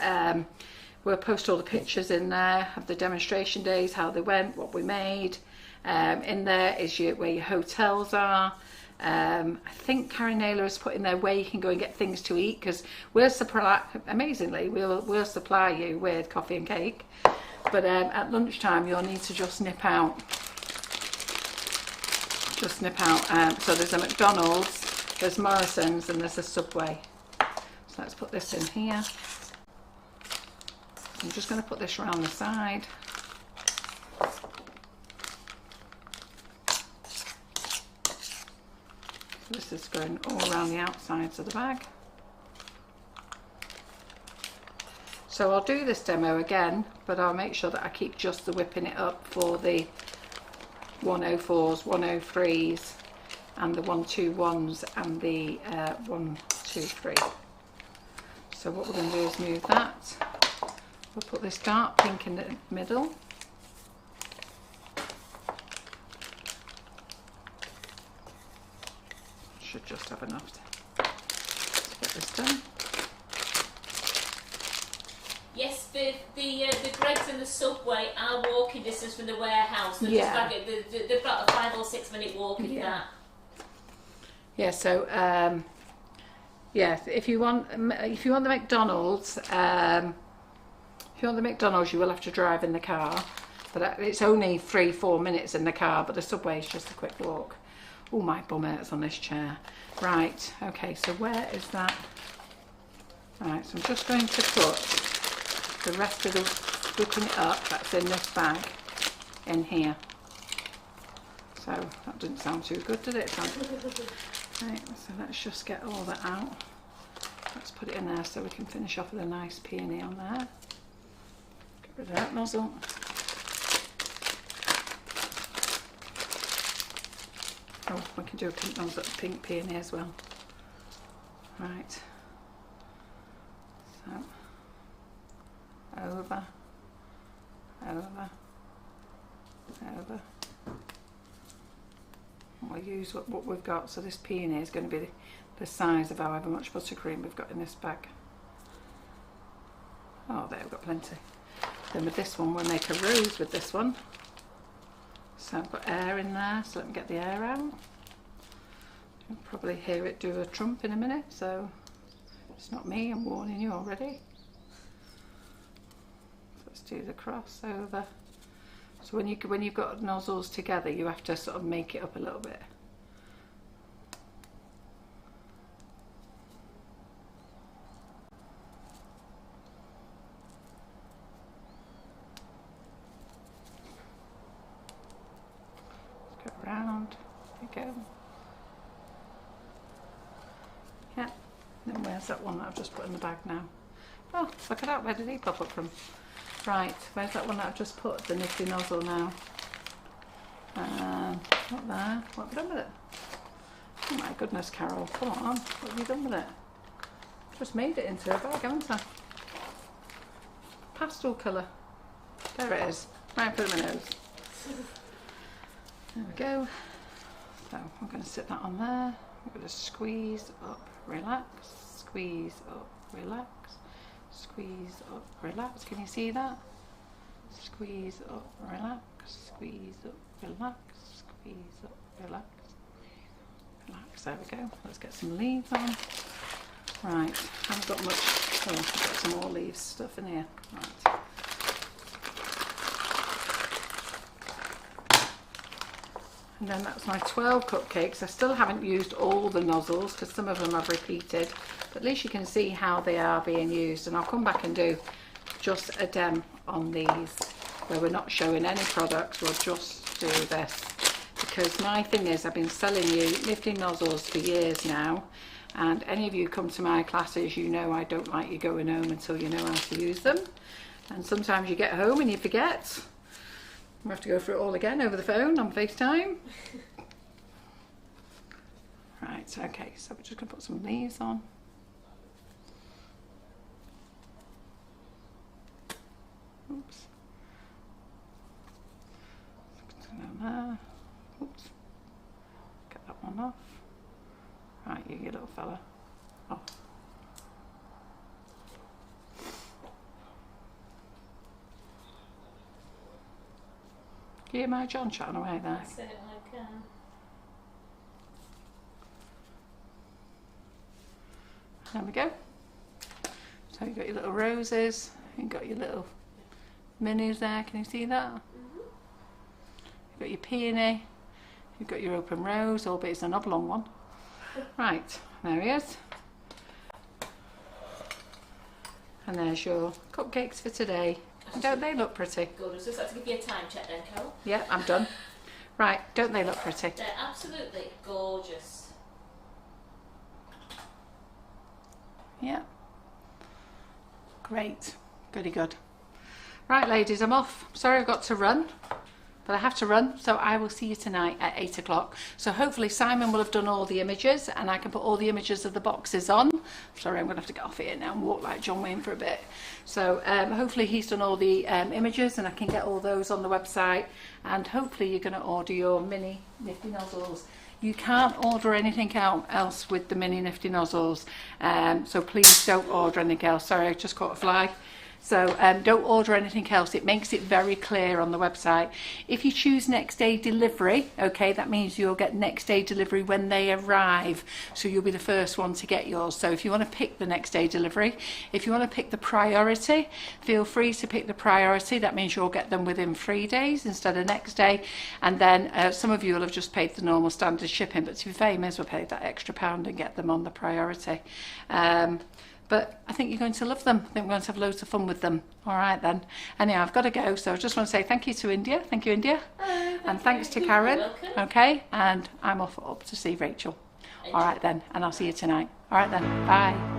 we'll post all the pictures in there of the demonstration days, how they went, what we made. In there is where your hotels are. I think Karen Naylor has put in there where you can go and get things to eat, because we'll supply, amazingly, we'll supply you with coffee and cake, but at lunchtime you'll need to just nip out. So there's a McDonald's, there's Morrison's, and there's a Subway. So let's put this in here. I'm just going to put this around the side. This is going all around the outsides of the bag. So I'll do this demo again, but I'll make sure that I keep just the whipping it up for the 104s, 103s, and the 121s, and the 123. So what we're going to do is move that. We'll put this dark pink in the middle. Should just have enough to get this done. Yes, the Greggs and the Subway are walking distance from the warehouse. So Yeah. They've got a 5 or 6 minute walk in that. Yeah. So yeah, if you want the McDonald's, you will have to drive in the car. But it's only 3-4 minutes in the car. But the Subway is just a quick walk. Oh, my bum hurts on this chair. Right, okay, so where is that? Right, so I'm just going to put the rest of the whipping it up that's in this bag in here. So that didn't sound too good, did it? Right, so let's just get all that out. Let's put it in there so we can finish off with a nice peony on there. Get rid of that nozzle. Oh, we can do a pink peony as well. Right. So, over, over, over. We'll use what we've got. So this peony is going to be the size of however much buttercream we've got in this bag. Oh, there, we've got plenty. Then with this one, we'll make a rose with this one. So I've got air in there, so let me get the air out. You'll probably hear it do a trump in a minute, so it's not me, I'm warning you already. So let's do the crossover. So when you've got nozzles together, you have to sort of make it up a little bit. Around, there we go. Yeah, then where's that one that I've just put in the bag now? Oh, look at that, where did he pop up from? Right, where's that one that I've just put, the Nifty Nozzle now? Not there, what have I done with it? Oh my goodness, Carol, come on, what have you done with it? Just made it into a bag, haven't I? Pastel colour, there it is, right, put it in my nose. There we go. So I'm going to sit that on there. I'm going to squeeze up, relax, squeeze up, relax, squeeze up, relax. Can you see that? Squeeze up, relax, squeeze up, relax, squeeze up, relax, relax. There we go. Let's get some leaves on. Right, I haven't got much. Oh, I've got some more leaves stuff in here. Right. And then that's my 12 cupcakes. I still haven't used all the nozzles because some of them I've repeated, but at least you can see how they are being used. And I'll come back and do just a dem on these where we're not showing any products. We'll just do this because my thing is I've been selling you Nifty Nozzles for years now, and any of you come to my classes, you know I don't like you going home until you know how to use them. And sometimes you get home and you forget. We have to go through it all again over the phone on FaceTime. Right, okay, so we're just going to put some leaves on. Oops. Down there. Oops. Get that one off. Right, you little fella. Off. Can you hear my John chatting away there? I certainly can. There we go. So you've got your little roses, you've got your little minis there, can you see that? You've got your peony, you've got your open rose, albeit it's an oblong one. Right, there he is. And there's your cupcakes for today. Don't they look pretty? Good. I was just have to give you a time check then, Carol. Yeah, I'm done. Right, don't they look pretty? They're absolutely gorgeous. Yeah. Great. Goody good. Right, ladies, I'm off. Sorry I've got to run, but I have to run, so I will see you tonight at 8 o'clock. So hopefully Simon will have done all the images and I can put all the images of the boxes on. Sorry, I'm going to have to get off here now and walk like John Wayne for a bit. So hopefully he's done all the images and I can get all those on the website, and hopefully you're going to order your Mini Nifty Nozzles. You can't order anything else with the Mini Nifty Nozzles, so please don't order anything else. Sorry, I just caught a fly. So don't order anything else. It makes it very clear on the website. If you choose next day delivery, okay, that means you'll get next day delivery when they arrive. So you'll be the first one to get yours. So if you want to pick the next day delivery, if you want to pick the priority, feel free to pick the priority. That means you'll get them within 3 days instead of next day. And then some of you will have just paid the normal standard shipping, but to be fair, you may as well pay that extra £1 and get them on the priority. But I think you're going to love them. I think we're going to have loads of fun with them. All right then. Anyhow, I've got to go. So I just want to say thank you to India. Thank you, India. And thanks to Karen. Okay. And I'm off up to see Rachel. All right then. And I'll see you tonight. All right then. Bye.